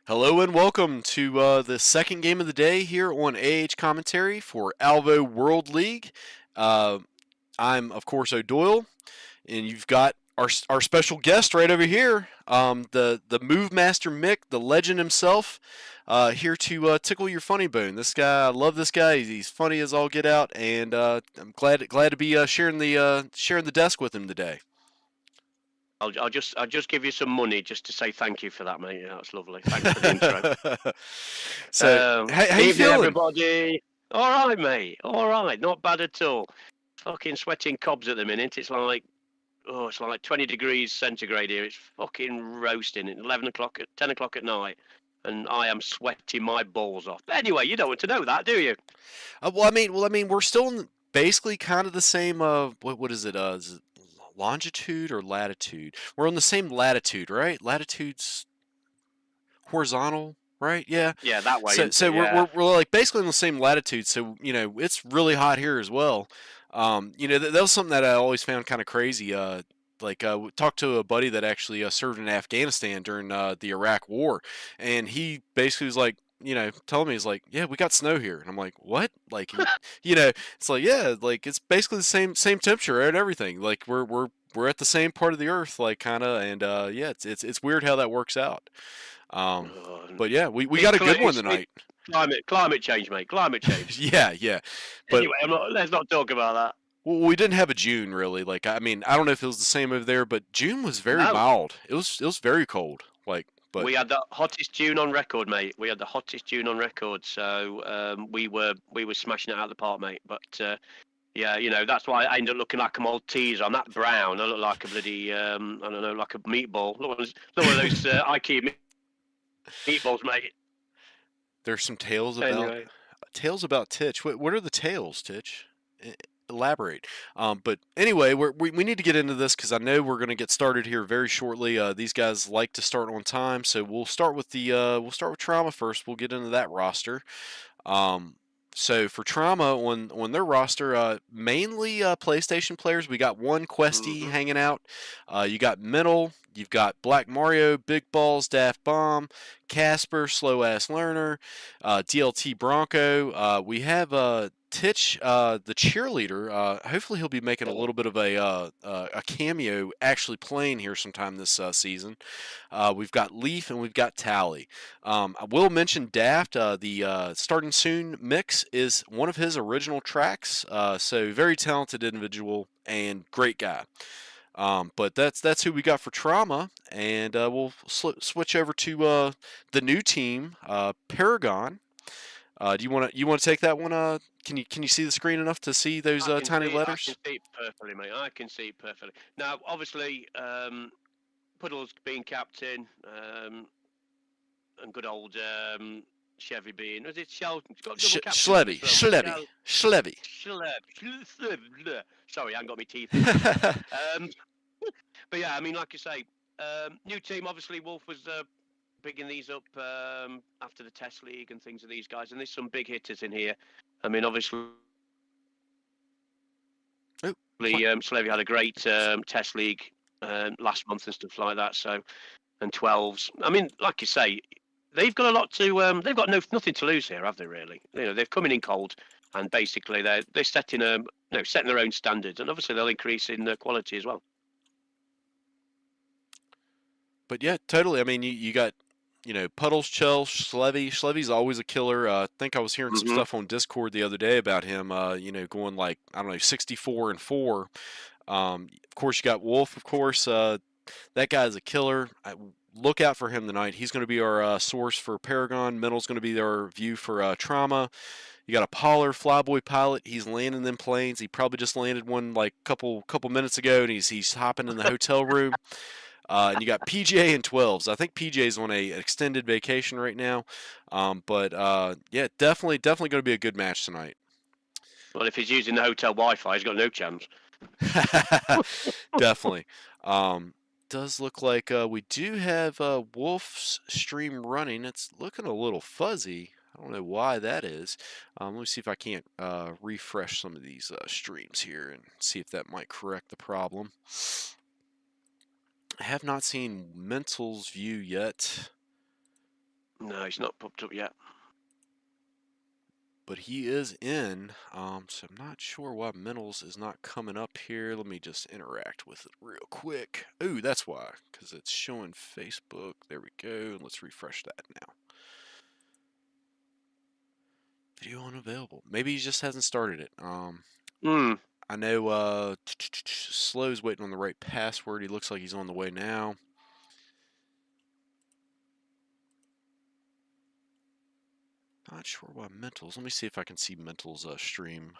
Hello and welcome to the second game of the day here on AH Commentary for Alvo World League. Uh, I'm, of course, O'Doyle, and you've got our special guest right over here, the Move Master Mick, the legend himself, here to tickle your funny bone. This guy, I love this guy. He's funny as all get out, and I'm glad to be sharing the desk with him today. I'll just give you some money just to say thank you for that, mate. Yeah, that's lovely. Thanks for the intro. So, how you Evening, feeling? everybody. All right, mate. All right, not bad at all. Fucking sweating cobs at the minute. It's like 20 degrees centigrade here. It's fucking roasting. At 10 o'clock at night, and I am sweating my balls off. But anyway, you don't want to know that, do you? Well, I mean, we're still in basically kind of the same. What is it? Is it longitude or latitude? We're on the same latitude, right? Latitude's horizontal, right? Yeah. Yeah, that way, So, isn't so it? we're, Yeah. we're, we're like basically on the same latitude. So it's really hot here as well. That was something that I always found kind of crazy. Talked to a buddy that actually served in Afghanistan during the Iraq War, and he basically was like, telling me, he's like, yeah, we got snow here, and I'm like, what? Like, it's like, yeah, like it's basically the same temperature and everything. Like we're at the same part of the earth, like kind of, and yeah, it's weird how that works out. Um, Oh, but yeah, we got a good one it's tonight. climate change, mate. Climate change. Yeah, but Anyway, let's not talk about that. well, we didn't have a June really. Like, I mean, I don't know if it was the same over there, but June was very No, mild. It was very cold. Like, but we had the hottest June on record, mate. We had the hottest June on record, so we were smashing it out of the park, mate. But yeah, that's why I ended up looking like a Maltese. I'm that brown. I look like a bloody I don't know, like a meatball. Look one of those IKEA meatballs, mate. there's some Anyway, tales about Titch. What are the tales, Titch? Elaborate. But anyway, we need to get into this because I know we're going to get started here very shortly. These guys like to start on time, so we'll start with TrauMa first. We'll get into that roster. Um, so for TrauMa on their roster, mainly PlayStation players. We got one Questy hmm hanging out. You got Mental. You've got Black Mario, Big Balls, Daft Bomb, Casper, Slow Ass Learner, DLT Bronco. We have Titch, the cheerleader. Hopefully he'll be making a little bit of a cameo, actually playing here sometime this season. We've got Leaf and we've got Tally. I will mention Daft. The Starting Soon mix is one of his original tracks. So very talented individual and great guy. But that's who we got for TrauMa, and we'll switch over to the new team, Paragon. Do you want to take that one? Can you see the screen enough to see those tiny I can letters? see it perfectly, mate. I can see it perfectly. Now, obviously, Puddles being captain, and good old Chevy being, was it Shell? It's got double captain on Schlevy, as well. Schlevy, Schlevy. Sorry, I haven't got my teeth in there. But yeah, I mean, like you say, new team. Obviously, Wolf was bigging these up after the test league and things of these guys, and there's some big hitters in here. I mean, obviously, Oh, Slevy had a great test league last month and stuff like that. So, and 12s. I mean, like you say, they've got a lot to. They've got nothing to lose here, have they? Really? They've come in cold, and basically they're setting setting their own standards, and obviously they'll increase in quality as well. but yeah, totally. I mean, you got Puddles, Chell, Schlevy. Schlevy's always a killer. I think I was hearing some Mm-hmm. stuff on Discord the other day about him. Going like I don't know, 64-4. Of course, you got Wolf. Of course, that guy is a killer. Look out for him tonight. He's going to be our source for Paragon. Mental's going to be our view for TrauMa. You got a Pollard Flyboy pilot. He's landing them planes. He probably just landed one like couple minutes ago, and he's hopping in the hotel room. And you got PJ and 12s. I think PJ's on a extended vacation right now. But yeah, definitely going to be a good match tonight. Well, if he's using the hotel Wi-Fi, he's got no chance. Definitely. Does look like we do have Wolf's stream running. It's looking a little fuzzy. I don't know why that is. Let me see if I can't refresh some of these streams here and see if that might correct the problem. I have not seen Mental's view yet. No, it's not popped up yet. But he is in, so I'm not sure why Mentals is not coming up here. Let me just interact with it real quick. Ooh, that's why, because it's showing Facebook. There we go. Let's refresh that now. Video unavailable. Maybe he just hasn't started it. I know Slow's waiting on the right password. He looks like he's on the way now. Not sure why Mentals. Let me see if I can see Mentals stream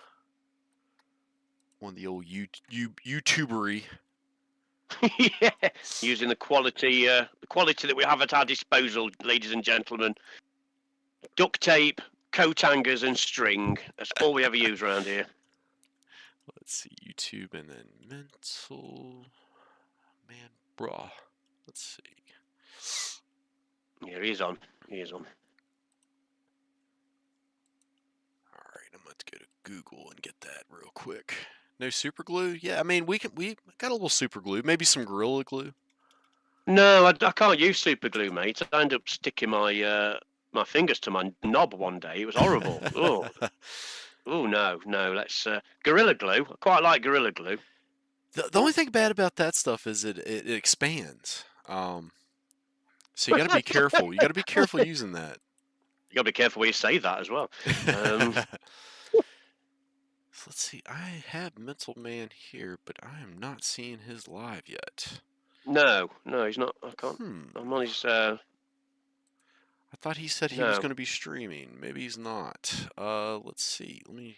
on the old YouTubery. Yeah, using the quality that we have at our disposal, ladies and gentlemen. Duct tape, coat hangers, and string. That's all we ever use around here. Let's see, YouTube and then Mental Man Bra. Let's see. Yeah, he is on. He is on. All right, I'm going to go to Google and get that real quick. No super glue? Yeah, I mean we got a little super glue, maybe some Gorilla Glue. No, I can't use super glue, mate. I ended up sticking my my fingers to my knob one day. It was horrible. Oh no. Let's Gorilla Glue. I quite like Gorilla Glue. The only thing bad about that stuff is it expands. So you got to be careful. You got to be careful using that. You got to be careful where you say that as well. So let's see. I have Mental Man here, but I am not seeing his live yet. No, he's not. I can't. I'm on his. I thought he said he was going to be streaming. Maybe he's not. Let's see. Let me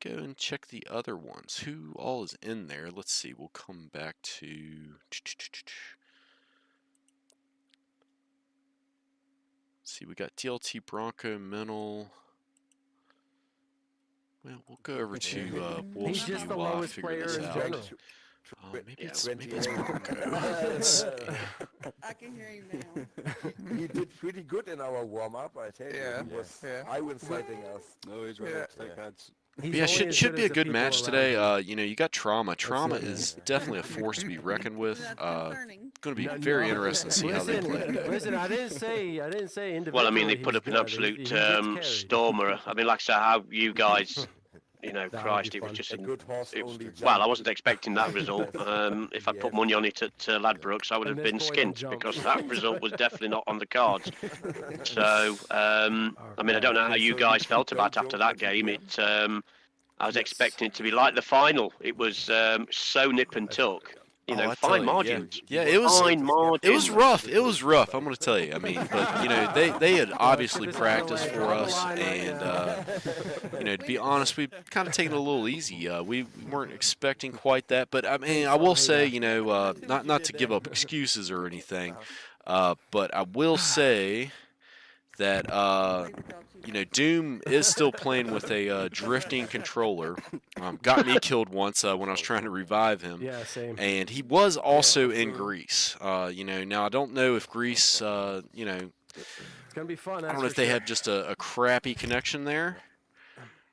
go and check the other ones. Who all is in there? Let's see. We'll come back to. See, we got DLT Bronco Mental. Well, we'll go over to Wolf's View while I figure this out. Maybe it's Bronco. I can hear you now. He did pretty good in our warm-up, I tell you. He was eye-inciting us. No, he's right. Yeah, should be a good match today. You know, you got TrauMa. TrauMa is definitely a force to be reckoned with. Going to be very interesting to see how they play. Listen, I didn't say individually. Well, I mean, they put up an absolute stormer. I mean, like I said, how you guys, you know, Christ, it was just a good horse. well, I wasn't expecting that result. If I put money on it at Ladbrokes, I would have been skint because that result was definitely not on the cards. So, I mean, I don't know how you guys felt about after that game. I was expecting it to be like the final. It was so nip and tuck. You know, fine margins. Yeah, it was fine margins. It was rough. It was rough. I'm going to tell you. I mean, but you know, they had obviously practiced for us, and you know, to be honest, we kind of taken it a little easy. We weren't expecting quite that, but I mean, I will say, you know, not to give up excuses or anything, but I will say that you know, Doom is still playing with a drifting controller. Got me killed once when I was trying to revive him. Yeah, same. And he was also in Greece. You know, now I don't know if Greece, you know, It's gonna be fun. I don't know if they have just a crappy connection there.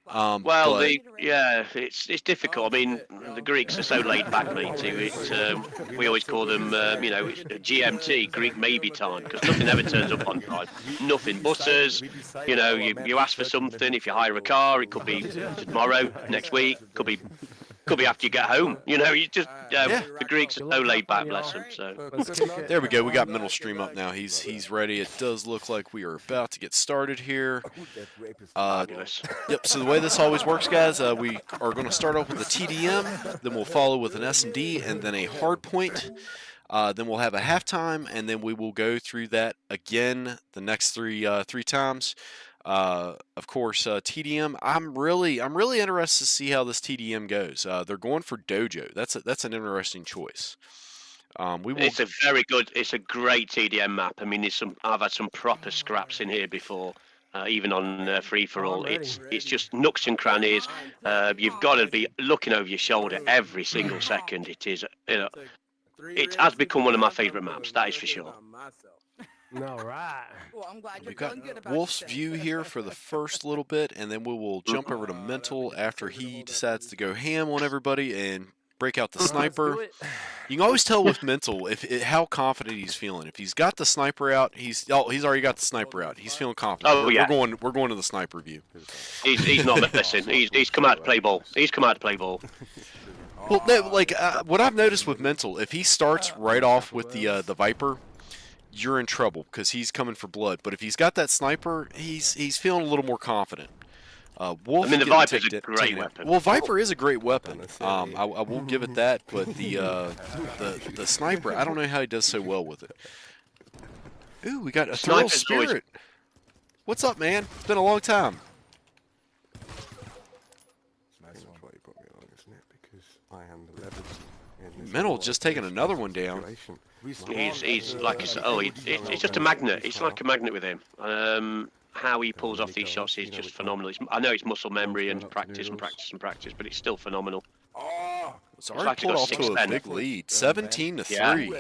Well, but, it's difficult. I mean, the Greeks are so laid back, matey. We always call them, you know, it's GMT, Greek maybe time, because nothing ever turns up on time. Nothing. Buses, you know, you ask for something. If you hire a car, it could be tomorrow, next week, could be after you get home. You know, you just the Greeks are so laid back, bless them. So there we go. We got Mental Stream up now. He's ready. It does look like we are about to get started here. fabulous. Yep. So the way this always works, guys, we are going to start off with a TDM, then we'll follow with an S&D, and then a hard point. Then we'll have a halftime, and then we will go through that again the next three times. Of course, TDM. I'm really interested to see how this TDM goes. They're going for Dojo. That's an interesting choice. It's a very good. It's a great TDM map. I mean, I've had some proper scraps in here before. Even on free for all, it's just nooks and crannies. You've got to be looking over your shoulder every single second. It is, you know, it has become one of my favourite maps. That is for sure. All right. Well, I'm glad you're We've got feeling good about Wolf's yourself. View here for the first little bit, and then we will jump over to Mental after he decides to go ham on everybody and break out the Let's sniper. do it. You can always tell with mental how confident he's feeling. If he's got the sniper out, he's already got the sniper out. He's feeling confident. Oh, yeah. We're going to the sniper view. He's not messing. He's come out to play ball. He's come out to play ball. Well, no, like what I've noticed with mental, if he starts right off with the Viper, you're in trouble because he's coming for blood. But if he's got that sniper, he's feeling a little more confident. Wolf, I mean, the Viper's a great weapon. Well, Viper is a great weapon. I will give it that, but the sniper, I don't know how he does so well with it. Ooh, we got a Thrill Sniper's always- Spirit. What's up, man? It's been a long time. That's why you put me along, isn't it? Because I am the leverage in this Mental whole just taking another one down. situation. He's like I said. Oh, it's just a magnet. It's like a magnet with him. How he pulls off these shots is just phenomenal. I know it's muscle memory and practice and practice and practice, but it's still phenomenal. Oh! It's already like he pulled got off to 6 a then. big lead, 17 to Yeah. 3.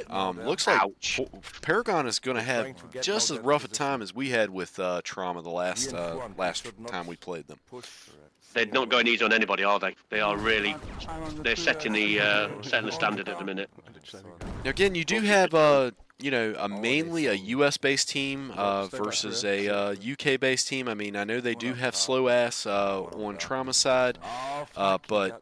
Looks like Ouch. Paragon is going to have just as rough a time as we had with TrauMa the last time we played them. They're not going easy on anybody, are they? They are really. They're setting the standard at the minute. Now again, you do have mainly a US-based team versus a UK-based team. I mean, I know they do have slow ass on TrauMa side, but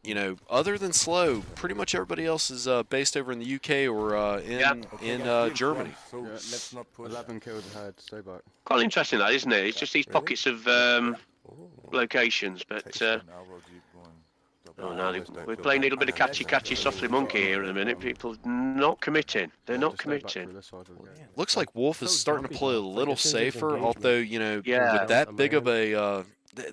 other than slow, pretty much everybody else is based over in the UK or in Germany. So let's not push. 11 kills ahead, stay back. Quite interesting, that, isn't it? It's just these pockets of locations, but. Oh no, we're playing a little bit of catchy softly monkey here in a minute. People not committing. They're not committing. Looks like Wolf is starting to play a little safer, although Yeah. with that big of a.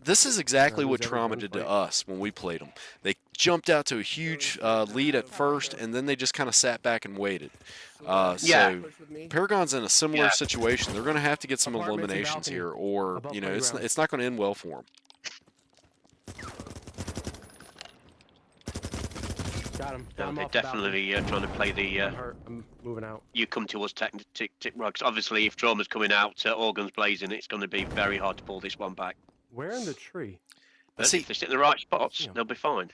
This is exactly what TrauMa did to us when we played them. They jumped out to a huge lead at first, and then they just kind of sat back and waited. So Paragon's in a similar situation. They're going to have to get some eliminations here, or it's not going to end well for them. Got him. No, they're definitely trying to play the I'm moving out. you come to us tactic right. 'Cause obviously, if TrauMa's coming out, organs blazing, it's going to be very hard to pull this one back. Where in the tree? But See- if they sit in the right spots, they'll be fine.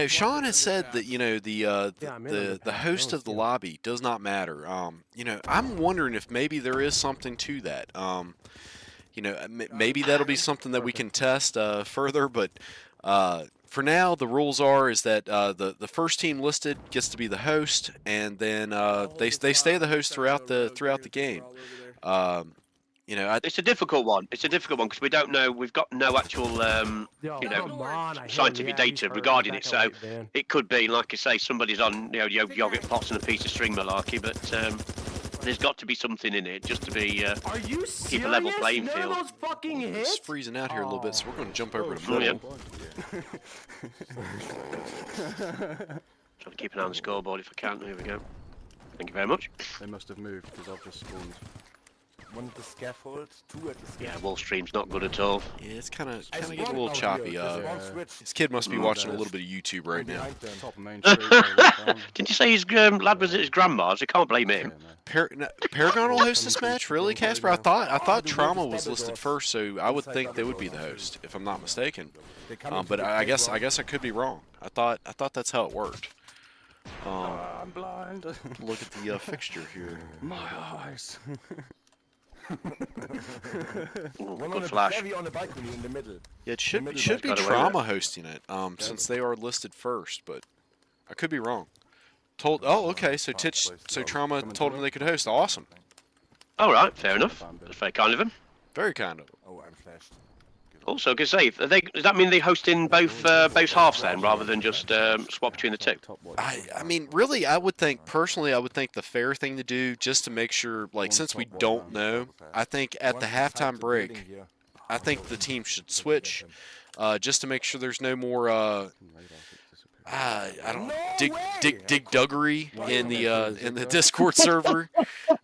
Sean has said that the host of the Yeah. lobby does not matter. I'm wondering if maybe there is something to that. Maybe that'll be something that we can test further. But for now, the rules is that the first team listed gets to be the host, and then they stay the host throughout the game. It's a difficult one. It's a difficult one because we don't know. We've got no actual Come on, I hear scientific you. data He's regarding hurt. it. Back So away, Dan. it could be, like I say, somebody's on yogurt pots and a piece of string malarkey, but there's got to be something in it just to be Are you serious? keep a level playing None of field. those fucking It's hits? freezing out here a little bit, so we're going to jump over to Oh, yeah. middle. Trying to keep an eye on the scoreboard if I can. Here we go. Thank you very much. They must have moved because I've just spawned. One at the scaffold, 2 at the Yeah, scaffold. wall stream's not good at all. Yeah, it's kind of I getting a spawned little out choppy. here, just one switch. This kid must be watching a little bit of YouTube right now. Behind them. Top of main street. down. Didn't you say his lad was at his grandma's? I can't blame him. Paragon will host this match, really, Casper? I thought TrauMa was listed first, so I would think they would be the host, if I'm not mistaken. They come into But the I guess playground. I could be wrong. I thought that's how it worked. I'm blind. Look at the fixture here. My eyes. Ooh, One on good the flash. heavy on the balcony in the middle. Yeah, it should middle be got away with TrauMa hosting it, since they are listed first, but I could be wrong. Okay, so TrauMa told them they could host. Awesome. All right, fair enough. That's very kind of him. Very kind of. Oh, I'm flashed. Also, I could say, does that mean they host in both halves then, rather than just swap between the two? I mean, really, I would think the fair thing to do, just to make sure, like, since we don't know, I think at the halftime break, I think the team should switch, just to make sure there's no more, I don't know, digduggery in the Discord server.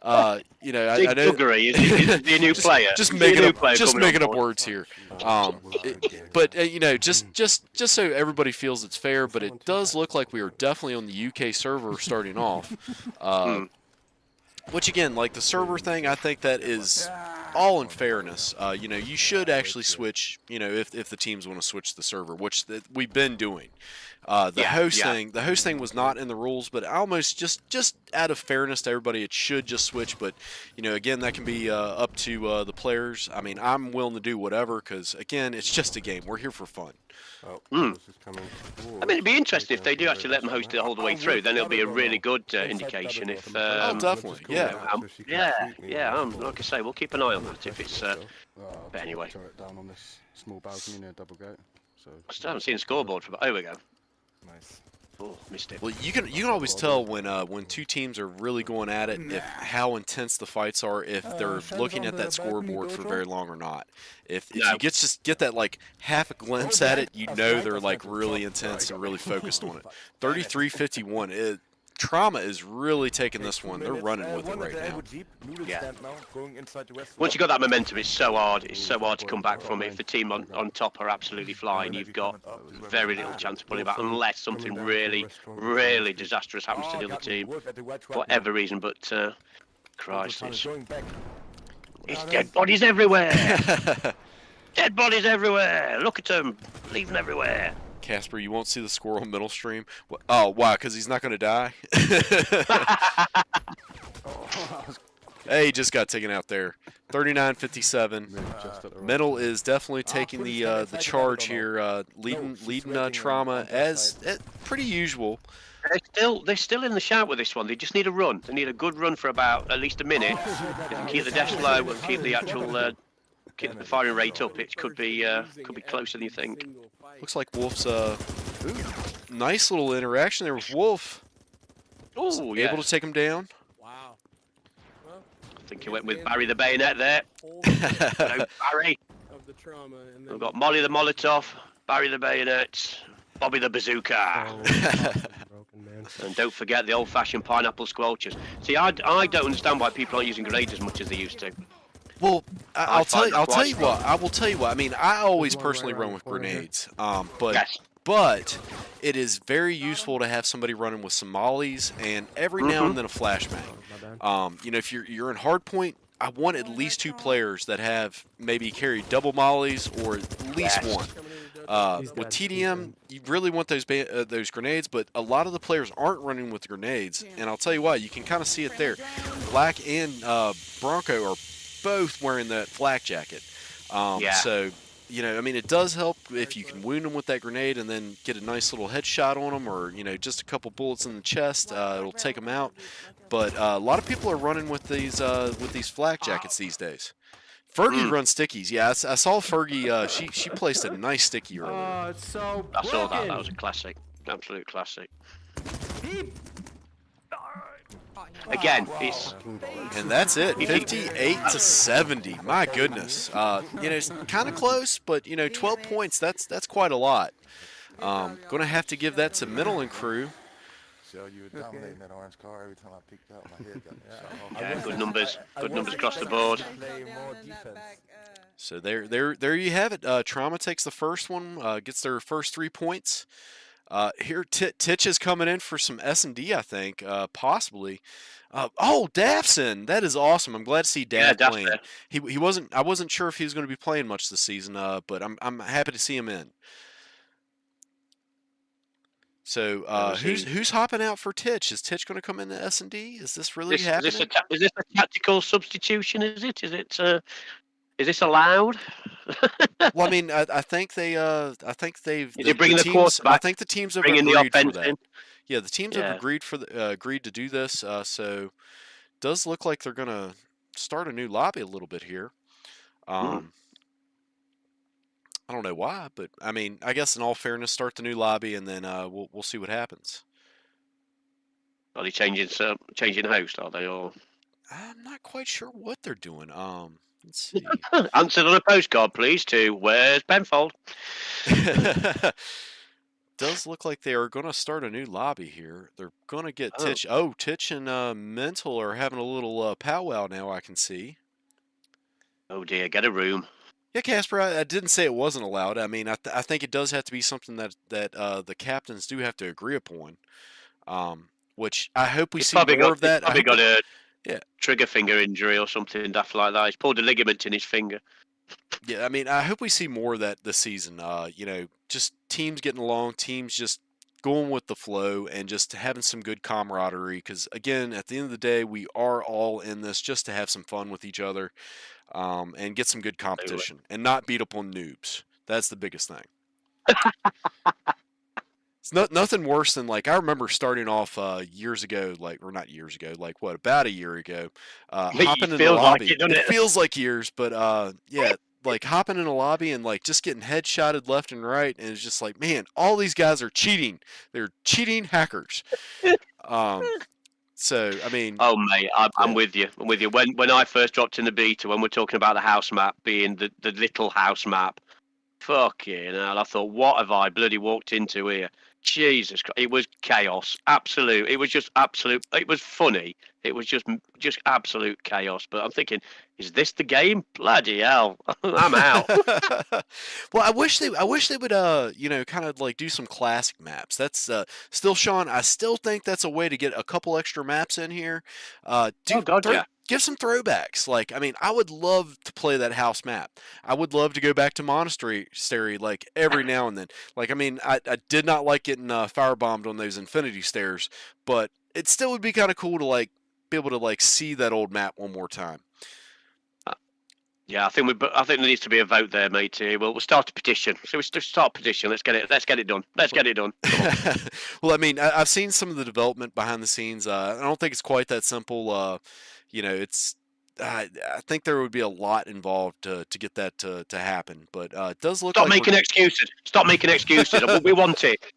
I know. Digduggery is the new player. Just Is the making new up, player just coming on making up board. words here. Just so everybody feels it's fair. But it does look like we are definitely on the UK server starting off. Which again, like the server thing, I think that is all in fairness, you should actually switch, if the teams want to switch the server, which we've been doing. The host thing was not in the rules, but almost just out of fairness to everybody, it should just switch. But again, that can be up to the players. I mean, I'm willing to do whatever because again, it's just a game. We're here for fun. I mean, it'd be interesting if they do actually let them host it the whole the way through. Then it'll be a really good indication. If Oh, definitely, yeah. Like I say, we'll keep an eye on that. If it's, but anyway, Down on this small balcony near double gate. So I still haven't seen the scoreboard for. Oh, we go. Nice. Oh, missed it. Well, you can always tell when two teams are really going at it, if how intense the fights are, if they're looking at that scoreboard for very long or not. If you just get that like half a glimpse at it, they're like really intense and really focused on it. 33-51. TrauMa is really taking this one. They're running with it right now. Yeah. Once you got that momentum, it's so hard. It's so hard to come back from it. If the team on top are absolutely flying, you've got very little chance of pulling back unless something really, really disastrous happens to the other team for whatever reason. But Christ, it's dead bodies everywhere. Dead bodies everywhere. Look at them, leaving everywhere. Casper, you won't see the squirrel middle stream. Oh, why? Because he's not going to die? Hey, he just got taken out there. 39-57. Middle is definitely taking the charge here, leading TrauMa as pretty usual. They're still in the shout with this one. They just need a run. They need a good run for about at least a minute. If they keep the deaths low and keep the actual keep the firing rate up, it could be closer than you think. Looks like Wolf's nice little interaction there with Wolf. Oh, yeah. Able to take him down. Wow. Well, I think he went with Barry the Bayonet there. No, Barry. of the trauma, and then We've got Molly the Molotov, Barry the Bayonet, Bobby the Bazooka. Broken, man. And don't forget the old-fashioned pineapple squelchers. See, I don't understand why people aren't using grenades as much as they used to. Well, I'll tell you strong. what. I will tell you what. I mean, I always personally run with grenades, but Yes. but it is very useful to have somebody running with some mollies and every now and then a flashbang. If you're in hardpoint, I want at least two players that have maybe carry double mollies or at least one. With TDM, you really want those grenades, but a lot of the players aren't running with grenades, and I'll tell you what, you can kind of see it there. Black and Bronco are both wearing that flak jacket. So, I mean, it does help if you can wound them with that grenade and then get a nice little headshot on them, or just a couple bullets in the chest. It'll take them out. But a lot of people are running with these flak jackets these days. Fergie runs stickies. Yeah, I saw Fergie. She placed a nice sticky earlier. Oh, it's so I saw that. broken. That was a classic. Absolute classic. Again, it's And that's it, 58-70. My goodness. It's kind of close, but 12 points. That's quite a lot. Going to have to give that to Middle and crew. See how you were dominating that orange car every time I picked up my head. yeah, good numbers. Good numbers across the board. Play more defense. So there you have it. TrauMa takes the first one, gets their first 3 points. Here, Titch is coming in for some S&D, I think, possibly. Dafson, that is awesome. I'm glad to see Daf playing. there. He wasn't. I wasn't sure if he was going to be playing much this season, but I'm happy to see him in. So who's hopping out for Titch? Is Titch going to come into S&D? Is this really happening? Is this a tactical substitution? Is this allowed? Well, I mean, I think they've. Is he bringing the quarterback? I think the teams have Bringing the agreed for offense that. in? Yeah, the teams have agreed to do this. So, does look like they're gonna start a new lobby a little bit here. I don't know why, but I mean, I guess in all fairness, start the new lobby and then we'll see what happens. Are they changing host? Are they all? I'm not quite sure what they're doing. Let's see. Answered on a postcard, please. To where's Penfold? Does look like they are going to start a new lobby here. They're going to get Titch. Titch and Mental are having a little powwow now, I can see. Oh dear, get a room. Yeah, Casper, I didn't say it wasn't allowed. I mean, I think it does have to be something that the captains do have to agree upon. Which I hope we see more of that. trigger finger injury or something daft like that. He's pulled a ligament in his finger. Yeah, I mean, I hope we see more of that this season. Just teams getting along, teams just going with the flow, and just having some good camaraderie. Because again, at the end of the day, we are all in this just to have some fun with each other, and get some good competition, and not beat up on noobs. That's the biggest thing. It's nothing worse than, like, I remember starting off years ago, or not years ago, about a year ago, hopping in the lobby. It feels like years, but yeah, like hopping in a lobby and like just getting headshotted left and right, and it's just like, man, all these guys are cheating. They're cheating hackers. So I mean, oh mate, I'm with you. I'm with you. When I first dropped in the beta, when we're talking about the house map being the little house map, fucking hell, I thought, what have I bloody walked into here? Jesus Christ, it was chaos, absolute. It was just absolute. It was funny. It was just absolute chaos. But I'm thinking, is this the game? Bloody hell, I'm out. Well, I wish they would kind of like do some classic maps. That's still, Sean. I still think that's a way to get a couple extra maps in here. Yeah. Give some throwbacks. Like, I mean, I would love to play that house map. I would love to go back to Monastery like every now and then. Like, I mean, I did not like getting firebombed on those infinity stairs, but it still would be kind of cool to like be able to like see that old map one more time. Yeah, I think there needs to be a vote there, matey. We'll start a petition. So we start a petition. Let's get it done. Let's get it done. Well, I mean, I've seen some of the development behind the scenes. I don't think it's quite that simple. I think there would be a lot involved to get that to happen. But it does look. Stop making excuses. Stop making excuses. We want it.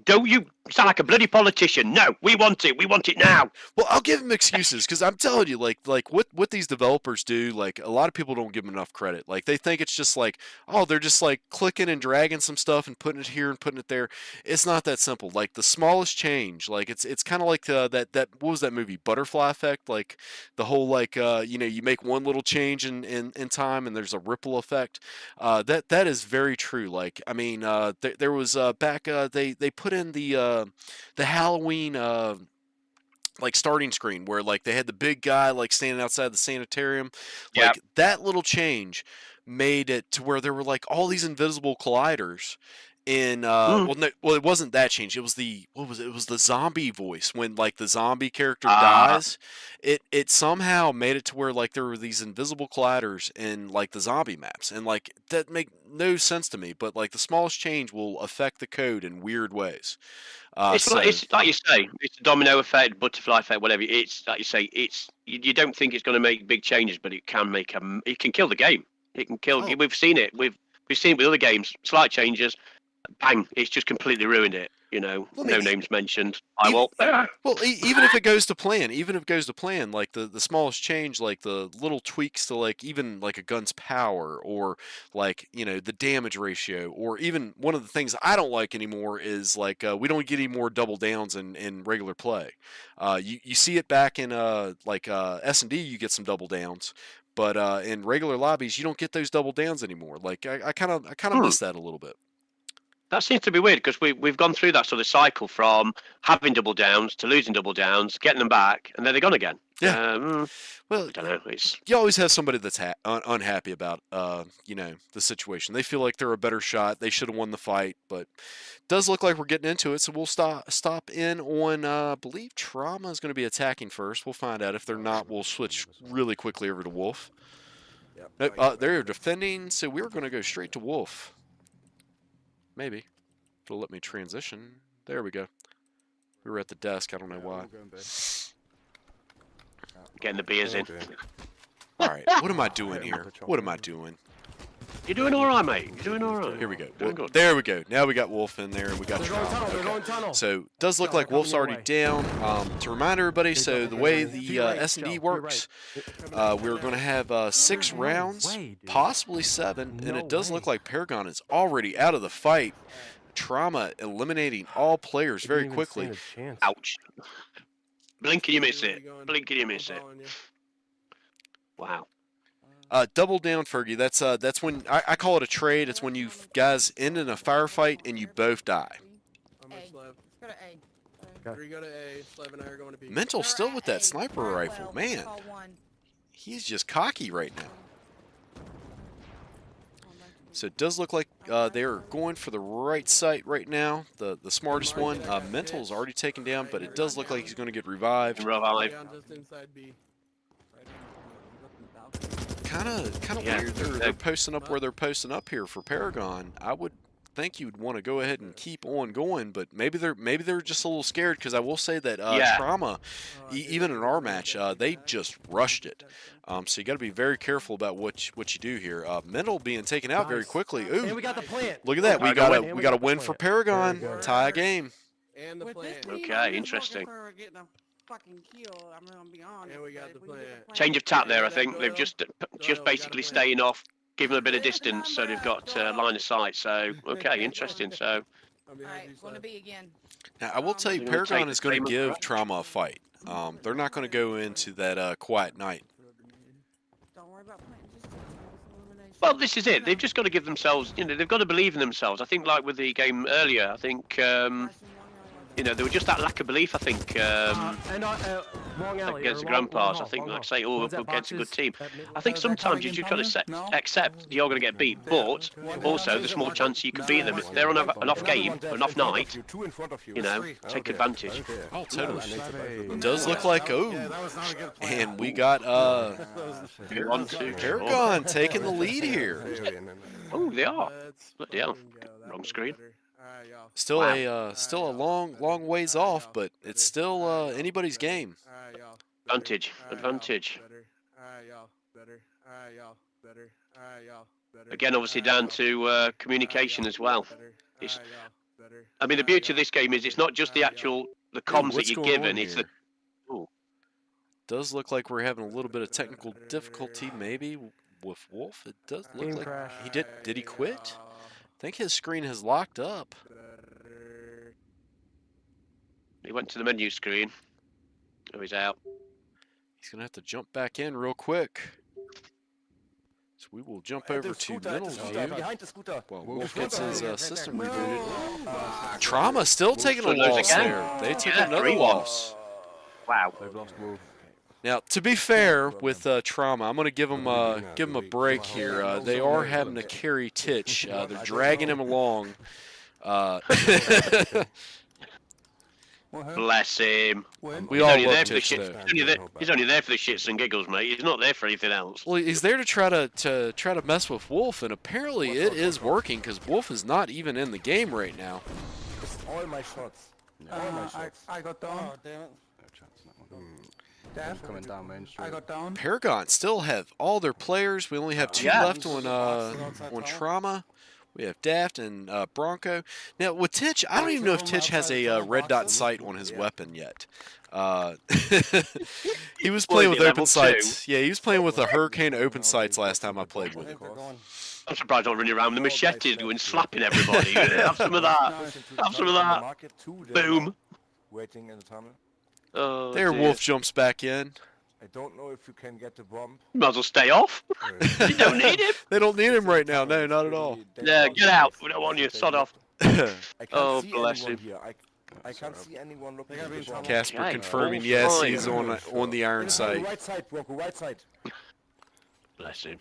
Don't you sound like a bloody politician? No, we want it. We want it now. Well, I'll give them excuses because I'm telling you, like what these developers do, like a lot of people don't give them enough credit. Like they think it's just like, oh, they're just like clicking and dragging some stuff and putting it here and putting it there. It's not that simple. Like the smallest change, like it's kind of like that what was that movie, Butterfly Effect? Like the whole you make one little change in time and there's a ripple effect. That is very true. Like I mean, there was back they put in the Halloween like starting screen where like they had the big guy like standing outside the sanitarium. Yep. Like that little change made it to where there were like all these invisible colliders in it wasn't that change. It was the zombie voice when like the zombie character dies. It somehow made it to where like there were these invisible colliders in like the zombie maps, and like that make no sense to me, but like the smallest change will affect the code in weird ways. It's like you say, it's a domino effect, butterfly effect, whatever. It's like you say, you don't think it's going to make big changes, but it can kill the game. It can kill. We've seen it. We've seen it with other games. Slight changes, bang! It's just completely ruined it. No names mentioned. Well, even if it goes to plan, like the smallest change, like the little tweaks to like even like a gun's power, or like the damage ratio, or even one of the things I don't like anymore is like we don't get any more double downs in regular play. You see it back in S&D, you get some double downs. But in regular lobbies, you don't get those double downs anymore. Like I kind of miss that a little bit. That seems to be weird because we've gone through that sort of cycle from having double downs to losing double downs, getting them back, and then they're gone again. Yeah. Well, I don't know. You always have somebody that's unhappy about the situation. They feel like they're a better shot. They should have won the fight, but it does look like we're getting into it. So we'll stop in on. I believe TrauMa is going to be attacking first. We'll find out. If they're not, we'll switch really quickly over to Wolf. Yep. Nope, they're defending, so we're going to go straight to Wolf. Maybe. It'll let me transition. There we go. We were at the desk. I don't know why. Getting the beers in. All right. What am I doing here? What am I doing? You're doing all right, mate. You're doing all right. Here we go. Doing good. There we go. Now we got Wolf in there. We got TrauMa. So does look like Wolf's already down. To remind everybody, so the way the S&D works, we're going to have 6 rounds, possibly 7, and it does look like Paragon is already out of the fight. TrauMa eliminating all players very quickly. Ouch. Blink and you miss it. Blink and you miss it. Wow. Double down, Fergie. That's when I call it a trade. It's when you guys end in a firefight and you both die. Okay. 3 go to A, Slev and I are going to B. Mental still with that sniper rifle, man. Call 1. He's just cocky right now. So it does look like they're going for the right site right now, the smartest one. Mental's already taken down, but it does look like he's going to get revived. Revive. Paragon just inside B. Kind of Yeah. weird. They're posting up where they're posting up here for Paragon. I would think you'd want to go ahead and keep on going, but maybe they're just a little scared, because I will say that Yeah. TrauMa, even in our match, they just rushed it. So you got to be very careful about what you do here. Mental being taken out very quickly. Ooh, And we got the plant. look at that. We got a win for Paragon. Very good. Tie a game. And the plant. Okay, interesting. Fucking kill. I'm gonna be honest. And we got the plant. Change of tack there, I think. They've just basically staying off, giving them a bit of distance, so they've got line of sight. So, okay, interesting. So, Alright, going to be again. Now, I will tell you, We're gonna Paragon take is the going to same give TrauMa a fight. They're not going to go into that quiet night. Don't worry about planting. Just take some elimination. well, this is it. They've just got to give themselves, they've got to believe in themselves. I think, like with the game earlier, I think, there was just that lack of belief, I think, Wrong alley. against the or long- Grandpas. long I think, hall, like I say, One's we're at against a good boxes, team. at mid- I think sometimes you just got to accept you're going to get beat, but also there's a small chance you can beat them. If they're on an off game, or an off night, take advantage. Oh, totally. It does look like, and we got 1, 2, Paragon taking the lead here. Oh, they are. Let's Bloody hell. fucking go. That Wrong was screen. better. Alright, y'all. Still a long ways off, but it's still anybody's game. Alright, y'all. Advantage, advantage. Alright, y'all. Better. Alright, y'all. Better. Alright, y'all. Better. Again, obviously down to communication as well. It's- Alright, y'all. Better. I mean, the beauty of this game is it's not just the the comms that what's you're going on given, it's the here? Does look like we're having a little bit of technical difficulty, maybe with Wolf. It does look Game like crash. he did he quit? I think his screen has locked up. he went to the menu screen. Oh, he's out. He's gonna have to jump back in real quick. So we will jump over to middle view. Behind the scooter. Well, Wolf gets his system rebooted. TrauMa still taking a Wolf lose loss again. there. They took Yeah, another 3-1. loss. Wow. They've lost Wolf. Now, to be fair with TrauMa, I'm going to give them a break here. They are having to carry Titch. They're dragging him along. Bless him. We He's all only there love for the Titch, shit. though. He's only there for the shits and giggles, mate. He's not there for anything else. Well, he's there to try to mess with Wolf, and apparently it is working, because Wolf is not even in the game right now. All my shots. All my shots. I got down. No chance in that one. Dad, Coming down Main Street. I got down. Paragon still have all their players. We only have 2 Yeah. left on TrauMa. We have Daft and Bronco. Now with Titch, I don't even know if Titch has a red dot sight on his weapon yet. He was playing with open sights. Yeah, he was playing with a Hurricane open sights last time I played with him. I'm surprised I'm not running around with the machetes going slapping everybody. Have some of that. Have some of that. Boom. Waiting in the tunnel. Oh, There, dear. Wolf jumps back in. I don't know if you can get the bomb. Might as well stay off. You don't need him. They don't need him right now. No, not at all. Yeah, get out. We don't want you. Sod off. I can't Oh, see bless anyone him. here. I can't see anyone looking They gotta at be the in bomb. trouble. Casper Okay, confirming, all yes, fine. he's on the iron sight. Right side, Bronco, right side. Bless him.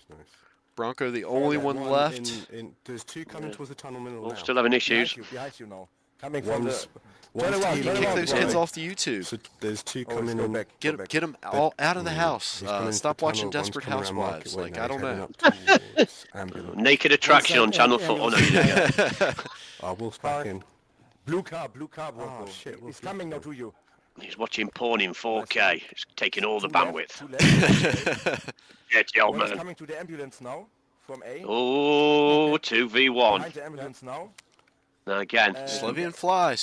Bronco, the only one left. There's 2 coming towards the tunnel middle Wolf now. still having issues. Behind you now. Coming from One's, the... one's around, team- turn Kick around, those Bronco. kids off the YouTube. So there's 2 Oh, coming go in. back. Get them all out of the house. He's coming into Stop the watching tunnel, one's Desperate coming around Housewives. Market Like, Way I now, don't he's know. heading up towards Ambulance. Naked Attraction on Channel 4. Oh, no, yeah. Wolf's back in. Blue car, Bronco. Oh, shit, He's Wolf, coming now Wolf. to you. He's watching porn in 4K. It's taking all the Two left, bandwidth. two left. Get the old One is man. coming to the ambulance now, from A. Oh, 2v1. Behind the ambulance now. Now again. Slevy and Fly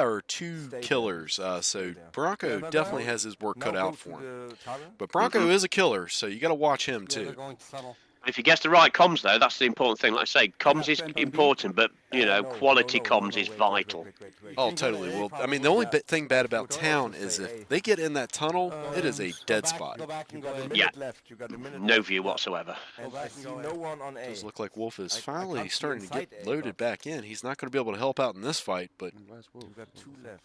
are 2 killers, so Bronco definitely has his work cut Now out go for to him. the tunnel. But Bronco is a killer, so you got to watch him Yeah, they're too. going to tunnel. If he gets the right comms, though, that's the important thing. Like I say, comms is important, but, No, quality comms is wait, vital. wait. Oh, totally. Well, I mean, the only thing bad about town is if they get in that tunnel, it is a dead spot. Go back You and go got a in. minute Yeah. left. You got a minute No left. view whatsoever. And I see no one on A. Does look like Wolf is I finally can't see starting to inside get A, loaded but- back in. He's not going to be able to help out in this fight, but Where's Wolf? You got 2 left.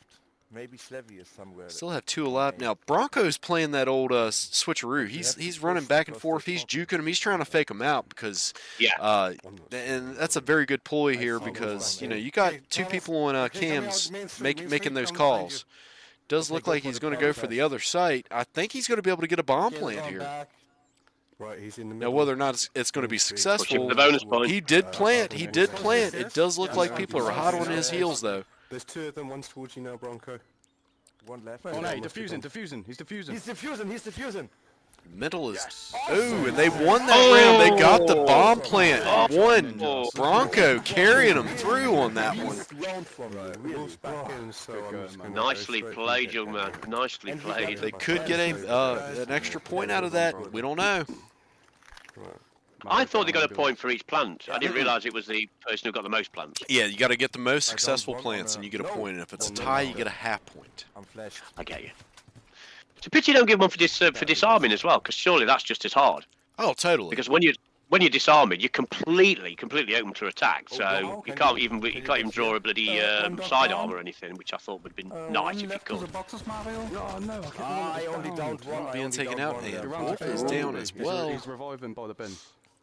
Maybe Slevy is somewhere. Still have 2 alive. Now, Bronco's playing that old switcheroo. He's running back and forth. He's juking him. He's trying to fake him out because, and that's a very good ploy here because, you know, you got 2 people on cams making those calls. Does look like he's going to go for the other site. I think he's going to be able to get a bomb plant here. Right, he's in the Now, middle. whether or not it's going to be successful, the bonus point. he did plant. He did plant. It does look like people are hot on his heels, though. There's 2 of them, one's towards you now, Bronco. One left. Oh no, defusing. He's defusing. Mental is. Oh, and they won that round. They got the bomb plant. One. Bronco carrying them through on that one. Wolf's back in, so I'm just gonna go Nicely straight played, for the young man. Nicely played. They could get an extra point out of that. We don't know. I thought they got a point for each plant. I didn't realise it was the person who got the most plants. Yeah, you got to get the most successful plants, and you get a point. And if it's a tie, you get a half point. I'm flashed. I get you. It's a pity you don't give one for disarming as well, because surely that's just as hard. Oh, totally. Because when you're disarming, you're completely open to attack. So you can't even draw a bloody sidearm or anything, which I thought would have been nice if you could. I only don't want. Being taken out, and Wolf is down as well. He's reviving by the bin.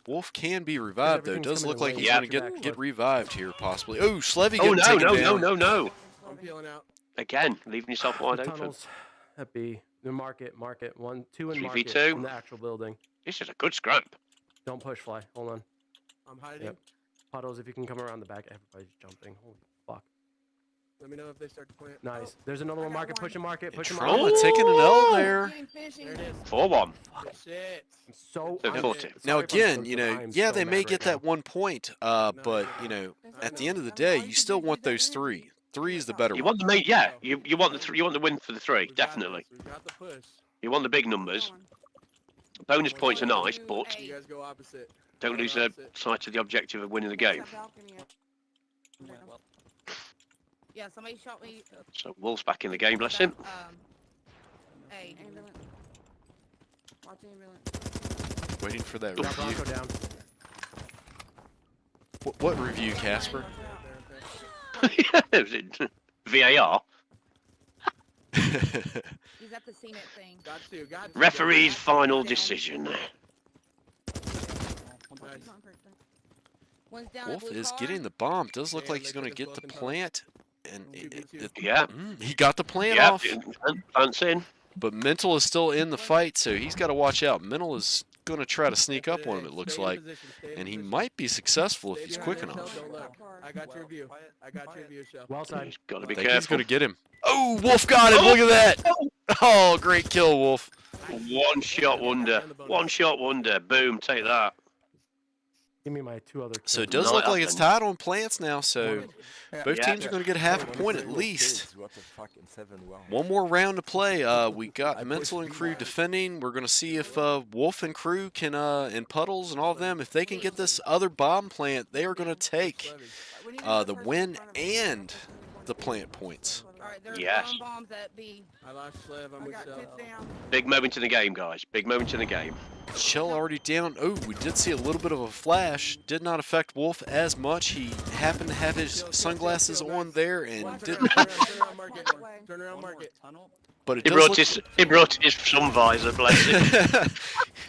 Wolf can be revived, though. Does look like he's Yeah. going to get revived here, possibly. Oh, Slevy Oh getting no, taken no, down. no, no, no! I'm peeling out. Again, leaving yourself wide The open. tunnels at B. The market. 1, 2 in 3v2. market in the actual building. This is a good scrap. Don't push fly. Hold on. I'm hiding. Yep. Puddles, if you can come around the back, everybody's jumping. Holy fuck. Let me know if they start to plant. Nice. There's another one market. Pushing market. Pushing TrauMa market. taking an L there. Getting finishing. There it is. 4-1. Good shit. I'm so. So I'm 40. Now sorry if I'm again, so you good. know, I am yeah, so they mad may right get now. that 1 point, but you know, at the end of the day, you still want those 3. 3 is the better You one. want the main, yeah. You want the win for the 3, We got definitely. this. We got the push. You want the big numbers. Bonus points are nice, but You guys go opposite. don't lose sight of the objective of winning the game. Yeah, somebody shot me. So Wolf's back in the game, bless him. Hey, ambulance. Watch ambulance. Waiting for that Got review. Bronco down. What review, Casper? Was it VAR? He's at the CNET thing. Got to. Got to. Referee's final decision. One's down at Wolf blue is car. getting the bomb. Does look Yeah, like he's they going to took get us the both in plant, and Yeah. he got the plant Yeah. off. Plants in. But Mental is still in the fight, so he's got to watch out. Mental is going to try to sneak up on him, it looks like, and he might be successful if he's quick enough. Don't look. I got your view. I got your view, Shell. Well side. He's got to I be think he's careful. going to get him. Oh, Wolf got him. Look at that. Oh, great kill, Wolf. One shot wonder. One shot wonder. Boom. Take that. Give me my 2 other. So it kills. does No, look like it's tied on plants now, so both Yeah. teams are going to get half a point at least. What the fuck in 7 rounds? One more round to play. We got Mental and Crew defending. We're going to see if Wolf and Crew can, and Puddles and all of them, if they can get this other bomb plant, they are going to take the win and the plant points. Alright, there's Yes. bombs at B. I lost Slev. I'm I with got Shell. tits down. Big moment in the game, guys. Big moment in the game. Shell already down. Oh, we did see a little bit of a flash. Did not affect Wolf as much. He happened to have his sunglasses on there and didn't. Turn around market. Turn around market. But it He does brought his sun visor, bless him.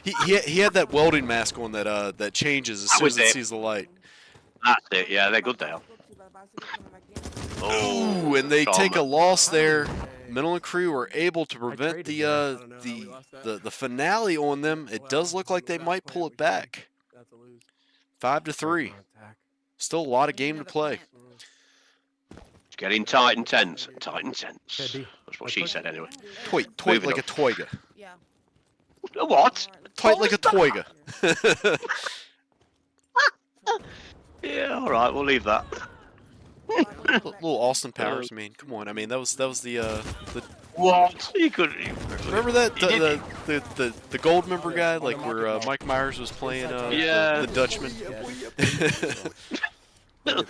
he had that welding mask on that changes as soon as it sees the light. That's it. Yeah, they're good. They are. Ooh, and they take a loss there. Mental and Crew are able to prevent the finale on them. It does look like they might pull it back. That's a lose. 5-3. Still a lot of game to play. It's getting tight and tense. Tight and tense. Could be. That's what she said anyway. Toy Moving like a toiga. Yeah. What? Tight like a toiga. Yeah, all right. We'll leave that. Little Austin Powers. I mean, come on. I mean, that was the What? He could. remember that He did- the gold member guy, like where Mike Myers was playing Yeah. the Dutchman. No,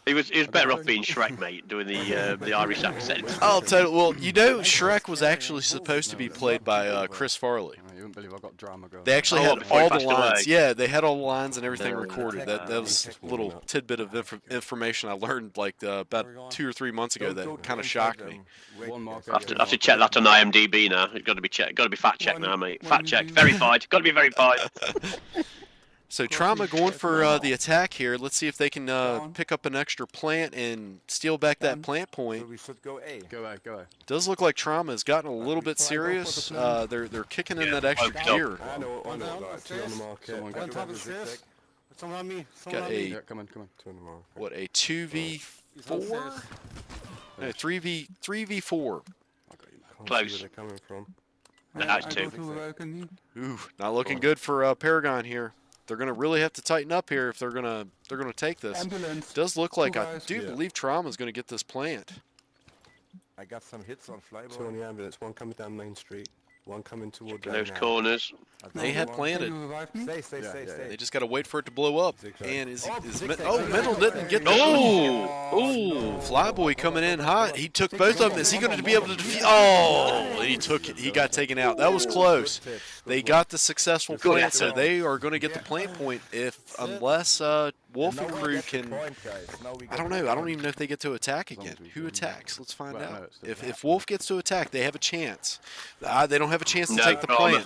he was better off being Shrek, mate, doing the Irish accent. I'll tell you. Well, you know, Shrek was actually supposed to be played by Chris Farley. You wouldn't believe I got drama going. They actually Oh, had before he all the passed lines. away. Yeah, they had all the lines and everything No. recorded. That was a little tidbit of information I learned like about 2 or 3 months ago that kind of shocked me. I have to check that on IMDb now. It's got to be checked. Got to be fact checked now, mate. Fact checked, verified. Got to be verified. So TrauMa going for the attack here. Let's see if they can pick up an extra plant and steal back that plant point. So we should go A. Go A, go A. Does look like TrauMa has gotten a little bit serious. They're kicking in that extra gear. I know, like, 2 on the market. Someone One got top of stairs. Someone on me. Someone Got on me. a Yeah, come on. 2 on the market. what, a 2v4? No, 3v4. Can't Close. see where they're coming from. That's 2. Ooh, not looking good for Paragon here. They're gonna really have to tighten up here if they're gonna take this. Does look like I do believe TrauMa's gonna get this plant. I got some hits on 2 on Flyboy. the ambulance, 1 coming down Main Street, 1 coming toward Those corners. They had planted. Stay. They just gotta wait for it to blow up. And Zigzag. Mental didn't get the. Oh! Flyboy coming in hot. He took both of them. Is he going to be able to defeat? Oh, he took it. He got taken out. That was close. They got the successful plant, so they are going to get the plant point unless Wolf and crew can. I don't know. I don't even know if they get to attack again. Who attacks? Let's find out. If Wolf gets to attack, they have a chance. They don't have a chance to take the plant.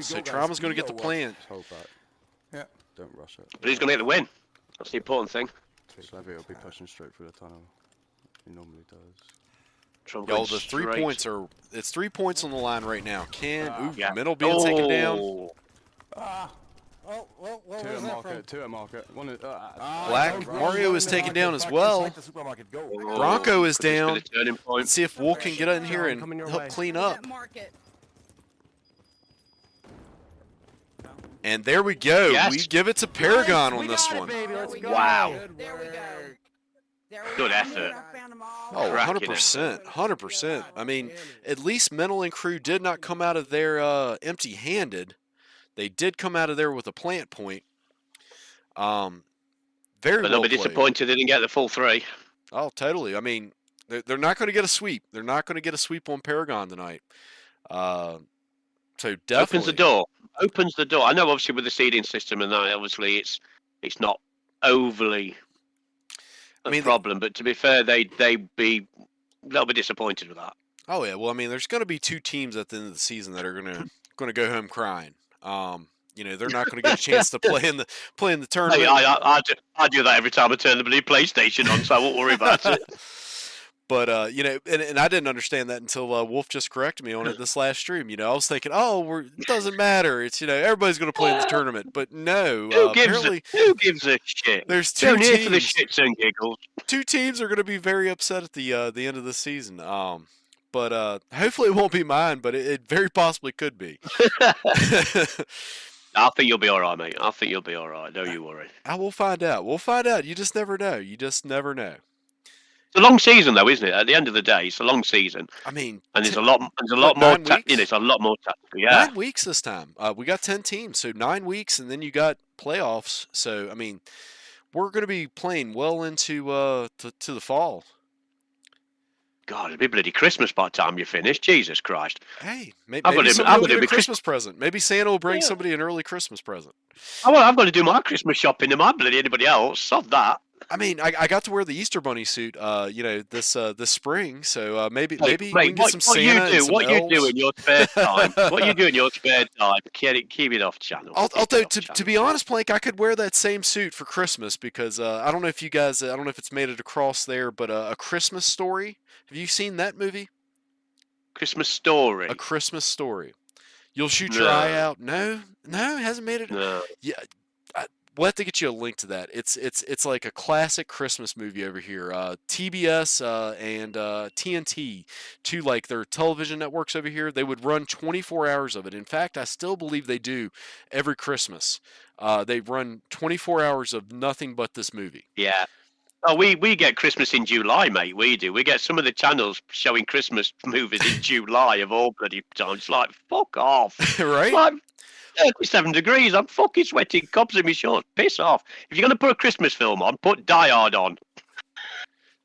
So TrauMa's going to get the plant. Just hold back. Yeah. Don't rush it. But he's going to get the win. That's the important thing. Savvy will be pushing straight through the tunnel. He normally does. Trump Yo, going the 3 straight. points are. It's 3 points on the line right now. Yeah. Mental being taken down. Oh. Oh, well, what 2 was at that from? market, 2 at market. One at, Black Mario is taken down as well. Bronco is Could this be down. the turning point? Let's see if Wolf can get in here and Coming your help way. clean up. That market. And there we go. Yes. We give it to Paragon on We this got it, one. baby. Let's There we go. go. Wow. There we go. There we Good go. effort. I found them all. Oh, Cracking it. 100%. 100%. I mean, at least Mental and crew did not come out of there empty-handed. They did come out of there with a plant point. Very But well they'll be played. disappointed they didn't get the full 3. Oh, totally. I mean, they're not going to get a sweep. They're not going to get a sweep on Paragon tonight. So definitely Opens the door. Opens the door. I know, obviously, with the seeding system and that, obviously, it's not overly a problem. But to be fair, they'll be disappointed with that. Oh yeah. Well, I mean, there's going to be 2 teams at the end of the season that are going to go home crying. You know, they're not going to get a chance to play in the tournament. Hey, I do that every time I turn the bloody PlayStation on, so I won't worry about it. But you know, and I didn't understand that until Wolf just corrected me on it this last stream. You know, I was thinking, it doesn't matter. It's, you know, everybody's going to play in the tournament. But no, Who gives a shit? There's 2 Down here for the teams. shits and giggles. 2 teams are going to be very upset at the end of the season. But hopefully it won't be mine. But it very possibly could be. I think you'll be all right, mate. I think you'll be all right. Don't you worry. I will find out. We'll find out. You just never know. You just never know. It's a long season, though, isn't it? At the end of the day, it's a long season, I mean, and there's a lot more. What, 9 weeks? It's a lot more tactical. Yeah. 9 weeks this time. We got 10 teams, so 9 weeks, and then you got playoffs. So I mean, we're going to be playing well into to the fall. God, it'll be bloody Christmas by the time you finish. Jesus Christ. Hey, maybe I've got somebody will to get be a Christmas present. Maybe Santa will bring somebody an early Christmas present. I've got to do my Christmas shopping to my bloody anybody else. Sod that. I mean, I got to wear the Easter Bunny suit, you know, this spring. So maybe Mate, we can get some what Santa you and do? some What you do elves. in your spare time? What you do in your spare time? Keep it off channel. Although to be honest, Plank, I could wear that same suit for Christmas because I don't know if you guys, I don't know if it's made it across there, but A Christmas Story. Have you seen that movie? Christmas Story. A Christmas Story. You'll shoot your eye out. No, it hasn't made it. No. Yeah, we'll have to get you a link to that. It's like a classic Christmas movie over here. TBS and TNT, 2 like their television networks over here. They would run 24 hours of it. In fact, I still believe they do every Christmas. They run 24 hours of nothing but this movie. Yeah. Oh, we get Christmas in July, mate. We do. We get some of the channels showing Christmas movies in July of all bloody times. It's like, fuck off. Right? Like, 37 degrees. I'm fucking sweating cobs in my shorts. Piss off. If you're going to put a Christmas film on, put Die Hard on.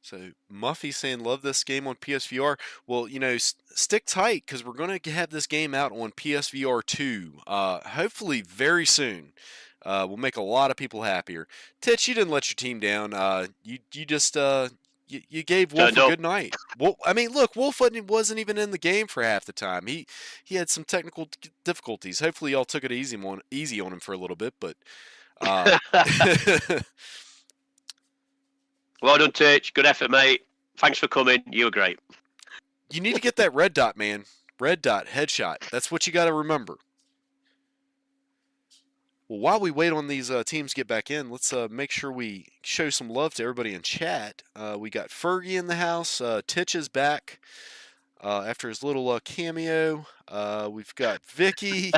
So Muffy saying love this game on PSVR. Well, stick tight because we're going to have this game out on PSVR 2. Hopefully very soon. We'll make a lot of people happier. Titch, you didn't let your team down. You just you gave Wolf a good night. Well, I mean, look, Wolf wasn't even in the game for half the time. He had some technical difficulties. Hopefully, y'all took it easy on him for a little bit, but. Well done, Titch. Good effort, mate. Thanks for coming. You were great. You need to get that red dot, man. Red dot, headshot. That's what you got to remember. Well, while we wait on these teams to get back in, let's make sure we show some love to everybody in chat. We got Fergie in the house. Titch is back after his little cameo. We've got Vicky.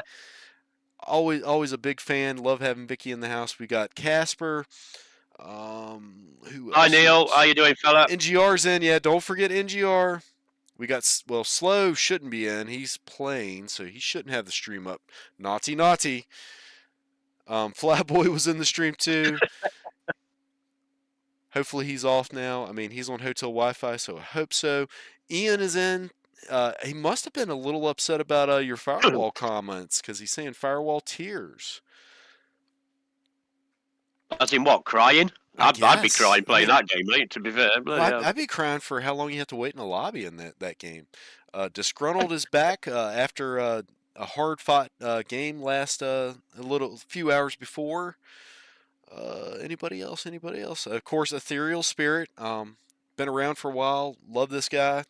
Always a big fan. Love having Vicky in the house. We got Casper. Who else? Hi, Neil. How you doing, fella? NGR's in. Yeah, don't forget NGR. We got, Slow shouldn't be in. He's playing, so he shouldn't have the stream up. Naughty. Flatboy was in the stream too. Hopefully he's off now. I mean, he's on hotel Wi-Fi, so I hope so. Ian is in. He must have been a little upset about your firewall comments because he's saying firewall tears. As in what? Crying? I'd be crying playing that game, mate. To be fair, I'd be crying for how long you have to wait in the lobby in that game. Disgruntled is back after a hard-fought game last a few hours before. Anybody else? Of course, Ethereal Spirit. Been around for a while. Love this guy.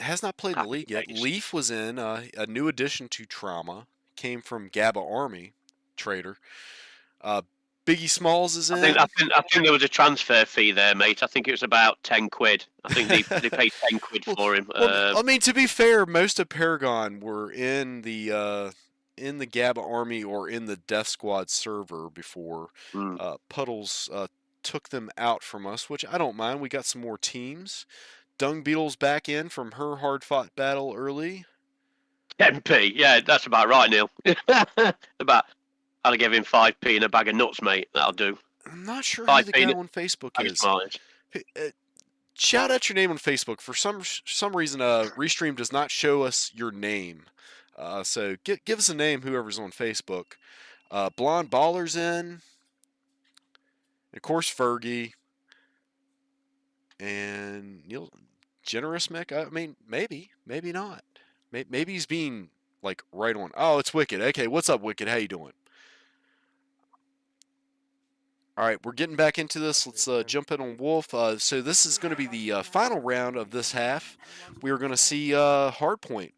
Has not played in the league yet. Leaf was in a new addition to TrauMa. Came from GABA Army trader. Biggie Smalls is in. I think there was a transfer fee there, mate. I think it was about 10 quid. I think they paid 10 quid for him. Well, I mean, to be fair, most of Paragon were in the GABA Army or in the Death Squad server before. Puddles took them out from us, which I don't mind. We got some more teams. Dung Beetle's back in from her hard-fought battle early. 10p, yeah, that's about right, Neil. I'll give him 5p and a bag of nuts, mate. That'll do. I'm not sure who the guy on Facebook is. Shout out your name on Facebook. For some reason, Restream does not show us your name. So give us a name, whoever's on Facebook. Blonde Baller's in. Of course, Fergie. And Neil, Generous Mick. I mean, maybe not. Maybe he's being like right on. Oh, it's Wicked. Okay, what's up, Wicked? How you doing? All right, we're getting back into this. Let's jump in on Wolf. So this is going to be the final round of this half. We are going to see Hardpoint.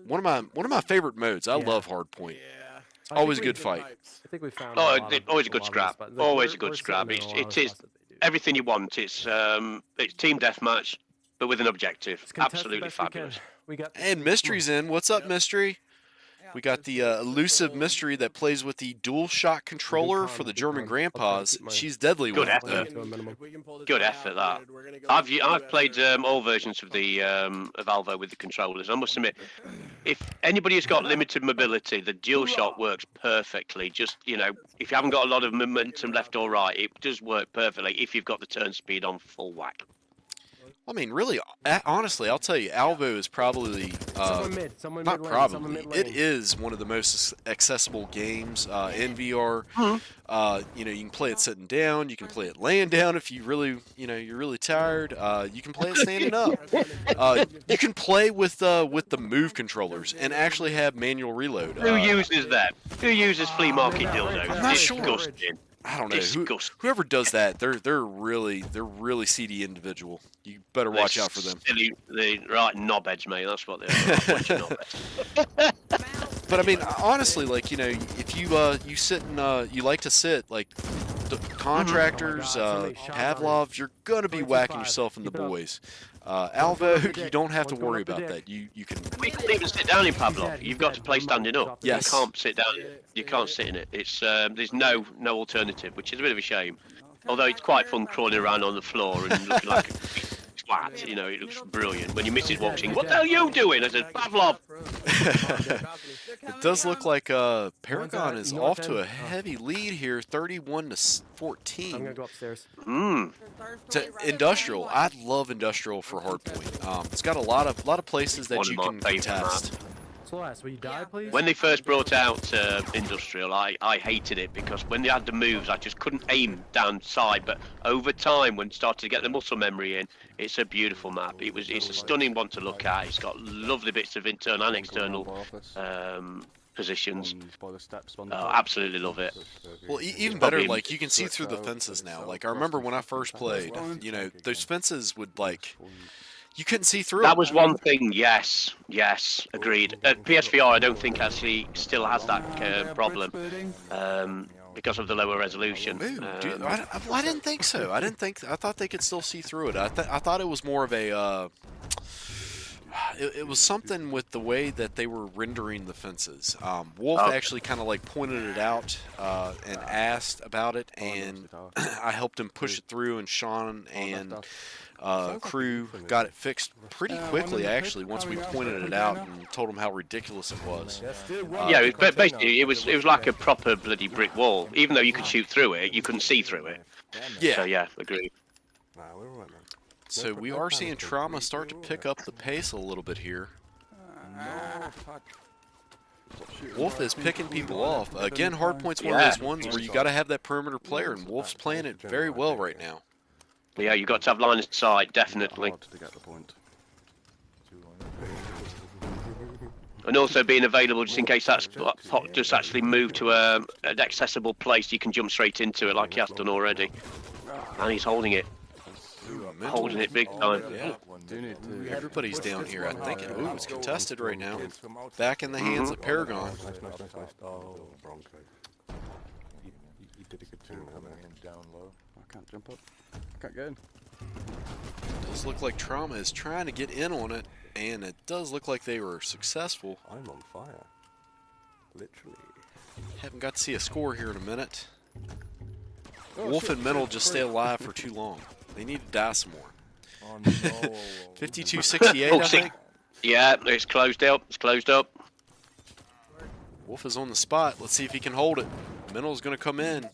One of my favorite modes. I love Hardpoint. Yeah. Always a good fight. I think we found. Always a good scrap. Always a good scrap. It is everything you want. It's team deathmatch, but with an objective. Absolutely fabulous. And Mystery's in. What's up, Mystery? We got the elusive Mystery that plays with the DualShock controller for the German grandpas. She's deadly with it, though. Good effort, that. I've played all versions of the of Alvo with the controllers. I must admit, if anybody has got limited mobility, the DualShock works perfectly. Just, if you haven't got a lot of momentum left or right, it does work perfectly if you've got the turn speed on full whack. I mean, really, honestly, I'll tell you, Alvo is probably, not probably, it is one of the most accessible games in VR. You can play it sitting down, you can play it laying down if you really, you're really tired. You can play it standing up. You can play with the Move controllers and actually have manual reload. Who uses that? Who uses flea market dildos? I'm not sure. Disgusting. I don't know. Whoever does that, they're really seedy individual. You better watch out for them. They're right knobheads, mate. That's what they are. But I mean, honestly, like if you sit and you like to sit like contractors, Pavlov, you're gonna be whacking yourself in the boys. Alvo, you don't have to worry about that. You can. We can't even sit down in Pavlov. You've got to play standing up. Yes. You can't sit down. You can't sit in it. It's there's no alternative, which is a bit of a shame. Although it's quite fun crawling around on the floor and looking like a twat. It looks brilliant. When your missus watching, what the hell are you doing? I said, Pavlov. It does look like Paragon is north off to a end. Oh. heavy lead here, 31 to I'm 14. gonna go upstairs. To industrial, I love industrial for hardpoint. It's got a lot of places that One of you my can favourite contest. Slow ass, will you die, please? When they first brought out Industrial, I hated it because when they had the moves, I just couldn't aim down side. But over time, when started to get the muscle memory in, it's a beautiful map. It's a stunning one to look at. It's got lovely bits of internal and external positions. Absolutely love it. Well, even better, like you can see through the fences now. Like I remember when I first played, you know, those fences would like. You couldn't see through. That was one thing. Yes, agreed. PSVR, I don't think actually still has that problem because of the lower resolution. Ooh, dude, I didn't think so. I thought they could still see through it. I thought it was more of a. It was something with the way that they were rendering the fences. Wolf actually kind of like pointed it out and asked about it, and I helped him push it through. And Sean and crew got it fixed pretty quickly, actually. Once we pointed it out and told them how ridiculous it was. Yeah, basically it was like a proper bloody brick wall. Even though you could shoot through it, you couldn't see through it. Yeah. So yeah, agreed. So we are seeing TrauMa start to pick up the pace a little bit here. Wolf is picking people off. Again, hardpoint's one of those ones where you got to have that perimeter player, and Wolf's playing it very well right now. Yeah, you got to have line of sight, definitely. And also being available just in case that pot just actually moved to an accessible place, you can jump straight into it like he has done already. And he's holding it. Holding it big time. Yeah. Everybody's down here, I think. Ooh, it's contested right now. Back in the hands of Paragon. You did a good turn down low. I can't jump up. I can't get in. Does look like TrauMa is trying to get in on it, and it does look like they were successful. I'm on fire. Literally. Haven't got to see a score here in a minute. Wolf and Mental just stay alive for too long. They need to die some more. 52-68, I think. Yeah, it's closed up. It's closed up. Wolf is on the spot. Let's see if he can hold it. Mental's going to come in.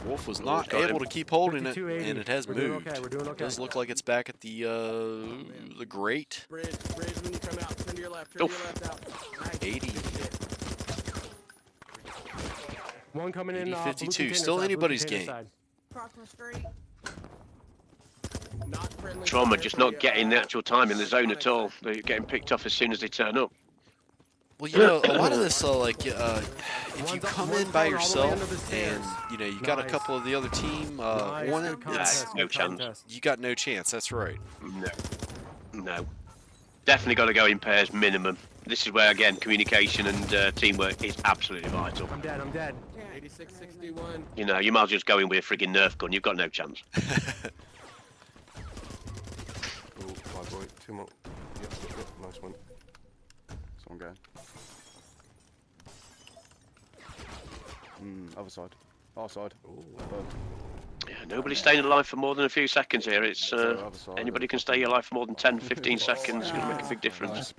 Wolf was not able to keep holding it, and it has moved. It does look like it's back at the grate. 80. One coming in. 52. Still anybody's game. TrauMa just not getting the actual time in the zone at all. They're getting picked off as soon as they turn up. Well, you know, a lot of this, like, if you come in by yourself and, you know, you got a couple of the other team on it, No chance. you got no chance. That's right. No. Definitely got to go in pairs minimum. This is where, again, communication and teamwork is absolutely vital. I'm dead. 86-61. You know, you might as well just go in with a friggin' Nerf gun. You've got no chance. Oh, my boy. Two more. Yep, nice one. Someone going. Other side. Our side. Yeah, nobody's staying alive for more than a few seconds here. It's anybody can stay alive for more than 10, 15 seconds. It's going to make a big difference.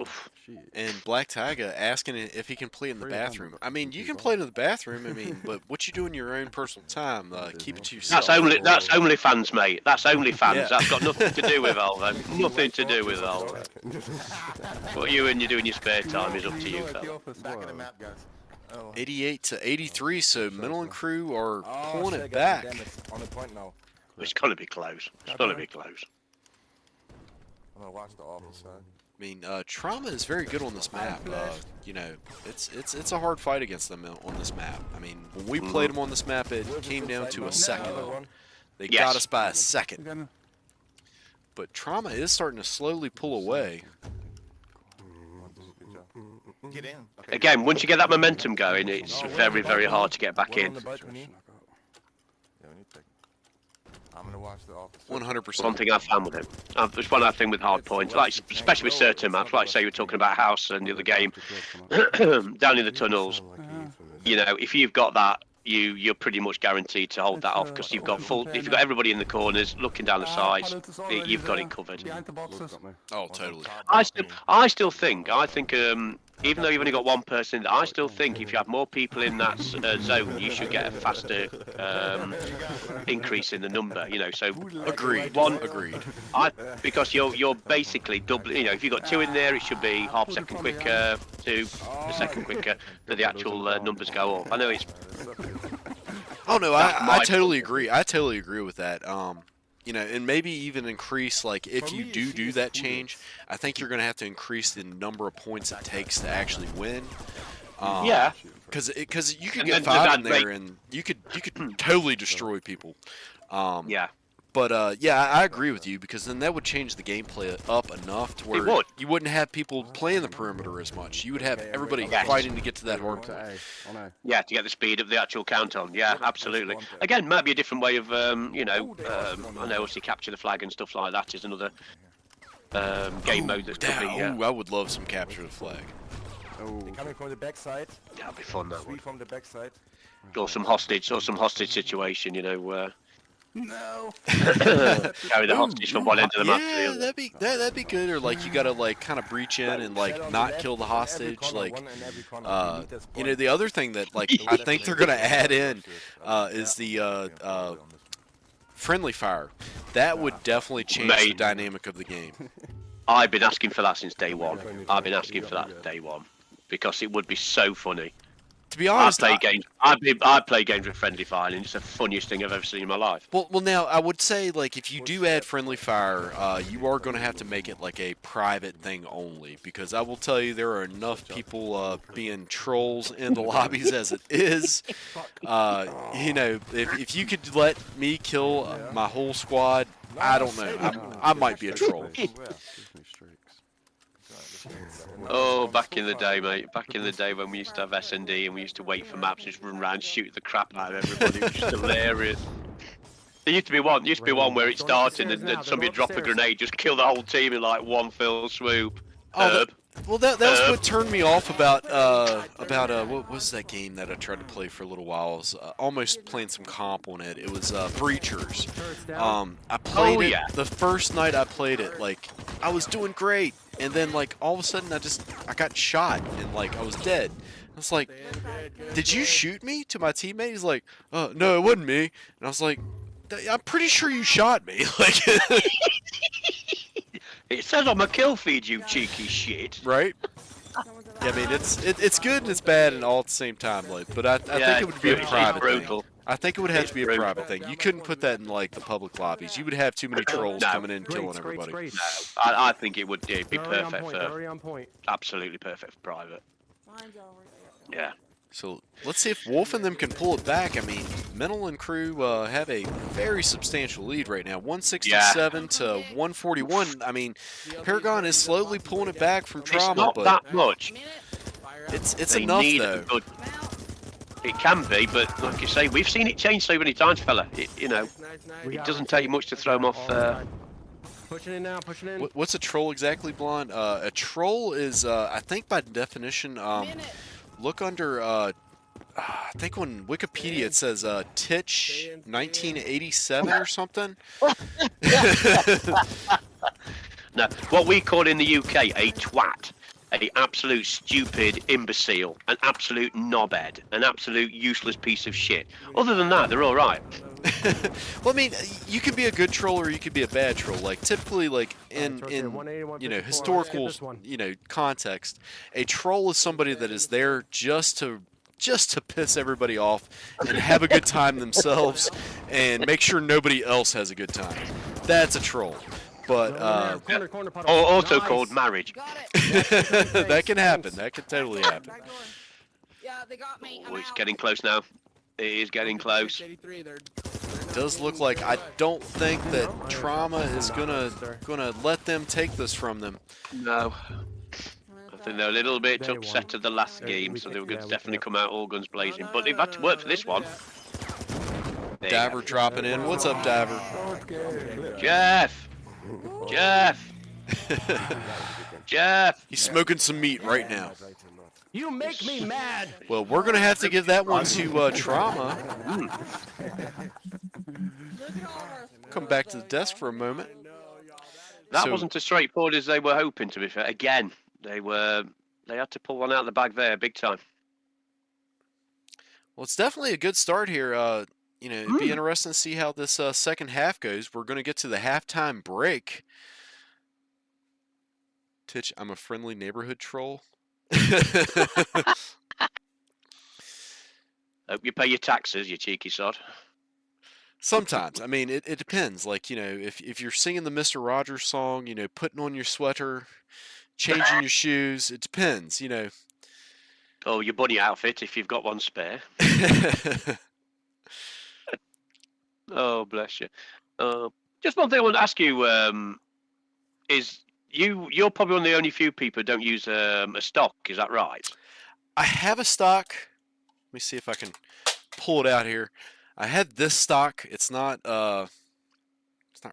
Oof. And Black Tiger asking if he can play in the bathroom. I mean, you can play in the bathroom. I mean, but what you do in your own personal time, keep it to yourself. That's only fans, mate. That's only fans. Yeah. That's got nothing to do with Alvo. Nothing to do with Alvo. What you and you do in your spare time is up to you, fella. 88-83. So Mental and crew are pulling it back. On the point now. It's going to be close. It's going to be close. I'm gonna watch the office side. I mean, TrauMa is very good on this map. You know, it's a hard fight against them on this map. I mean, when we played them on this map, it came down to a second. They got us by a second. But TrauMa is starting to slowly pull away. Get in. Again, once you get that momentum going, it's very, very hard to get back in. I'm gonna watch the office. 100%. One thing I've found with it, there's one other thing with hard points, like especially with certain maps, like say you were talking about House and the other game, down in the tunnels. You know, if you've got that you're pretty much guaranteed to hold that off because you've got if you've got everybody in the corners looking down the sides, you've got it covered. Behind the boxes. Oh, totally. I still think even though you've only got one person, I still think if you have more people in that zone, you should get a faster increase in the number. You know, so Agreed. Agreed. Because you're basically doubling. You know, if you've got two in there, it should be half a second quicker, two a second quicker, so the actual numbers go up. I know it's. Oh no, I totally agree. I totally agree with that. You know, and maybe even increase, like, if you do that change, I think you're going to have to increase the number of points it takes to actually win. Yeah. Because you could get 5 in there, and you could totally destroy people. Yeah. But yeah, I agree with you, because then that would change the gameplay up enough to where you wouldn't have people playing the perimeter as much. You would have everybody fighting to get to that hard point. Yeah, to get the speed of the actual count on. Yeah, absolutely. Again, might be a different way of, you know, I know obviously capture the flag and stuff like that is another game mode that could be. Ooh, I would love some capture the flag. They're coming from the backside. That'd be fun. That 3 would. from the backside. Or some hostage situation, you know. No. Carry the hostage from one end of the map to the other. That'd be good. Or like you gotta like kind of breach in and like not kill the hostage. Like, you know, the other thing that like I think they're gonna add in is the friendly fire. That would definitely change the dynamic of the game. I've been asking for that since day one. Because it would be so funny. To be honest, I play games with friendly fire, and it's the funniest thing I've ever seen in my life. Well, now I would say like if you do add friendly fire, you are going to have to make it like a private thing only, because I will tell you there are enough people being trolls in the lobbies as it is. You know, if you could let me kill my whole squad, I don't know, I might be a troll. Oh, back in the day, mate. Back in the day when we used to have S&D and we used to wait for maps and just run around and shoot the crap out of everybody. It was just hilarious. There used to be one where it started and then somebody dropped a grenade, just kill the whole team in like one fell swoop. Well, that was what turned me off about what was that game that I tried to play for a little while? I was almost playing some comp on it. It was Breachers. I played it the first night I played it. Like, I was doing great, and then like all of a sudden I got shot and like I was dead. I was like, did you shoot me? To my teammate, he's like, no, it wasn't me. And I was like, I'm pretty sure you shot me. Like. It says on my kill feed, you cheeky shit. Right? Yeah, I mean, it's good and it's bad and all at the same time, like. But I think it would be a private thing. I think it would have to be a private thing. You couldn't put that in like the public lobbies. You would have too many trolls coming in and killing everybody. No, I think it would be perfect for absolutely perfect for private. Yeah. So let's see if Wolf and them can pull it back. I mean, Mental and crew have a very substantial lead right now, 167 to 141. I mean, Paragon is slowly pulling it back from TrauMa, it's not that much. It's enough though. It can be, but like you say, we've seen it change so many times, fella. You know, it doesn't take much to throw them off. Pushing in now, pushing in. What's a troll exactly, Blonde? A troll is, I think by definition, look under, I think on Wikipedia it says Titch 1987 or something. No, what we call in the UK a twat, a absolute stupid imbecile, an absolute knobhead, an absolute useless piece of shit. Other than that, they're all right. Well, I mean, you can be a good troll or you could be a bad troll. Like typically, like in you know historical context, a troll is somebody that is there just to piss everybody off and have a good time themselves and make sure nobody else has a good time. That's a troll. But also called marriage. That can happen. That can totally happen. Yeah, they got me. Oh, it's getting close now. It is getting close. It does look like I don't think that TrauMa is gonna let them take this from them. No. I think they're a little bit upset at the last game, so they were going to definitely come out all guns blazing. But they've had to work for this one. Diver dropping in. What's up, Diver? Jeff! Jeff! Jeff! He's smoking some meat right now. You make me mad. Well, we're gonna have to give that one to TrauMa. Look at all of our Come scores, back to the though, desk y'all. for a moment. That So- wasn't as straightforward as they were hoping. To be fair, again, they had to pull one out of the bag there, big time. Well, it's definitely a good start here. It'd be interesting to see how this second half goes. We're going to get to the halftime break. Titch, I'm a friendly neighborhood troll. Hope you pay your taxes, you cheeky sod. Sometimes. I mean, it depends. Like, if you're singing the Mr. Rogers song, putting on your sweater, changing your shoes, it depends, Oh, your bunny outfit, if you've got one spare. Oh, bless you. Just one thing I want to ask you is you're probably one of the only few people who don't use a stock. Is that right? I have a stock. Let me see if I can pull it out here. I had this stock. It's not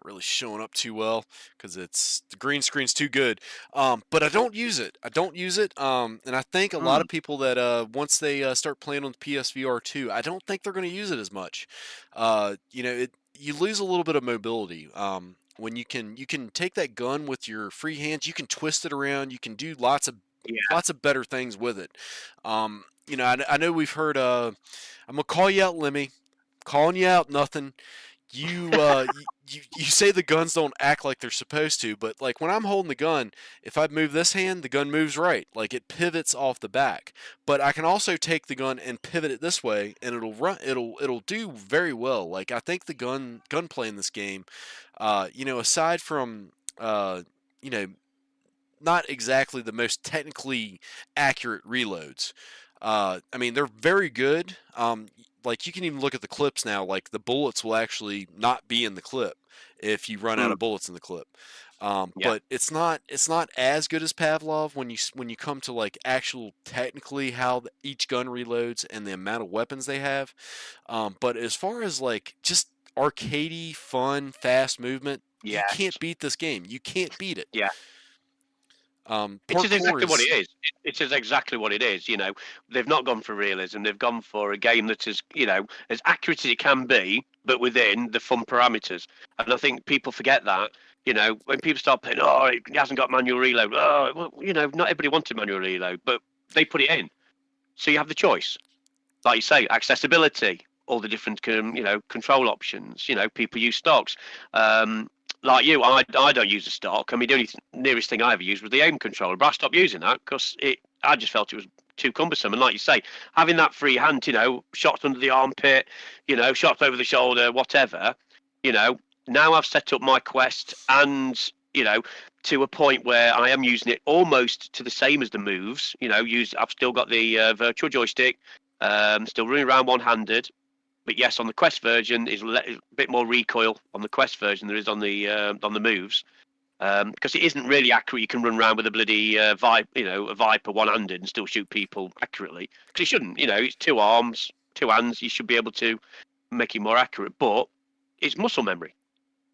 really showing up too well because the green screen's too good. But I don't use it. And I think a lot of people that once they start playing on the PSVR 2, I don't think they're going to use it as much. You lose a little bit of mobility. When you can take that gun with your free hands, you can twist it around. You can do lots of better things with it. I know we've heard. I'm gonna call you out, Lemmy. Calling you out, nothing. You say the guns don't act like they're supposed to, but like when I'm holding the gun, if I move this hand, the gun moves right, like it pivots off the back. But I can also take the gun and pivot it this way, and it'll do very well. Like I think the gunplay in this game, aside from not exactly the most technically accurate reloads. I mean, they're very good. Like you can even look at the clips now. Like the bullets will actually not be in the clip if you run out of bullets in the clip. But it's not as good as Pavlov when you come to like actual technically how each gun reloads and the amount of weapons they have. But as far as like just arcadey, fun, fast movement, you can't beat this game. You can't beat it. Yeah. It is exactly what it is. It is exactly what it is. They've not gone for realism. They've gone for a game that is, as accurate as it can be, but within the fun parameters. And I think people forget that. When people start playing, oh, it hasn't got manual reload. Oh, well, not everybody wanted manual reload, but they put it in, so you have the choice. Like you say, accessibility, all the different, control options. People use stocks. Like you, I don't use a stock. I mean, the only nearest thing I ever used was the aim controller, but I stopped using that because I just felt it was too cumbersome. And like you say, having that free hand, shots under the armpit, shots over the shoulder, whatever, now I've set up my Quest and, to a point where I am using it almost to the same as the moves. I've still got the virtual joystick, still running around one-handed. But yes, on the Quest version, is a bit more recoil on the Quest version than there is on the moves, because it isn't really accurate. You can run around with a bloody a Viper one-handed and still shoot people accurately. Because you shouldn't. It's two arms, two hands. You should be able to make it more accurate. But it's muscle memory.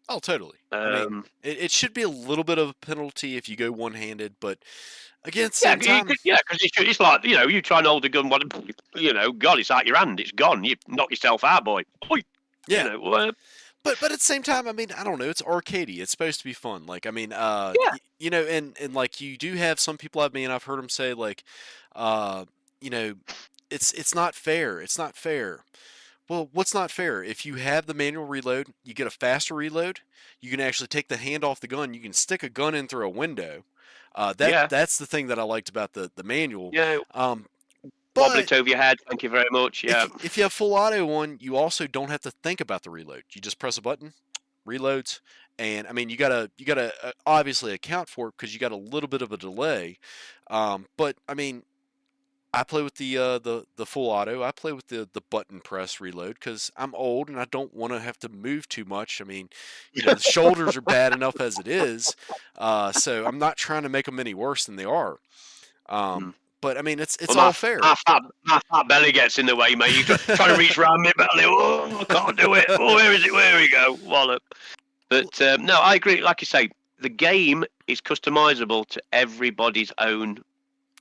Oh, totally. I mean, it should be a little bit of a penalty if you go one-handed, but again, at the same time, because it's like you try and hold a gun, God, it's out your hand, it's gone. You knock yourself out, boy. Yeah. But at the same time, I mean, I don't know. It's arcadey. It's supposed to be fun. Like, I mean, and like you do have some people. I've heard them say like, it's not fair. It's not fair. Well, what's not fair? If you have the manual reload, you get a faster reload. You can actually take the hand off the gun. You can stick a gun in through a window. That's the thing that I liked about the manual. Yeah. Wobble it over your head. Thank you very much. Yeah. If you have full auto one, you also don't have to think about the reload. You just press a button, reloads, and I mean you gotta obviously account for it because you got a little bit of a delay. But I mean, I play with the full auto. I play with the button press reload because I'm old and I don't want to have to move too much. I mean, the shoulders are bad enough as it is, so I'm not trying to make them any worse than they are. But I mean, it's all fair. My fat belly gets in the way, mate. You try to reach around my belly. Oh, I can't do it. Oh, where is it? Where we go? Wallop. But no, I agree. Like you say, the game is customizable to everybody's own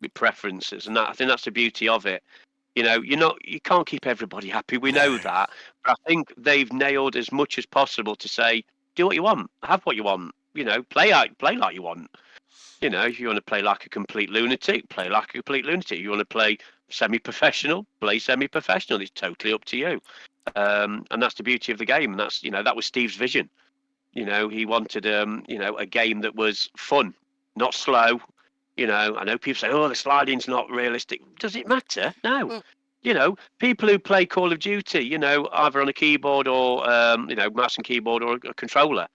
with preferences, and I think that's the beauty of it. You can't keep everybody happy. We know that, but I think they've nailed as much as possible to say, do what you want, have what you want. Play like you want. If you want to play like a complete lunatic, play like a complete lunatic. You want to play semi-professional, play semi-professional. It's totally up to you. And that's the beauty of the game. And that's, that was Steve's vision. He wanted, a game that was fun, not slow. I know people say, oh, the sliding's not realistic. Does it matter? No. People who play Call of Duty, either on a keyboard or, mouse and keyboard or a controller,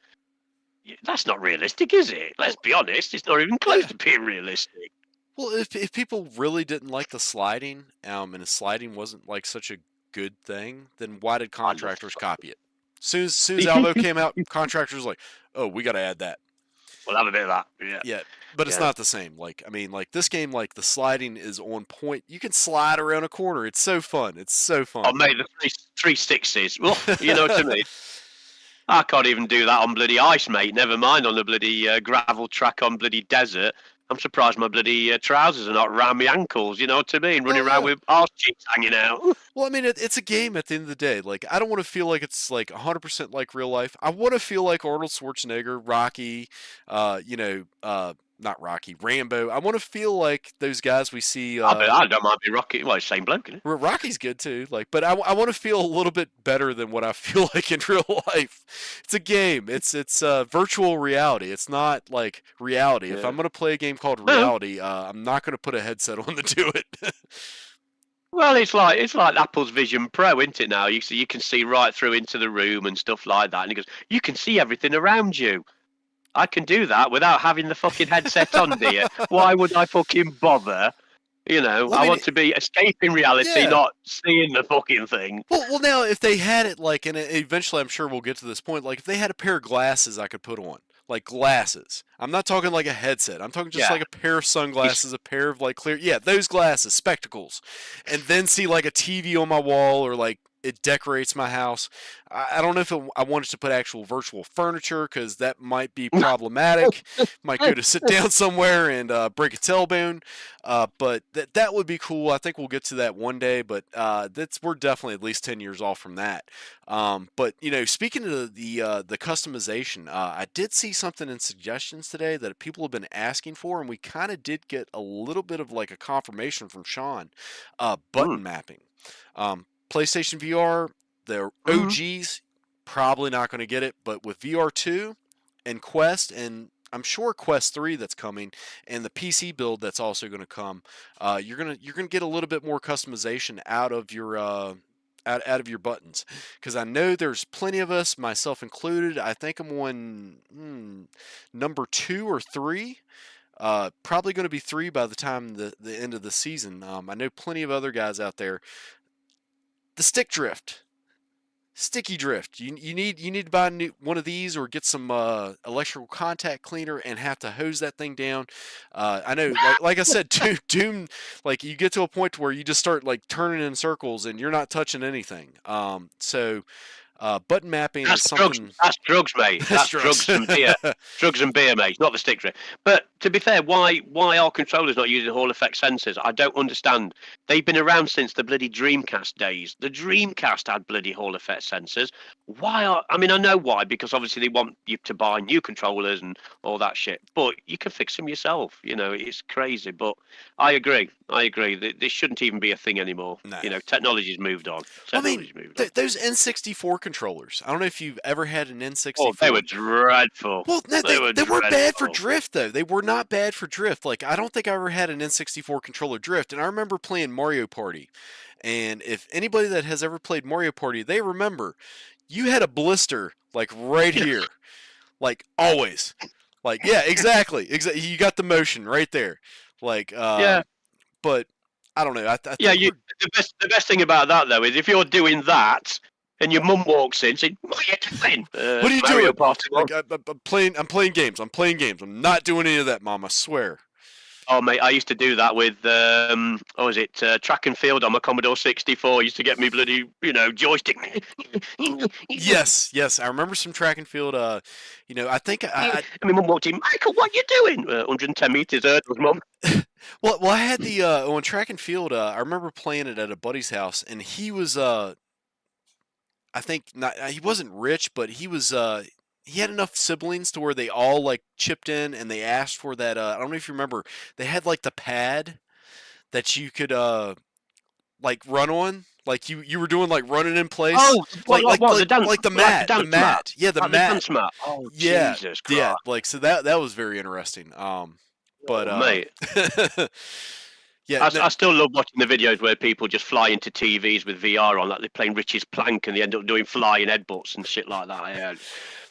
that's not realistic, is it? Let's be honest. It's not even close to being realistic. Well, if people really didn't like the sliding, and the sliding wasn't like such a good thing, then why did contractors copy it? Soon as Alvo came out, contractors were like, oh, we got to add that. We'll have a bit of that. Yeah. Yeah, but it's not the same. This game, the sliding is on point. You can slide around a corner. It's so fun. It's so fun. I made the 360s. Well, you know what I mean? I can't even do that on bloody ice, mate. Never mind on the bloody gravel track on bloody desert. I'm surprised my bloody trousers are not around my ankles. You know what I mean? Running around with arse cheeks hanging out. Well, I mean, it's a game at the end of the day. I don't want to feel like it's 100% like real life. I want to feel like Arnold Schwarzenegger, Rocky, not Rocky, Rambo. I want to feel like those guys we see. I don't mind being Rocky. Well, same bloke, isn't it? Rocky's good too. But I want to feel a little bit better than what I feel like in real life. It's a game. It's virtual reality. It's not like reality. Yeah. If I'm gonna play a game called reality, I'm not gonna put a headset on to do it. Well, it's like Apple's Vision Pro, isn't it? Now you can see right through into the room and stuff like that. And he goes, you can see everything around you. I can do that without having the fucking headset on, dear. Why would I fucking bother? Well, I want to be escaping reality, not seeing the fucking thing. Well, now if they had it and eventually I'm sure we'll get to this point. If they had a pair of glasses I could put on, glasses. I'm not talking like a headset. I'm talking just a pair of sunglasses, a pair of clear. Yeah, those glasses, spectacles, and then see a TV on my wall or it decorates my house. I don't know if I wanted to put actual virtual furniture because that might be problematic. Might go to sit down somewhere and break a tailbone. But that would be cool. I think we'll get to that one day. But we're definitely at least 10 years off from that. But speaking of the customization, I did see something in suggestions today that people have been asking for, and we kind of did get a little bit of a confirmation from Sean. Button mapping. PlayStation VR, the OGs, probably not going to get it, but with VR2 and Quest, and I'm sure Quest 3 that's coming, and the PC build that's also going to come, you're gonna get a little bit more customization out of your out of your buttons, because I know there's plenty of us, myself included. I think I'm on number 2 or 3. Probably going to be 3 by the time the end of the season. I know plenty of other guys out there. The sticky drift. You need to buy one of these or get some electrical contact cleaner and have to hose that thing down. I know, like I said, Doom. You get to a point where you just start turning in circles and you're not touching anything. So button mapping is something. That's drugs, mate. That's drugs and beer. Drugs and beer, mate. Not the stick drift. But to be fair, why are controllers not using Hall effect sensors? I don't understand. They've been around since the bloody Dreamcast days. The Dreamcast had bloody Hall effect sensors. I know why, because obviously they want you to buy new controllers and all that shit. But you can fix them yourself. It's crazy. But I agree. This shouldn't even be a thing anymore. No. Technology's moved on. Those N64 controllers. I don't know if you've ever had an N64. Oh, they were dreadful. Well, no, they were bad for drift, though. They were not bad for drift. I don't think I ever had an N64 controller drift. And I remember playing Mario Party. And if anybody that has ever played Mario Party, they remember you had a blister right here. Always. Yeah, exactly. You got the motion right there. Yeah. But I don't know. I think the best thing about that though is if you're doing that and your mum walks in saying, "What are you doing?" What are you doing? I'm playing games. I'm not doing any of that, Mom. I swear. Oh mate, I used to do that with what was it? Track and field on my Commodore 64. Used to get me bloody, joystick. Yes, I remember some track and field. I think And my mum walked in. Michael, what you doing? 110 meters hurdles, mum. well, I had the on track and field. I remember playing it at a buddy's house, and he was I think not. He wasn't rich, but he was. He had enough siblings to where they all like chipped in and they asked for that. I don't know if you remember. They had like the pad that you could like run on. Like you were doing like running in place. Oh, like the dance, like the mat, the mat. Yeah, the like mat. The dance mat. Oh, Yeah, Jesus Christ. yeah. Like so that was very interesting. But mate. yeah, I still love watching the videos where people just fly into TVs with VR on, like they're playing Richie's Plank and they end up doing flying headbutts and shit like that. Yeah.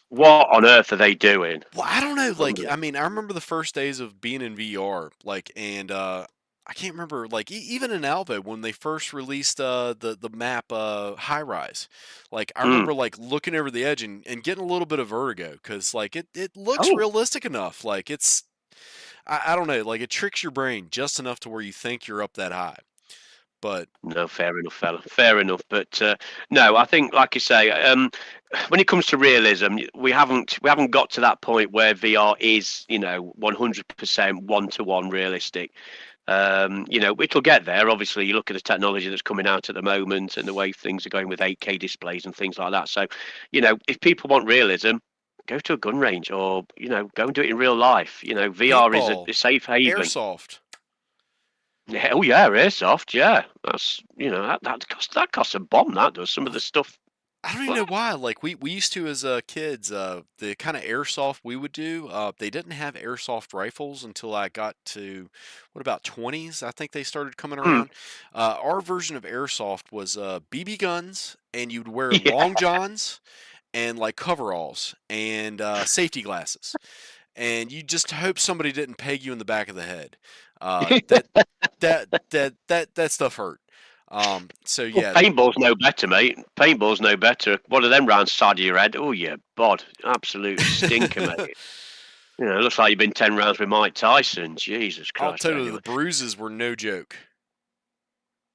What on earth are they doing? Well, I don't know. Like, I mean, I remember the first days of being in VR, like, and I can't remember, like, even in Alvo when they first released the map High Rise, like, I remember like looking over the edge and getting a little bit of vertigo because like it looks realistic enough. Like, it's I don't know, like it tricks your brain just enough to where you think you're up that high. But no, fair enough, fella. Fair enough. But no, I think, like you say, when it comes to realism, we haven't got to that point where VR is, 100% one-to-one realistic. It'll get there. Obviously, you look at the technology that's coming out at the moment and the way things are going with 8K displays and things like that. So, if people want realism, go to a gun range or, go and do it in real life. VR is a safe haven. Airsoft. Yeah, oh yeah, airsoft. Yeah, that's that costs a bomb. That does some of the stuff. I don't even know why. Like we used to as kids, the kind of airsoft we would do. They didn't have airsoft rifles until I got to what about 20s. I think they started coming around. Our version of airsoft was BB guns, and you'd wear long johns and like coveralls and safety glasses, and you just hope somebody didn't peg you in the back of the head. That stuff hurt. So yeah, paintball's no better, mate. Paintball's no better. One of them round the side of your head. Oh yeah, bod, absolute stinker, mate. It looks like you've been 10 rounds with Mike Tyson. Jesus Christ! I'll tell you, the bruises were no joke.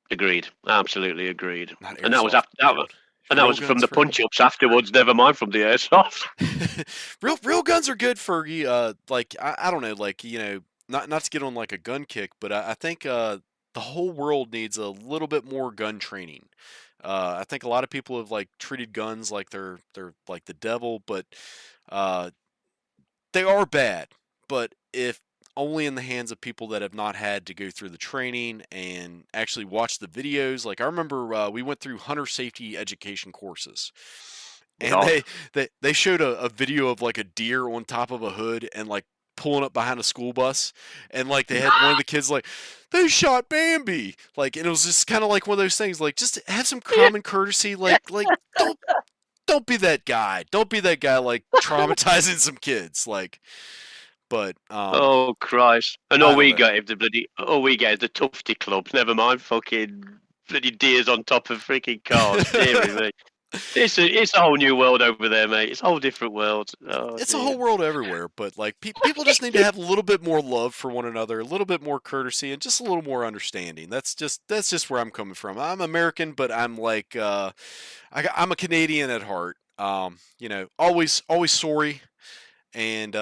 Agreed. Absolutely agreed. Not And that was airsoft, after that. And that was from the punch-ups afterwards. Never mind from the airsoft. real guns are good, Fergie. Like I don't know, like not to get on like a gun kick, but I think the whole world needs a little bit more gun training. I think a lot of people have like treated guns like they're like the devil, but they are bad. But if only in the hands of people that have not had to go through the training and actually watch the videos. Like I remember we went through hunter safety education courses. And they showed a video of like a deer on top of a hood and like pulling up behind a school bus, and like they had one of the kids like, they shot Bambi, like, and it was just kind of like one of those things, like just have some common courtesy, like don't be that guy, like traumatizing some kids, like. But oh Christ! And all we get is the Tufty Club. Never mind fucking bloody deers on top of freaking cars. Dear me. It's a whole new world over there, mate. It's a whole different world. Oh, it's a whole world everywhere, but like people just need to have a little bit more love for one another, a little bit more courtesy, and just a little more understanding. That's just where I'm coming from. I'm American, but I'm like I'm a Canadian at heart. Always sorry. And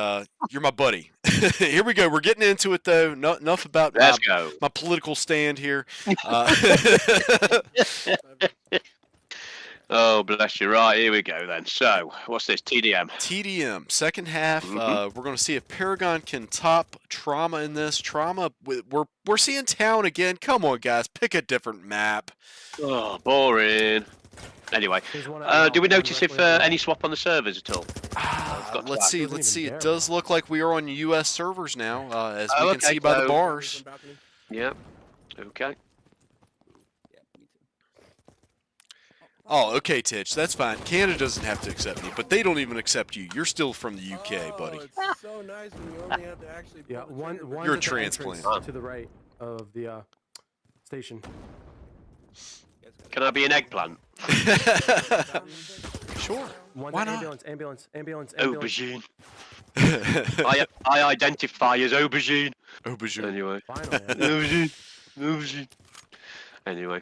you're my buddy. Here we go. We're getting into it, though. Enough about my political stand here. Oh, bless you. Right, here we go then. So, what's this? TDM. TDM. Second half. We're going to see if Paragon can top TrauMa in this. TrauMa, we're seeing town again. Come on, guys. Pick a different map. Oh, boring. Anyway, do we notice if any swap on the servers at all? Let's see. It does look like we are on US servers now, as we can see by the bars. Yeah. Okay. Oh, okay, Titch. That's fine. Canada doesn't have to accept me, but they don't even accept you. You're still from the UK, buddy. It's so nice when you only have to actually. Yeah, one. You're a transplant. To the right of the station. Can I be an eggplant? Sure. One Why not? ambulance. Aubergine. I identify as aubergine. Aubergine. Anyway. Finally. Aubergine. Anyway.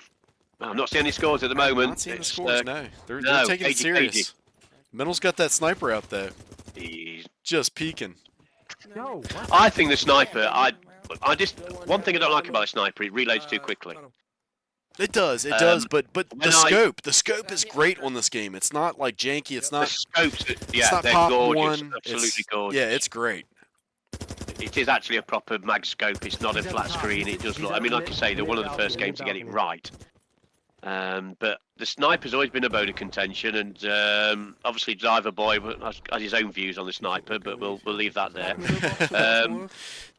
I'm not seeing any scores at the moment. Not seeing the It's, scores, no. They're no, taking it cagey, serious. Mental's got that sniper out there. He's- Just peeking. No, what? I think the sniper, I just, one thing I don't like about the sniper, it reloads too quickly. It does, but when the scope is great on this game. It's not like janky, it's The not, scopes, it's not they're pop gorgeous, one. absolutely It's, gorgeous. yeah, it's great. It is actually a proper mag scope. It's not a flat screen. It does look. I mean, like I say, they're one of the first games to get it right. But the sniper's always been a bone of contention, and obviously Driver Boy has his own views on the sniper, but we'll leave that there.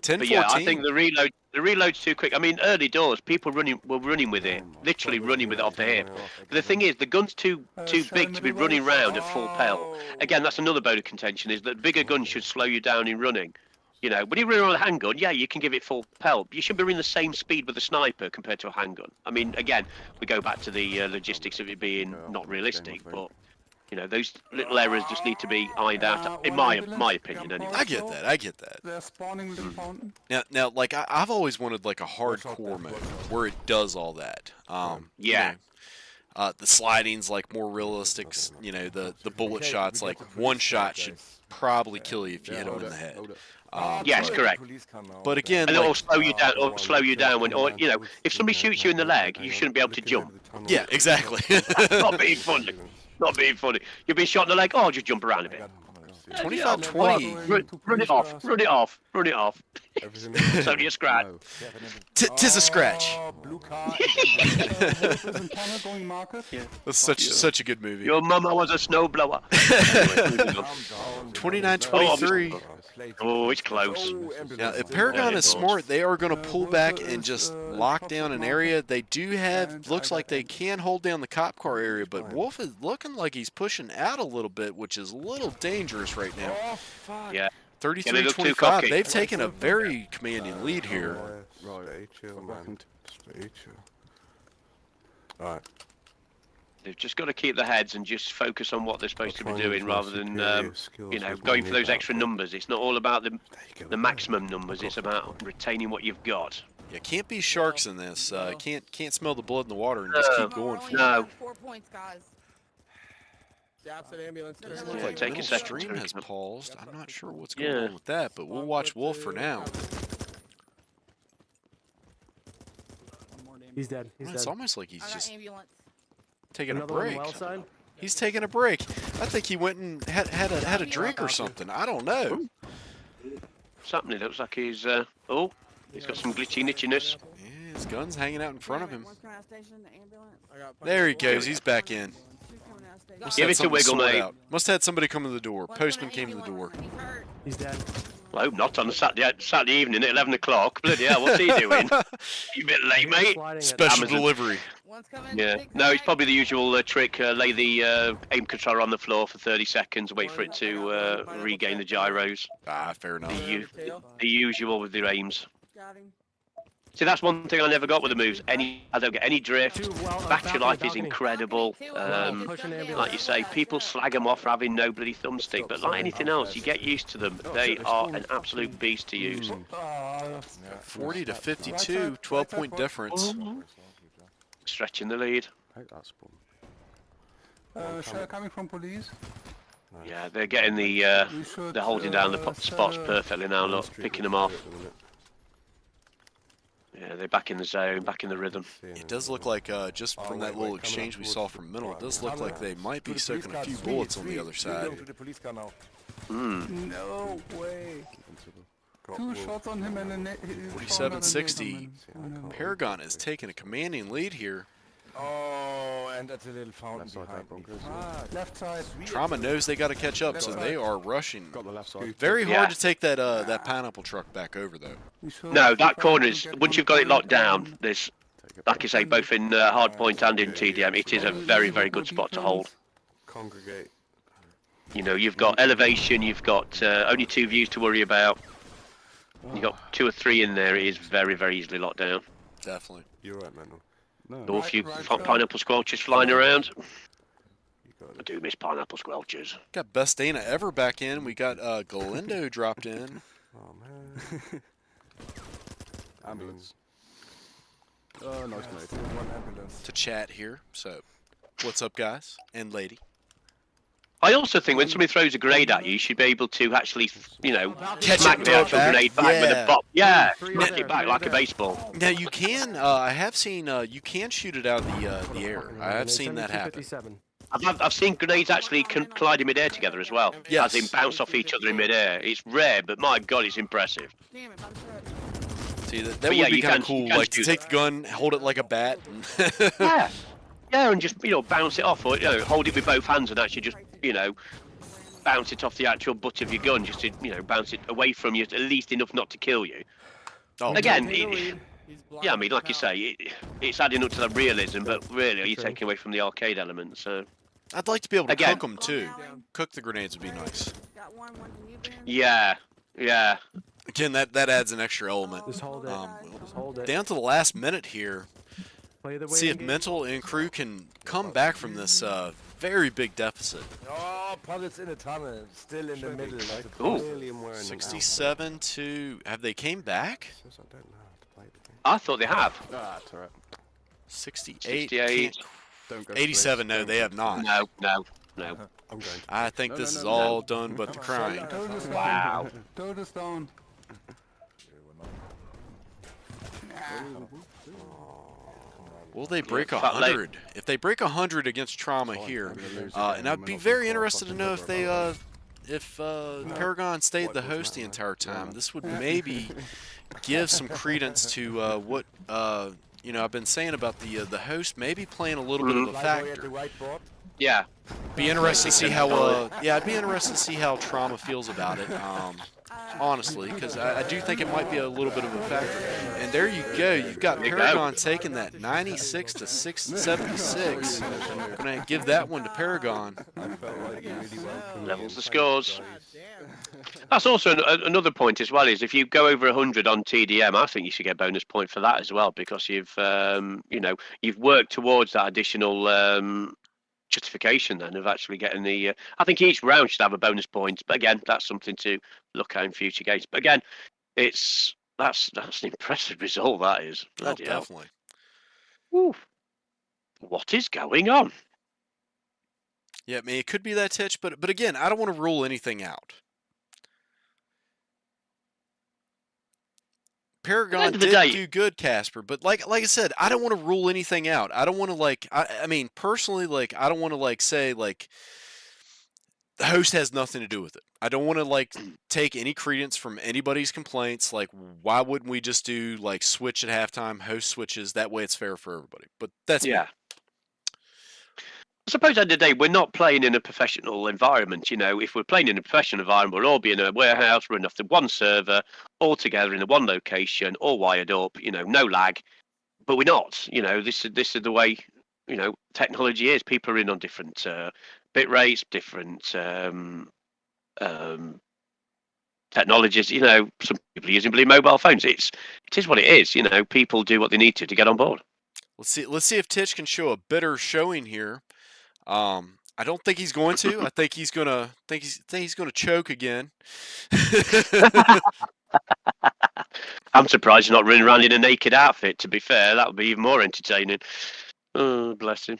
10, But yeah, 14. I think the reload's too quick. I mean, early doors, people were running with it, literally running with it off the hip. But the thing is, the gun's too big to be running round at full pelt. Again, that's another bone of contention, is that bigger guns should slow you down in running. You know, when you run on a handgun, yeah, you can give it full pelt. You should be running the same speed with a sniper compared to a handgun. I mean, again, we go back to the logistics of it being not realistic, but you know, those little errors just need to be ironed out. In my opinion, anyway. I get that. They're spawning the fountain. Now, like I've always wanted like a hardcore mode where it does all that. Yeah. The sliding's like more realistic. You know, the bullet shots, like one shot should probably kill you if you hit him in the head. Yes, correct. But again, And like, it'll slow you down. Or slow you down when, or you know, if somebody shoots you in the leg, you shouldn't be able to jump. yeah, exactly. Not being funny. Not being funny. You've been shot in the leg. Oh, just jump around a bit. 25-20. Run it off. Run it off. Run it off. It's only a scratch. Tis a scratch. Blue car. Going market. That's such a good movie. Your mama was a snowblower. 29-23. Oh, it's close. Now, if Paragon is smart, they are going to pull back and just lock down an area. They do have, looks like they can hold down the cop car area, but Wolf is looking like he's pushing out a little bit, which is a little dangerous right now. Yeah. 33-25. They've taken a very commanding lead here. Right, HL, man. Alright. They've just got to keep their heads and just focus on what they're supposed to be doing, rather than you know, going for those extra numbers. It's not all about the maximum numbers. It's about retaining what you've got. Yeah, can't be sharks in this. Can't smell the blood in the water and just keep going. No. 4 points, guys. Japs and ambulance. Doesn't look like Take a Middle second. Stream has paused. I'm not sure what's going on with that, but we'll watch Wolf for now. He's dead. He's It's dead. almost like he's I got just ambulance. taking a Another one break. well side. He's taking a break. I think he went and had a drink or something. I don't know. What's happening? Looks like he's oh, he's got some glitchy nitchiness. Yeah, his gun's hanging out in front of him. One's coming out of station, the ambulance. There he goes. He's back in. Two coming out of station. Must Give have it a something wiggle, sort mate. out. Must have had somebody come to the door. One's Postman coming came to the door. ambulance. He's hurt. He's dead. Well, I hope not on a Saturday evening at 11 o'clock. Bloody hell, what's he doing? You a bit late, mate. Sliding at Special Amazon. delivery. One's coming. Yeah. big No, it's guy. probably the usual trick. Lay the aim controller on the floor for 30 seconds, wait for it to regain the gyros. Ah, fair enough. The usual with the aims. Got him. See, that's one thing I never got with the moves. I don't get any drift. Two, well, Battery balcony, life is balcony. incredible. Pushing ambulance. Like you say, people slag them off for having no bloody thumbstick, but like anything else, you get used to them. They are an absolute beast to use. 40 to 52, 12-point difference. Stretching the lead. Take that spawn. Shell coming from police. Yeah, they're getting the they're holding down the spots perfectly now. Look, picking them off. Yeah, they're back in the zone, back in the rhythm. It does look like, just from that little exchange we saw from Middle, it does look like they might be soaking a few bullets on the other side. No way. 2 shots on him and a net. 47-60. Paragon is taking a commanding lead here. Oh, and that's a little fountain behind me. Left side. TrauMa knows they got to catch up, so they are rushing. Got the left side. Very hard Yeah. to take that pineapple truck back over, though. No, that corner is, once you've got it locked down, there's, like I say, both in hardpoint and in TDM, it is a very, very good spot to hold. Congregate. You know, you've got elevation, you've got only 2 views to worry about. You've got 2 or 3 in there, it is very, very easily locked down. Definitely. You're right, man. No. Or a few pineapple squelches flying around. do miss pineapple squelchers. Got Best Dana ever back in. We got Galindo dropped in. Oh man. Ambulance. Oh, nice mate. One ambulance. To chat here. So, what's up, guys and lady? I also think when somebody throws a grenade at you, you should be able to actually, you know, Catch smack it, the throw it actual back. grenade back with a bop. Yeah, Three smack there, it back three like there. a baseball. Now you can. I have seen. You can shoot it out of the air. I have seen that happen. 57. I've seen grenades actually collide in midair together as well. Yes. As in bounce off each other in midair. It's rare, but my God, it's impressive. Damn it, by the See, that But would yeah, be you kind of can- you cool. can Like to do take the gun, hold it like a bat. And Yeah. Yeah, and just, you know, bounce it off, or, you know, hold it with both hands and actually just, you know, bounce it off the actual butt of your gun, just to, you know, bounce it away from you, at least enough not to kill you. Oh, Again, Take the it- lead. He's yeah, I mean, blocking like you the say, it's adding up to the realism, but really, you're True. taking away from the arcade element, so... I'd like to be able to Again- cook them too. Cook the grenades would be nice. Got one to you, Ben. Yeah, yeah. Again, that adds an extra element. Just hold it. Just hold it. Down to the last minute here. Play the See if waiting game. Mental and crew can come back from this very big deficit. Oh, Pullet's in a tunnel, still in the middle. Like a Ooh. Alien wearing an 67 to. Have they came back? outfit. I don't know how to play the thing. I thought they have. Ah, it's alright. 68. 68. can't- Don't go. 87. No, they have not. No. I'm going. To I think No, this no, is no, all done but the crying. Throw the stone. Wow. Throw the stone. Will they break Yeah, fat leg. 100? If they break 100 against TrauMa here, and I'd be very interested to know if they, if Paragon stayed the host the entire time. This would maybe give some credence to what you know I've been saying about the host maybe playing a little bit of a Flyboy at factor. the whiteboard. Yeah. Be interested to see how yeah, I'd be interested to see how TrauMa feels about it. Honestly, because I do think it might be a little bit of a factor. And there you go. You've got There you go. Paragon taking that 96 to 676. Gonna give that one to Paragon. I felt like you really welcomed Levels me. the scores. damn. That's also another point as well, is if you go over 100 on TDM, I think you should get a bonus point for that as well, because you've, you know, you've worked towards that additional justification then of actually getting the. I think each round should have a bonus point, but again, that's something to look at in future games. But again, that's an impressive result. That is. Oh, Bloody hell. definitely. Woo. What is going on? Yeah, I mean, it could be that Titch, but again, I don't want to rule anything out. Paragon end of the did day- do good, Casper, but like I said, I don't want to rule anything out. I don't want to like I mean personally like I don't want to like say like the host has nothing to do with it. I don't want to like take any credence from anybody's complaints. Like why wouldn't we just do like switch at halftime, host switches, that way it's fair for everybody. But that's me. Yeah. I suppose at the end of the day, we're not playing in a professional environment. You know, if we're playing in a professional environment, we'll all be in a warehouse, running off the one server, all together in the one location, all wired up. You know, no lag. But we're not. You know, this is the way. You know, technology is. People are in on different bit rates, different technologies. You know, some people are using mobile phones. It is what it is. You know, people do what they need to get on board. Let's see if Titch can show a better showing here. I don't think he's going to. I think he's gonna choke again. I'm surprised he's not running around in a naked outfit. To be fair, that would be even more entertaining. Oh, bless him.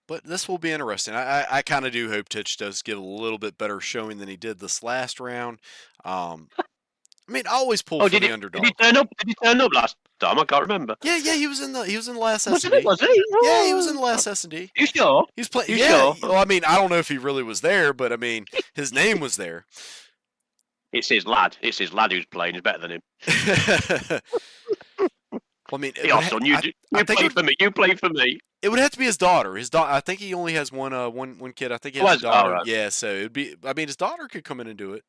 But this will be interesting. I kind of do hope Titch does give a little bit better showing than he did this last round. I mean, I always pull for did the he, underdog. did he turn up? Did he turn up last time? I can't remember. Yeah, he was in the last Was S&D. it? Was he? Yeah, he was in the last S&D. You sure? He was playing. You Yeah. sure? Well, I mean, I don't know if he really was there, but I mean, his name was there. It's his lad. It's his lad who's playing. He's better than him. Well, I mean, Yeah, son, you I think play it- for me. You play for me. it would have to be his daughter. His daughter. I think he only has one kid. I think he has Was- a daughter. alright. Yeah, so it'd be. I mean, his daughter could come in and do it.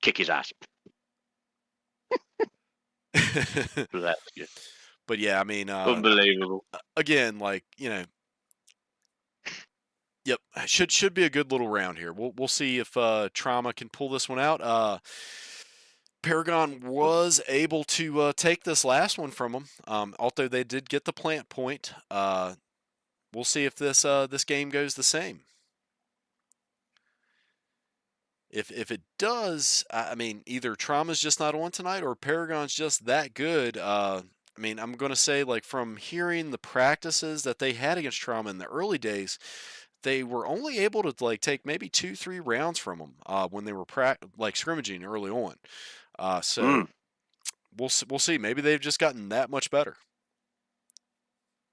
Kick his ass. Bless you. But yeah, I mean, Unbelievable. again, like yep, should be a good little round here. We'll see if TrauMa can pull this one out. Paragon was able to take this last one from him, although they did get the plant point. we'll see if this this game goes the same. If it does, I mean, either TrauMa's just not on tonight or Paragon's just that good. I mean, I'm going to say, like, from hearing the practices that they had against TrauMa in the early days, they were only able to, like, take maybe 2-3 rounds from them when they were like scrimmaging early on. So we'll see. Maybe they've just gotten that much better.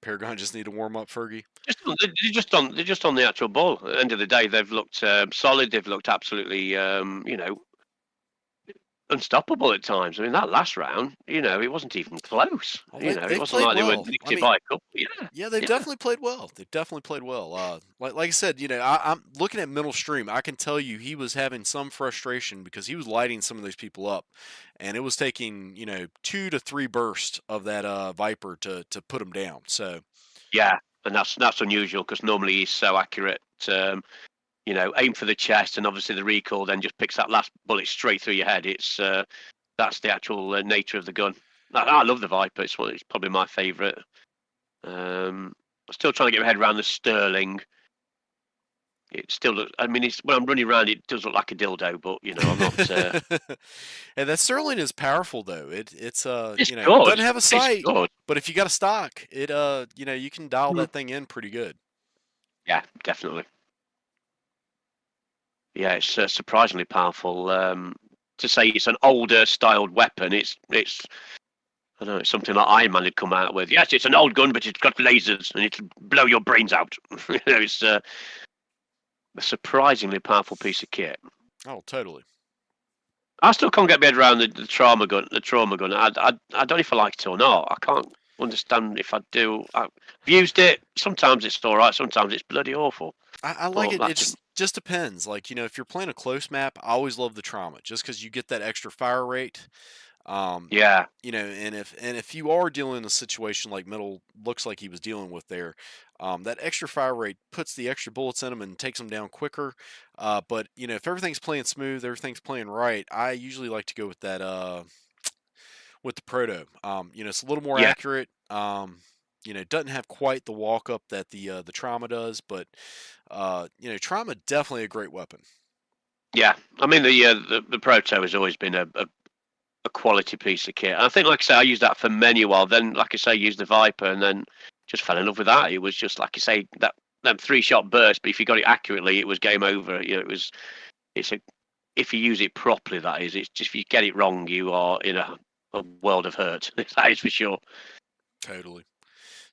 Paragon just need to warm up, Fergie. They're just on the actual ball. At the end of the day, they've looked solid. They've looked absolutely, unstoppable at times. I mean, that last round, it wasn't even close. Well, It wasn't like they were dictated by a couple. Yeah, they've definitely played well. They've definitely played well. Like I said, I'm looking at Middle Stream. I can tell you he was having some frustration because he was lighting some of those people up, and it was taking 2 to 3 bursts of that Viper to put him down. So yeah, and that's unusual because normally he's so accurate. Aim for the chest, and obviously the recoil then just picks that last bullet straight through your head. That's the actual nature of the gun. I love the Viper. It's probably my favourite. I'm still trying to get my head around the Sterling. It still looks. I mean, when I'm running around, it does look like a dildo, but I'm not. And that Sterling is powerful though. It's It's it good. doesn't have a It's sight, good. but if you got a stock, it you can dial that thing in pretty good. Yeah, definitely. Yeah, it's surprisingly powerful. To say it's an older styled weapon, it's I don't know, it's something like Iron Man had come out with. Yes, it's an old gun, but it's got lasers and it'll blow your brains out. It's a surprisingly powerful piece of kit. Oh, totally. I still can't get my head around the TrauMa gun. The TrauMa gun. I don't know if I like it or not. I can't understand if I do. I've used it. Sometimes it's all right. Sometimes it's bloody awful. I like it. It just depends. Like, if you're playing a close map, I always love the TrauMa just because you get that extra fire rate. Yeah. And if you are dealing in a situation like Middle looks like he was dealing with there, that extra fire rate puts the extra bullets in him and takes them down quicker. But if everything's playing smooth, everything's playing right, I usually like to go with that with the Proto. It's a little more accurate. It doesn't have quite the walk up that the TrauMa does, but TrauMa definitely a great weapon. Yeah, I mean the Proto has always been a quality piece of kit. And I think, like I say, I used that for many a while. Then, like I say, used the Viper, and then just fell in love with that. It was just like you say, that 3-shot burst. But if you got it accurately, it was game over. If you use it properly, that is. It's just if you get it wrong, you are in a world of hurt. That is for sure. Totally.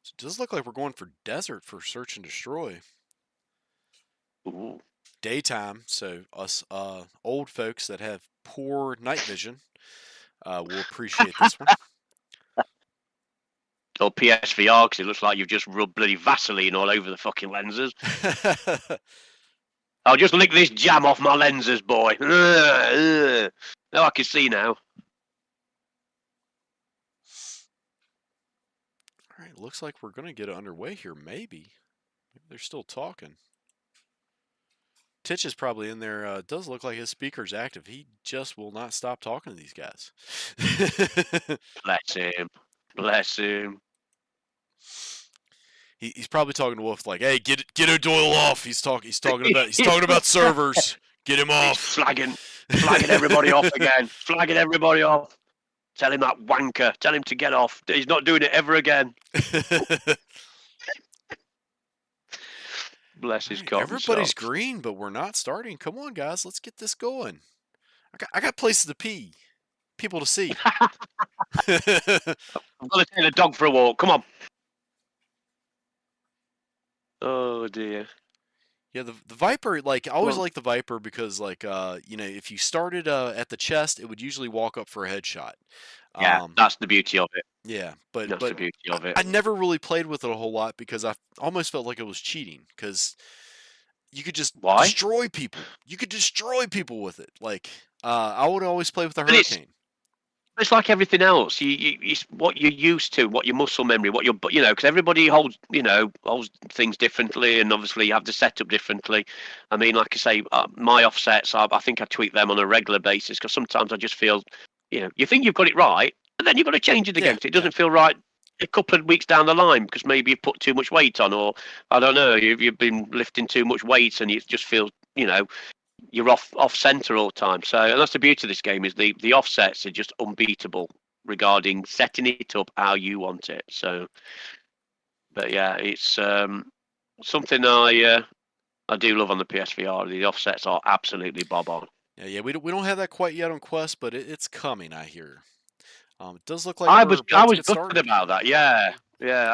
So it does look like we're going for desert for search and destroy. Ooh. Daytime, so us old folks that have poor night vision will appreciate this one. Or PSVR, because it looks like you've just rubbed bloody Vaseline all over the fucking lenses. I'll just lick this jam off my lenses, boy. Now I can see now. All right, looks like we're going to get it underway here, maybe. Maybe they're still talking. Titch is probably in there. Does look like his speaker's active. He just will not stop talking to these guys. Bless him. Bless him. He's probably talking to Wolf like, "Hey, get O'Doyle off." He's talking about servers. Get him off. He's flagging everybody off again. Flagging everybody off. Tell him that wanker. Tell him to get off. He's not doing it ever again. Bless his cotton. Everybody's green, but we're not starting. Come on, guys, let's get this going. I got places to pee, people to see. I'm gonna take the dog for a walk. Come on. Oh dear. Yeah, the Viper, like, I always like the Viper because, like, if you started at the chest, it would usually walk up for a headshot. Yeah, that's the beauty of it. Yeah, but That's the beauty of it. I never really played with it a whole lot because I almost felt like it was cheating because you could just destroy people. You could destroy people with it. Like, I would always play with the Hurricane. It's like everything else. It's what you're used to, what your muscle memory, what your, because everybody holds things differently, and obviously you have to set up differently. I mean, like I say, my offsets, I think I tweak them on a regular basis because sometimes I just feel, you think you've got it right, and then you've got to change it again. It doesn't feel right a couple of weeks down the line because maybe you've put too much weight on, or I don't know, you've been lifting too much weight and you just feel, you're off center all the time. So, and that's the beauty of this game is the offsets are just unbeatable regarding setting it up how you want it. So, but yeah, it's something I do love on the PSVR. The offsets are absolutely bob on. Yeah, we don't have that quite yet on Quest, but it's coming, I hear. It does look like I we're was about to get gutted started. about that. Yeah,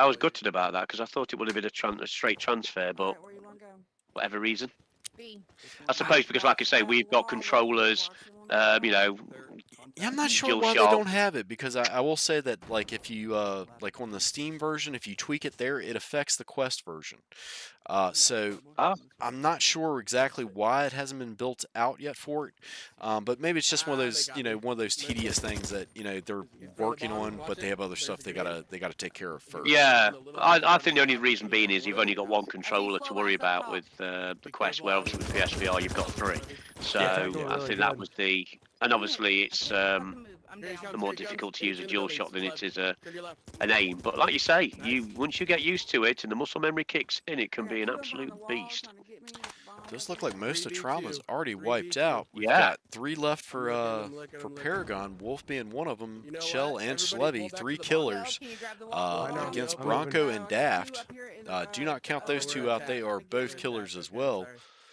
I was gutted about that because I thought it would have been a straight transfer, but Alright, where you wanna go? whatever reason. B. I suppose because, like I say, we've got controllers. Yeah, I'm not sure Dual why they shock. don't have it because I will say that like if you like on the Steam version, if you tweak it there, it affects the Quest version. So Ah. I'm not sure exactly why it hasn't been built out yet for it, but maybe it's just one of those one of those tedious things that they're working on, but they have other stuff they gotta take care of first. Yeah, I think the only reason being is you've only got one controller to worry about with the Quest, where obviously with PSVR you've got three. So I think that was the, and obviously it's more difficult to use a dual shot than it is an aim. But like you say, once you get used to it and the muscle memory kicks in, it can be an absolute beast. Does look like most of TrauMa's already wiped out. We've Yeah. got 3 left for Paragon, Wolf being one of them, Shell and Schlevy, 3 killers against Bronco and Daft. Do not count those two out, they are both killers as well.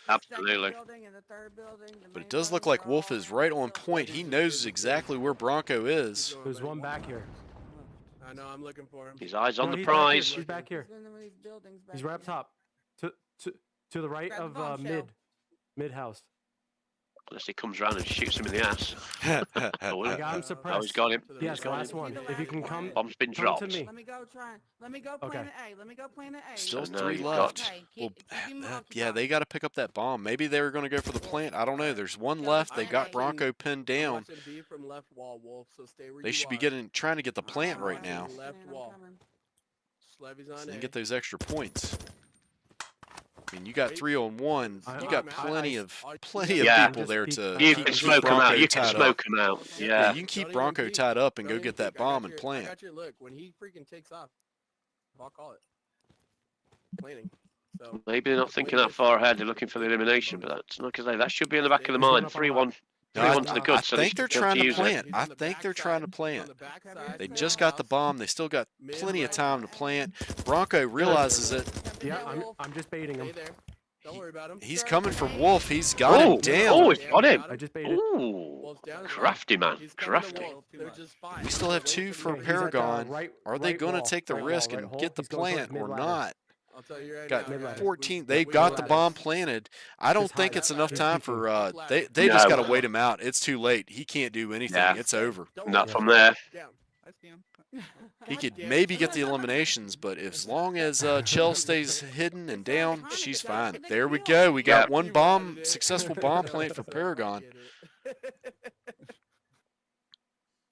Absolutely. But it does look like Wolf is right on point. He knows exactly where Bronco is. There's one back here. I know, I'm looking for him. His eyes on No, the he's back here. prize. He's back here. He's right up top. To the right Grab the of bomb shell. mid house. Unless he comes around and shoots him in the ass. Oh, I got him oh, suppressed. he's got him. Yes, He's got last him. one. If you can come Bomb's been to dropped. me. Let me go try. Let me go Okay. planet A. Let me go planet A. Still So now 3 you've left. Okay, Well, keep him yeah, occupied. they got to pick up that bomb. Maybe they were going to go for the plant. I don't know. There's one left. They got Bronco pinned down. Watching B from left wall, Wolf, so stay where They you should be are. trying to get the plant right now, Left wall. Slevy's on so they A. can get those extra points. I mean, you got 3 on 1. You got plenty of Yeah. people there to You keep can smoke them Bronco out. You can tied up. smoke them out. Yeah, Yeah. you can keep Bronco tied up and go get that bomb and I plant. got your look. When he freaking takes off, I'll call it. Planning. So Maybe they're not thinking that far ahead. They're looking for the elimination, but that's like I say, that should be in the back of the mind. 3-1. No, 3-1 to the I good. So they think they're should be able trying to use it. plant. I think they're trying to plant. They just got the bomb. They still got plenty of time to plant. Bronco realizes it. Yeah, I'm just baiting him. Stay there. Don't worry about him. He's coming for Wolf. He's got him down. Oh, he's got him. I just baited. Ooh, Wolf's down. crafty man, He's coming to crafty. Wolf. They're just fine. We still have 2 for He's at the Paragon. right- Are they right going to wall, take the right risk wall, and right hole. get the He's going towards plant or mid-ladder. not? I'll tell you right Got now, guys. 14. We- They we got the ladder. bomb planted. I don't Just think hide it's it. enough Just time keep for peeking. they just No. got to wait him out. It's too late. He can't do anything. Yeah. It's over. Don't Not worry. from there. Down. I see him. He could maybe get the eliminations, but as long as Chell stays hidden and down, she's fine. There we go. We got Yeah. one bomb, successful bomb plant for Paragon.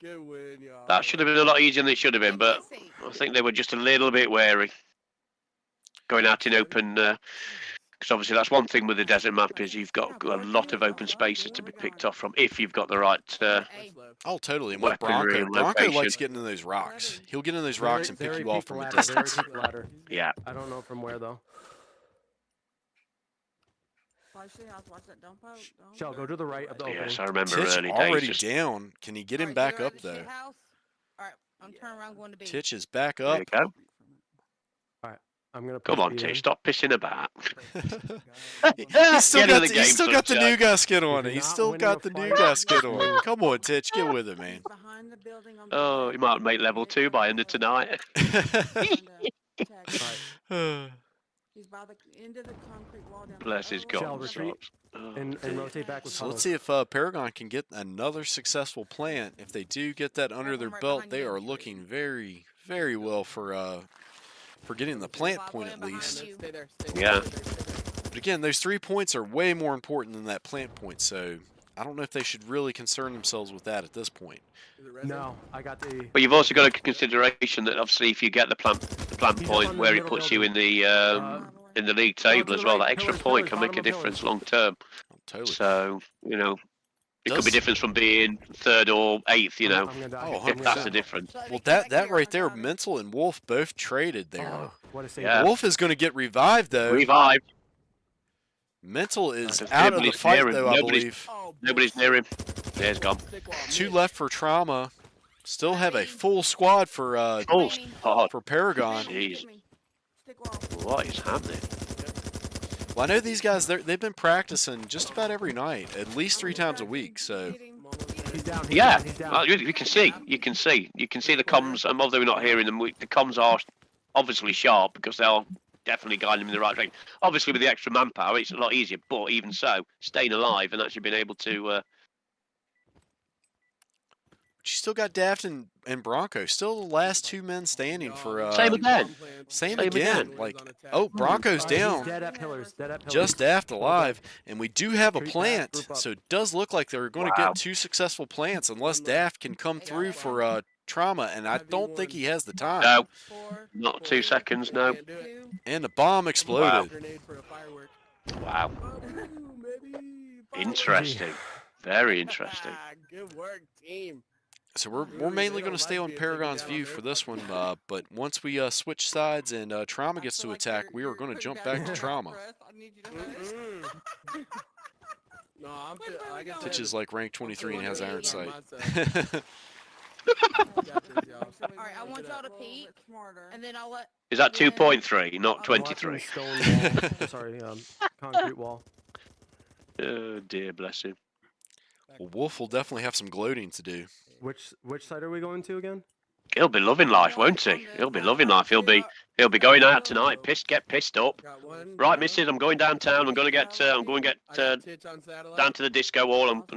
Good win, y'all. That should have been a lot easier than it should have been, but I think they were just a little bit wary going out in open. Because obviously that's one thing with the desert map is you've got a lot of open spaces to be picked off from if you've got the right. Oh, totally. And with Weaponry Bronco, and Bronco likes location. getting in those rocks. He'll get in those rocks and pick Very you off peak from a ladder, distance. very peak ladder. Yeah. I don't know from where though. Shall go to the right of the opening. Yes, I remember Titch early days. already Just, down. Can he get him back up though? Alright, I'm turning around going to B. Titch is back there up. you go. I'm gonna Come push on, B Tish, in. stop pissing about. He's still Get in got the the, game, he's still got the Jack. new guy skin on If it. you're He's not still winning got a the new fight, guy skin on. Come on, Titch, get with it, man. Behind the building on the Oh, right. you might make level 2 by end of tonight. He's by the end of the concrete wall down Bless his there. Shall God. retreat Oh, and rotate back with So let's tunnels. see if Paragon can get another successful plant. If they do get that under their belt, they are looking very, very well for getting the plant point at least. Stay there. Stay Yeah. there. But again, those 3 points are way more important than that plant point. So I don't know if they should really concern themselves with that at this point. Is it resin? No, I got the. But you've also got a consideration that obviously if you get the plant He's up point on the where it middle puts you in the league to table the as well, right, that extra pillars, point pillars, can make a bottom of difference pillars. long term. Totally. So, It could be different from being 3rd or 8th, you know. I'm gonna die. Oh, If that's 100%. the difference. Well, that right there, Mental and Wolf both traded there. Oh, what a save. Yeah. Wolf is going to get revived though. Revived. Mental is Because out of the nobody's fight near him. though, I Nobody's- believe. Oh, Nobody's near him. There's gone. 2 left for TrauMa. Still have a full squad for Oh, God. for Paragon. Jeez. Stick wall. What is happening? Well, I know these guys. They've been practicing just about every night, at least 3 times a week. So He's down. He's Yeah, down. He's down. well, you can see the comms. And although we're not hearing them, the comms are obviously sharp because they'll definitely guide them in the right direction. Obviously, with the extra manpower, it's a lot easier. But even so, staying alive and actually being able to. But you still got Daft and Bronco. Still the last 2 men standing for. Same again. Same Same again. again. Like, oh, Bronco's He's down. dead at pillars. Dead at pillars. Just Daft alive, and we do have a Group back, plant, group up. so it does look like they're going to Wow. get 2 successful plants unless Daft can come through for TrauMa, and I don't think he has the time. No, 4, not 2 seconds. No. 2. And the bomb exploded. Grenade for a firework. Wow. Oh, baby. Interesting. Very interesting. Good work, team. So we're mainly going to stay on Paragon's view for this one, but once we switch sides and TrauMa gets to attack, we are going to jump back to TrauMa. I need you to rest. No, I guess Titch is like rank 23 and has iron sight. Alright, I want y'all to peek, and then I'll let. Is that 2.3, not Watching 23? Stone wall. Oh, sorry, concrete wall. Oh dear, bless him. Well, Wolf will definitely have some gloating to do. Which side are we going to again? He'll be loving life, won't he? He'll be loving life. He'll be going out tonight. Get pissed up. Right, missus, I'm going downtown. I'm going to get down to the disco hall and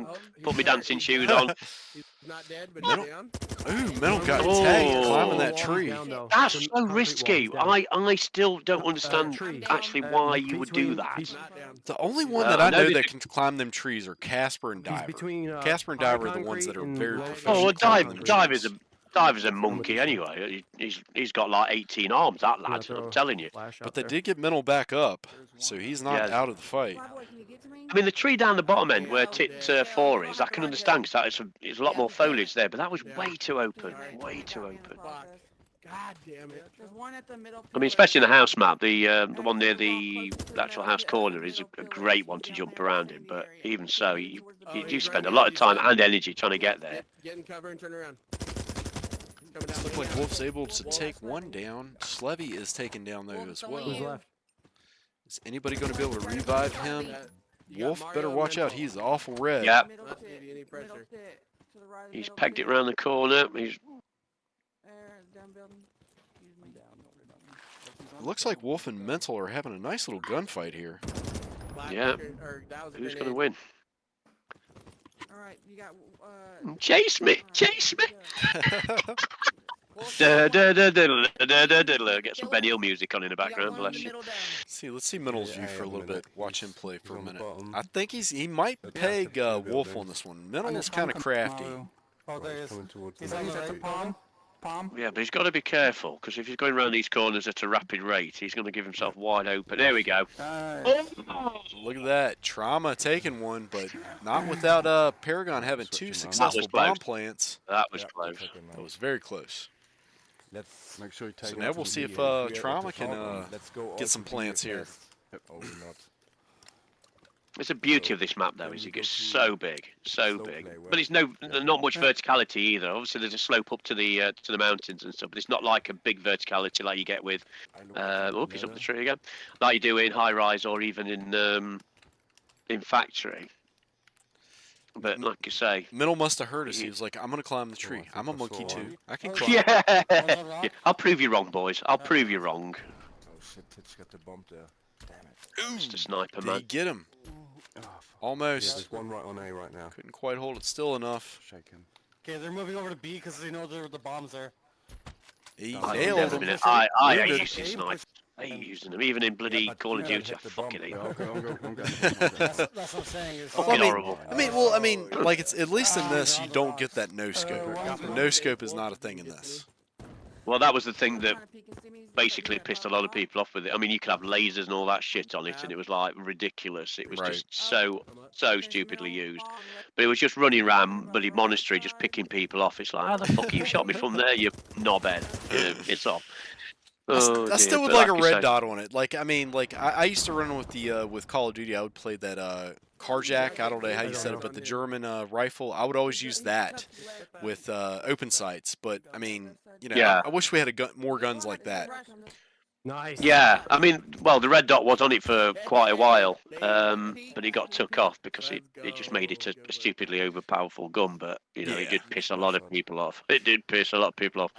put my dancing shoes on. He's not dead, but Mental- he's down. Ooh, Mental got Oh. tagged climbing that tree. Down, though. That's The so concrete wall risky. is down. I still don't understand tree. actually why you would do that. He's Not down. The only one I that I know noticed that it- can climb them trees are Casper and He's Diver. between Casper and high Diver are the ones that are concrete very and low proficient. Oh, well, climbing them Diver's trees. Diver's a monkey anyway. He's got like 18 arms. That lad, throw I'm telling you. flash But out they there. did get Mental back up, so he's not Yeah. out of the fight. Flyboy, can you get to me? I mean, the tree down the bottom end where tit 4 is, I can understand because it's a lot more foliage there, but that was way too open. Way too open. God damn it. There's one at the middle. I mean, especially in the house map, the one near the actual house corner is a great one to jump around in. But even so, you do spend a lot of time and energy trying to get there. Get in cover and turn around. Looks like Wolf's able to take one down. Slevy is taken down though as well. Who's left? Is anybody going to be able to revive him? Wolf better watch out. He's awful red. Yeah, Middle Not tit, give you any middle pressure. tit, to the right of the he's middle pegged it tit. round the corner. He's There, down building. Excuse me. It looks like Wolf and Mental are having a nice little gunfight here. Yeah. Who's going to win? Alright, you got, Chase me! Chase me! Get some Benny Hill music on in the background, bless you. Let's see Mental's Yeah, view I for a am little gonna- bit. Watch him play for a on the minute. bottom. I think he might peg Wolf on this one. Mental is kind of crafty. Oh, there he is. Coming towards He's the at right. the palm. Yeah, but he's got to be careful because if he's going around these corners at a rapid rate, he's going to give himself wide open. There we go. Look at that. TrauMa taking one, but not without Paragon having 2 successful close. bomb plants. That was Yeah, close. taking That that. was very close. Let's make sure you take So him now to we'll the see if lead. We are at the TrauMa can Falcon. Let's go get all some to plants the here. test. Oh, not. It's the beauty of this map, though, is it gets so big, so Slow big. play, well. But it's not much verticality either. Obviously, there's a slope up to the mountains and stuff, but it's not like a big verticality like you get with. I know Oh, he's up the tree again. Like you do in high rise or even in factory. But like you say, Mental must have heard us. He was like, I'm going to climb the tree. I'm a monkey too. I can climb. yeah. Yeah, I'll prove you wrong, boys. I'll prove you wrong. Oh shit, Titch got the bump there. Damn it. Just a sniper, Did man. he get him? Oh, fuck. Yeah, Almost. there's one right on A right now. Couldn't quite hold it still enough. Shaking. Okay, they're moving over to B because they know there are the bombs there. He I nailed Never him. been- I Nailed hate it. using snipers. I hate using them, even in bloody But Call of you Duty. I hit the fucking bump. hate Yeah, them. okay, I'm getting the That's, bump. that's what I'm saying. Is Fucking horrible. I mean, like it's at least in this you don't get that no scope. No scope is not a thing in this. Well, that was the thing that basically pissed a lot of people off with it. I mean, you could have lasers and all that shit on it, and it was like ridiculous. It was just so stupidly used. But it was just running around bloody monastery, just picking people off. It's like, how the fuck you shot me from there, you knobhead? You know, it's off. I still would like a red dot on it. Like, I mean, like I used to run with the with Call of Duty. I would play that Carjack. I don't know how you said it, but the German rifle. I would always use that with open sights. But I mean, you know, Yeah. I wish we had more guns like that. Nice. Yeah, I mean, well, the red dot was on it for quite a while, but it got took off because it just made it a stupidly overpowerful gun. But you know, it did piss a lot of people off. It did piss a lot of people off.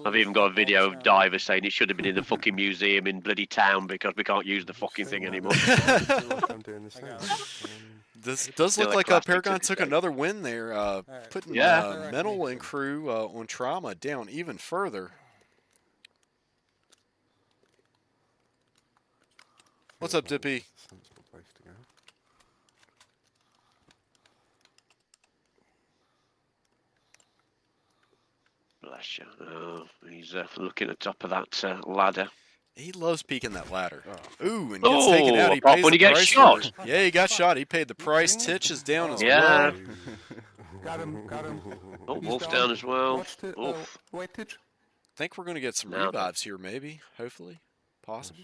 I've even got a video of divers saying it should have been in the fucking museum in bloody town because we can't use the fucking thing anymore. This does Still look a like classic Paragon to this took day. another win there, putting Yeah. Mental and crew on TrauMa down even further. What's up, Dippy? Sensible place to go. Bless you. Oh, he's looking at the top of that ladder. He loves peeking that ladder. Oh. Ooh, and gets taken out. He Pop pays when the he gets price shot. for it. Yeah, he got shot. He paid the price. Titch is down as Yeah. well. Got him, got him. Oh, He's Wolf's down as well. Watch the Oof. weightage. Think we're going to get some Now then. revives here, maybe. Hopefully. Possible.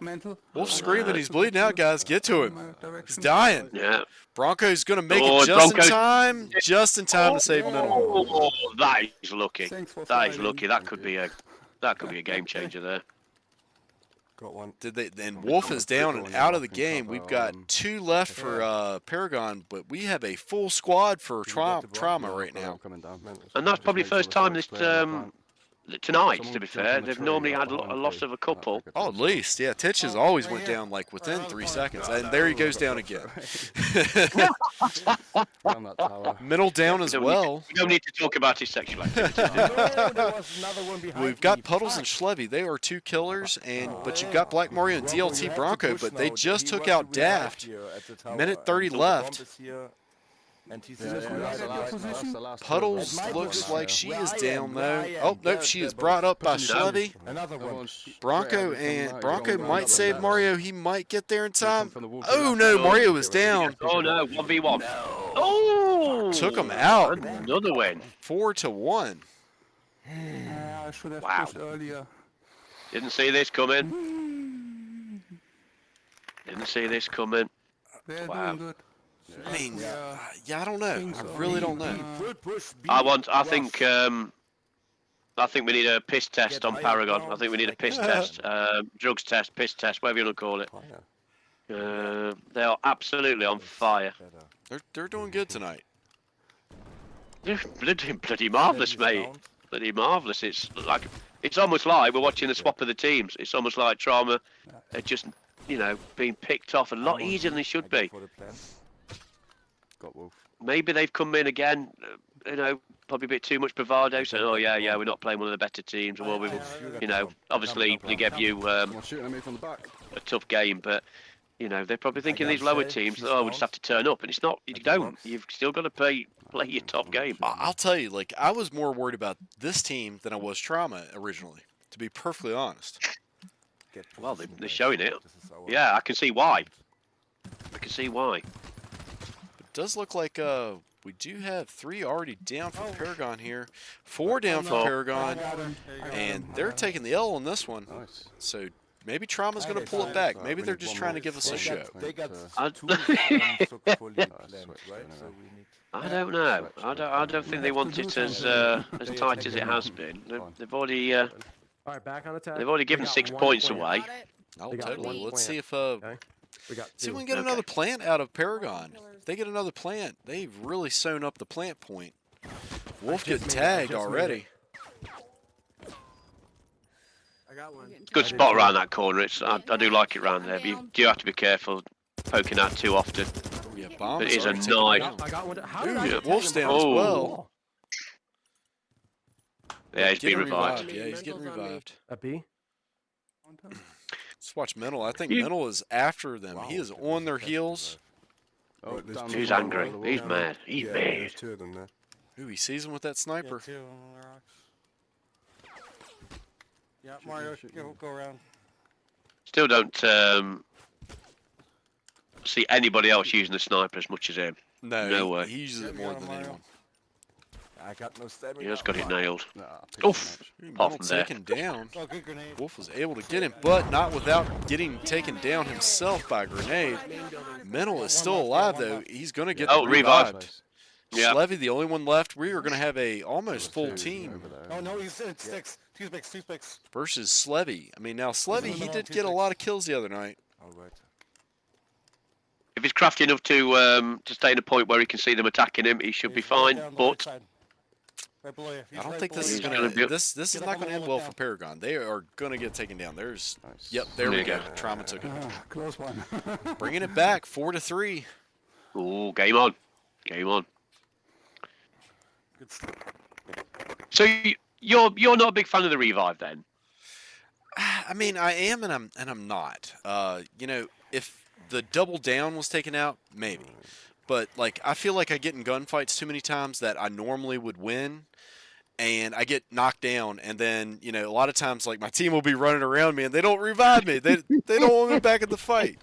Mental. Wolf's screaming. He's bleeding out, guys. Get to him. He's dying. Yeah. Bronco's going to make Oh, it just Bronco's- in time. Just in time to save Mental. Oh, that is lucky. Thanks for That is fighting. lucky. That could be a game changer there. Got one. Did they? And Wolf is down and out of the game. We've got 2 left for Paragon, but we have a full squad for TrauMa right now. Coming down. And that's probably first time this tonight. To be fair, they've normally had a loss of a couple. Oh, at least, yeah. Titch has always went down like within 3 seconds, and there he goes down again. Middle down as well. We don't need to talk about his sexual activity. We've got Puddles and Schlevy. They are 2 killers, but you've got Black Mario and DLT Bronco, but they just took out Daft. Minute 30 left. And he's Puddles looks like she is down though. Oh nope, she is brought up by Schlevy. Another one. Bronco might save Mario. He might get there in time. Oh no, Mario is down. Oh no, 1v1. Oh! Took him out. Another win. 4-1. I should have Wow. pushed earlier. Didn't see this coming. Didn't see this coming. They're Wow. doing good. I mean, yeah, I don't know. I really don't know. I think we need a piss test on Paragon. I think we need a piss test, drugs test, piss test, whatever you want to call it. They are absolutely on fire. They're doing good tonight. They're doing bloody marvelous, mate. Bloody marvelous. It's almost like we're watching the swap of the teams. It's almost like TrauMa are just, you know, being picked off a lot easier than they should be. Got Wolf. Maybe they've come in again, you know, probably a bit too much bravado, saying, oh yeah, we're not playing one of the better teams. Well, you know, obviously they gave you Shooting at me from the back. a tough game, but you know, they're probably thinking these lower teams, oh, we just have to turn up, and it's not. You don't. You've still got to play your top game. I'll tell you, like I was more worried about this team than I was TrauMa originally. To be perfectly honest. Well, they're showing it. Yeah, I can see why. It does look like we do have 3 already down for Paragon here. 4 down for Paragon, and they're taking the L on this one. Nice. So maybe TrauMa's going to pull it back. Maybe they're just trying to give us a show. They got I- 2 fully planned, right? So we need. I don't know. I don't think they want it as tight as it has been. They've already All right, back on attack. they've already given We got 6 one points plant. away. Oh, They got totally. one Let's see if Okay. We got see if 2. we can get another plant out of Paragon. If they get another plant, they've really sewn up the plant point. Wolf getting tagged already. I got one. Good spot around that corner. I do like it round there. But you do have to be careful poking out too often. Oh, yeah, bomb It is is a already taken nice- down. I got one. How Ooh, did I yeah, get Wolf's taken down as Oh. well. Yeah, he's been Getting revived. Yeah, he's getting revived. A B? Let's watch Mental. I think Mental is after them. He is on their heels. Oh, down the He's wall, angry. down the He's wall. mad. He's Yeah, mad. there's 2 of them there. Ooh, he sees him with that sniper. Yeah, Mario, go around. Still don't see anybody else using the sniper as much as him. No, No way. he uses it more than anyone. I got no stamina. He has got it nailed. Nah, Oof. Apart Mental from there. taken down. Oh, good grenade. Wolf was able to get him, but not without getting taken down himself by a grenade. Mental is still alive, though. He's going to get revived. Yeah. Slevy, the only one left. We are going to have a almost full team Oh, no, he's in sticks. Two sticks. versus Slevy. I mean, now Slevy, he did get a lot of kills the other night. All right. If he's crafty enough to stay in a point where he can see them attacking him, he should be fine. But Right below you. I don't think this He's is going gonna to. be- This is Get not up going to and end hold well it for Paragon. They are going to get taken down. There's. Nice. Yep, there we There go. you TrauMa took it. Close one. Bringing it back, 4-3. ooh, game on, game on. Good stuff. So you're not a big fan of the revive then? I mean, I am and I'm not. You know, if the double down was taken out, maybe. But like, I feel like I get in gunfights too many times that I normally would win, and I get knocked down, and then you know, a lot of times like my team will be running around me and they don't revive me. They don't want me back in the fight.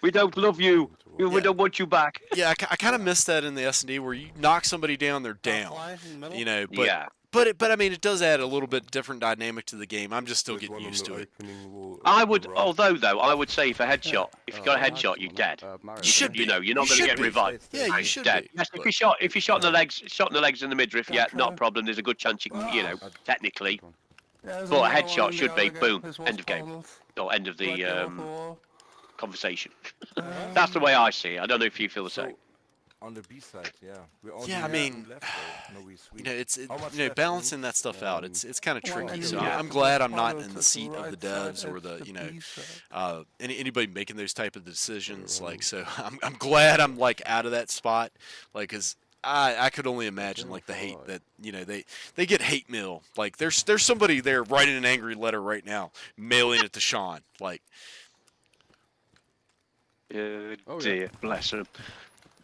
We don't love you. We Yeah. don't want you back. Yeah, I kind of miss that in the S&D where you knock somebody down, they're down. Fly in the middle. You know, but Yeah. but I mean, it does add a little bit different dynamic to the game. I'm just still There's getting one on used the to it. opening wall, I would, right. although though, I would say for headshot, if you got a headshot, you're dead. You should You be. know, you're not You going to should get be. revived. Yeah, you You're should dead. be. Yes, but- if you shot in the legs in the midriff, yeah, not a problem. There's a good chance you can, you know, technically. But a headshot should be boom, end of game, or end of the conversation. That's the way I see it. I don't know if you feel the same. On the B side, yeah. We only Yeah, I have mean, two left, though. No, we You sweep. know, it's How much you know, left? balancing that stuff out. It's kind of tricky. So Yeah. I'm glad I'm not in the seat of the devs or the you know anybody making those type of decisions. Like, so I'm glad I'm like out of that spot. Like, 'cause I could only imagine like the hate that you know they get hate mail. Like there's somebody there writing an angry letter right now, mailing it to Sean. Like, Dear, bless him.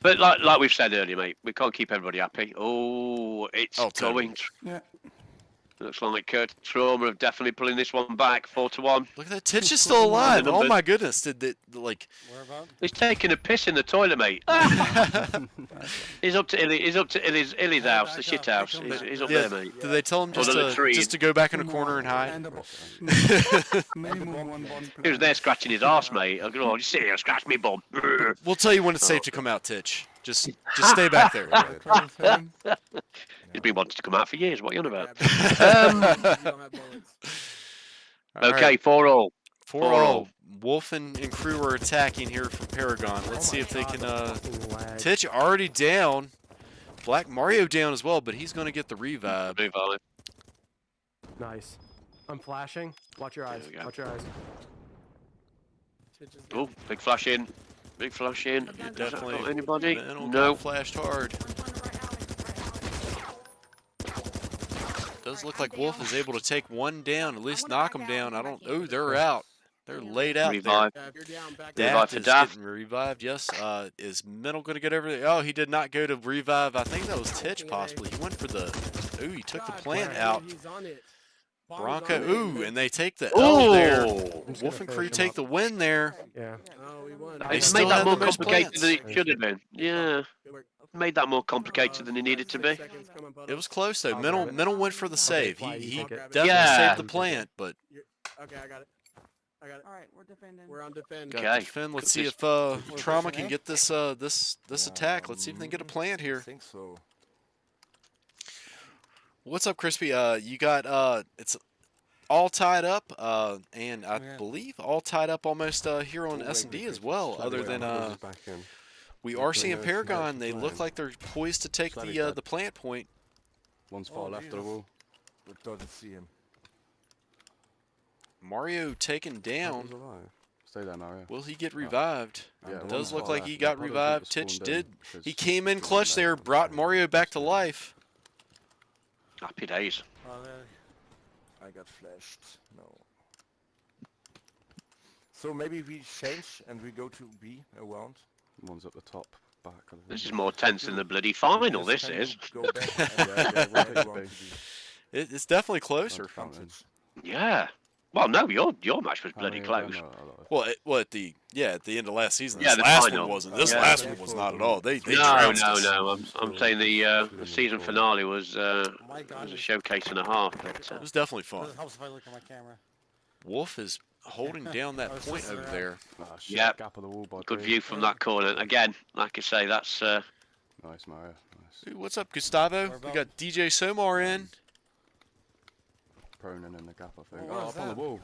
But like we've said earlier, mate, we can't keep everybody happy. Oh, it's totally. going. Yeah. Looks like TrauMa are definitely pulling this one back, 4-1. look at that, Titch is still alive. Oh my goodness, did that like? Whereabouts? He's taking a piss in the toilet, mate. He's up to Illy's house, the shit house. He's up Yeah, there, mate. did they tell him Or the latrine. just to go back in a corner and hide? He was there scratching his arse, mate. I go, oh, just sit here, scratch me bum. We'll tell you when it's safe to come out, Titch. Just stay back there. He's been wanting to come out for years. What are you on about? You don't have bullets. All Okay, right, 4-all. 4-0. Wolf and crew are attacking here from Paragon. Let's see if they can. Titch already down. Black Mario down as well, but he's going to get the revive. Revive. Nice. I'm flashing. Watch your eyes. There we go. Watch your eyes. Shit just Oh, big flash in. Big flash in. You're Does that definitely got anybody? Mental No. got flashed hard. Does look like Wolf is able to take one down, at least knock him down. I don't. Oh, they're out. They're laid out Revive. Yeah, if you're down, back Revive Daft for is Daft. getting revived. Yes. Is Mental going to get over there? Oh, he did not go to revive. I think that was Titch possibly. He went for the. Ooh, he took the God plant damn, out. He's on it. Bomb's Bronco. on it. Ooh, and they take the L there. Ooh. just Wolf gonna and crew finish him take up. the win there. Yeah. Oh, we won. They It's still made that have more the most complicated plants. than it should have been. Yeah. Good work. Made that more complicated than it needed to be. 6 seconds coming, It was Bubba. close though. I'll Mental grab it. Mental went for the save. fly, He you take it. definitely Yeah. saved the plant, but Okay, I got it. I got it. All right, we're defending. We're on defend. got Okay. to defend. Let's Got see this- if TrauMa can get this this attack. Let's see if they can get a plant I here. think so. What's up, Crispy? You got it's all tied up, and I Yeah. believe all tied up almost here on S&D as well. Other than Back in. we Yeah, are but seeing no, Paragon. no, They it's look fine. like they're poised to take Slightly the dead. the plant point. One's far left of the wall. But doesn't see him. Mario taken He's down. alive. Stay there, Mario. Will he get revived? Yeah, It the does one's look far like left. he They'll got probably revived. get Titch spawned did. in, 'cause He came in he's clutch down there, there. brought Mario back to life. Happy days. Oh, there. I got flashed. No. So maybe we change and we go to B around. One's at the top, back. I think. This is more tense than the bloody final, this Can is. you Go back and, Yeah, yeah, go we'll take around B. to B. It's definitely closer. Advantage. Yeah. Well, no, your match was bloody close. Well, at the end of last season, Yeah, this the last final. one wasn't. This Yeah. last one was not at all. They No. trounced us. I'm saying the season finale was a showcase and a half. But, It was definitely fun. It helps if I look at my camera. Wolf is holding down that point over there. yeah, Gap of the wall by good three. view from that corner. Again, like I say, that's Nice, Mario. Nice. Ooh, what's up, Gustavo? We got DJ Somar in. Pronin in the gap, I think. Well, Oh, up on the wall.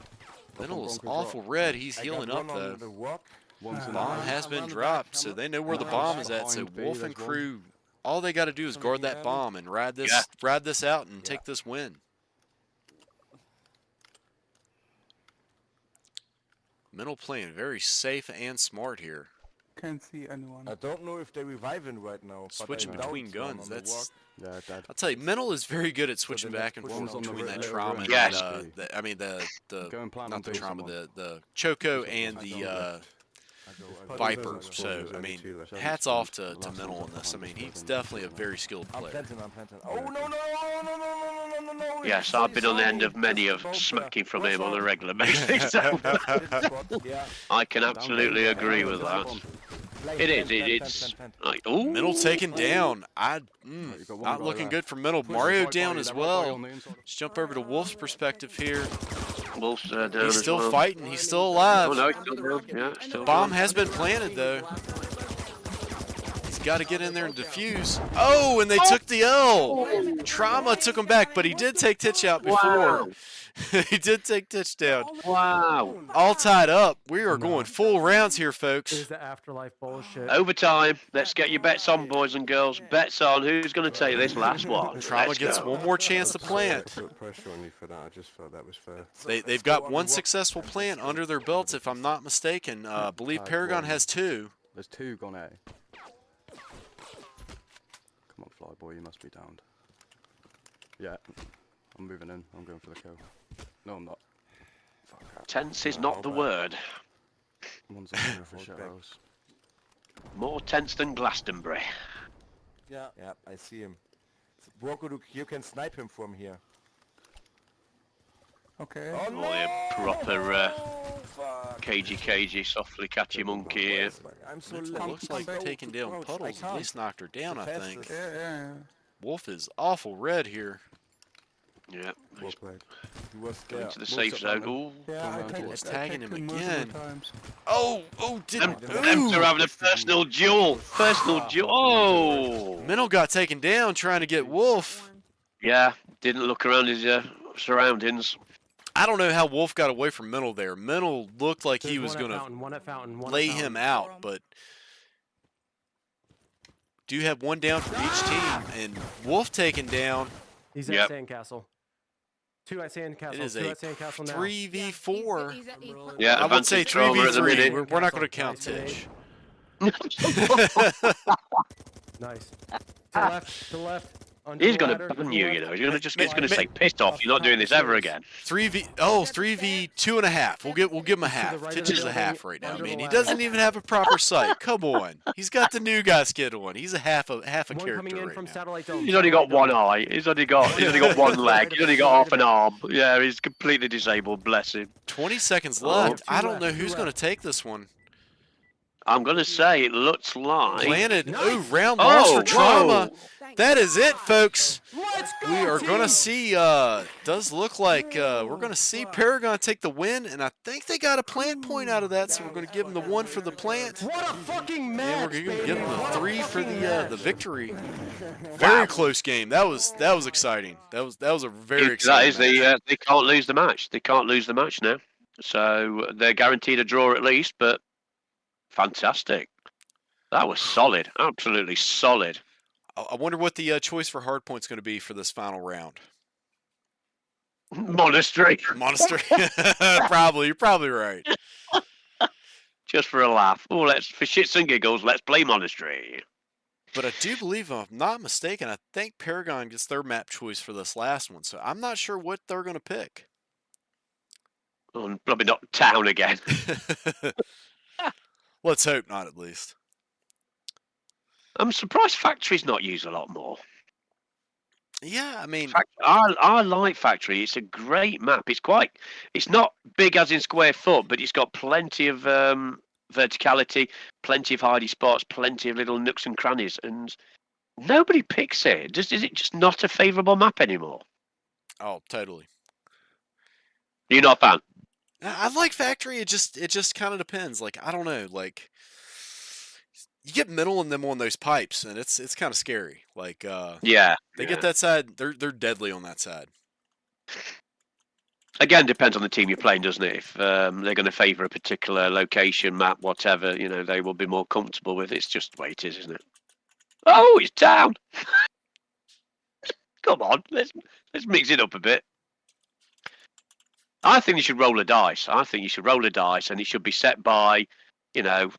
Middle is Bronco awful drop. red. He's I healing got up one on though. the walk. One's in Bomb the has been around the dropped, back. so they know where the Behind bomb is at. So B, Wolf and there's one. crew, all they got to do is guard that bomb and ride this out and take this win. Middle playing very safe and smart here. Can't see anyone. I don't know if they're reviving right now. but Switching I between doubt one guns. on the That's. walk. Yeah, dead. I'll tell you, Mental is very good at switching the back next and push forth is on the between that red TrauMa and Yes. the Going plan not on the doing TrauMa, someone. the Choco and the Viper. So I mean, hats off to Mental on this. I mean, he's definitely a very skilled I'm player. planting. Oh no! yes. I've been on the end of many of smacking from him on a regular basis. So Yeah. I can absolutely agree with that. It is. It's like ooh. Middle taken down. You got one Not guy looking left. good for Middle. Push Mario right by down you, as they're right by you well. on the inside. Let's jump over to Wolf's perspective here. Wolf's down He's as still well. fighting. He's still Oh alive. no, it's still good. Yeah, it's still Bomb good. has been planted though. He's got to get in there and defuse. Oh, and they took the L. TrauMa took him back, but he did take Titch out before. Wow. He did take Titch down. Wow. All tied up. We are going full rounds here, Is folks. the afterlife bullshit. Overtime. Let's get your bets on, boys and girls. Bets on. Who's going to take this last one? TrauMa Let's gets go. one more chance to plant. Put pressure on you for that. I just felt that was fair. They've got one successful plant under their belts, if I'm not mistaken. I believe Paragon has two. There's two gone A. Come on, Flyboy, you must be downed. Yeah, I'm moving in. I'm going for the kill. No, I'm not. Fuck. Tense is not the word. One's on here for shadows. More tense than Glastonbury. Yeah, I see him. Bronco, you can snipe him from here. Okay. Oh Oh, no! yeah, proper Fuck. cagey, softly catchy monkey here. I'm so It lucky. looks like taking down Puddles. At least knocked her down, I think. Yeah. Wolf is awful red here. Yeah, Well played. He was going there. to the safe zone. Ooh. Yeah, Wolf's tagging him multiple again. times. Oh, Them are having a personal duel. Personal duel. Oh! Minnow got taken down trying to get Wolf. Yeah, didn't look around his surroundings. I don't know how Wolf got away from Minnow there. Minnow looked like he There's was one at going to Fountain, one at Fountain, one at lay Fountain. him out, but do have one down for each team. And Wolf taken down. He's Yep. at Sandcastle. Two at Sandcastle. It is two a at Sandcastle now. 3v4. Yeah, I would say advantage TrauMa at the 3v3. minute. We're not going to count Nice Titch. Nice. To left. To left. Under He's the going ladder, to to ban the you, left. you know. He's going to just he's Ma- going to ma- say, pissed off. You're not doing this ever again. 3v2 and a half. We'll give him a half. right of Titch the is a building, half right now. I under mean, the he ladder. doesn't even have a proper sight. Come on. He's got the new guy skid on. He's a half a One character coming in right from now. Satellite Dome. He's only got Satellite one Dome. eye. He's only got one leg. He's only got half an arm. Yeah, he's completely disabled. Bless him. 20 seconds Oh. left. Two I don't left, know two who's going to left. take this one. I'm going to say it looks like. Planted. Nice. Ooh, round loss for TrauMa. whoa. That is it, folks. Let's go, We are going to team! see, does look like we're going to see Paragon take the win, and I think they got a plant point out of that, so we're going to give them the 1 for the plant. What a fucking And match, we're going to baby. give them What the a 3 for fucking the match. victory. Very close game. That was exciting. That was a very That exciting is match. they can't lose the match. They can't lose the match now. So they're guaranteed a draw at least, but fantastic. That was solid. Absolutely solid. I wonder what the choice for hardpoint's going to be for this final round. Monastery. Monastery. Probably. You're probably right. Just for a laugh. Oh, for shits and giggles, let's play Monastery. But I do believe, if I'm not mistaken, I think Paragon gets their map choice for this last one. So I'm not sure what they're going to pick. Oh, and probably not town again. Let's hope not, at least. I'm surprised Factory's not used a lot more. Yeah, I mean, I like Factory. It's a great map. It's not big as in square foot, but it's got plenty of verticality, plenty of hardy spots, plenty of little nooks and crannies, and nobody picks it. Is it just not a favourable map anymore? oh, totally. You're not a fan? I like Factory. It just kind of depends. Like, I don't know. Like, you get middle in them on those pipes, and it's kind of scary. Like, Yeah. they get that side. They're deadly on that side. Again, depends on the team you're playing, doesn't it? If they're going to favour a particular location, map, whatever, they will be more comfortable with. It's just the way it is, isn't it? Oh, it's down. Come on, let's mix it up a bit. I think you should roll a dice. I think you should roll a dice, and it should be set by, the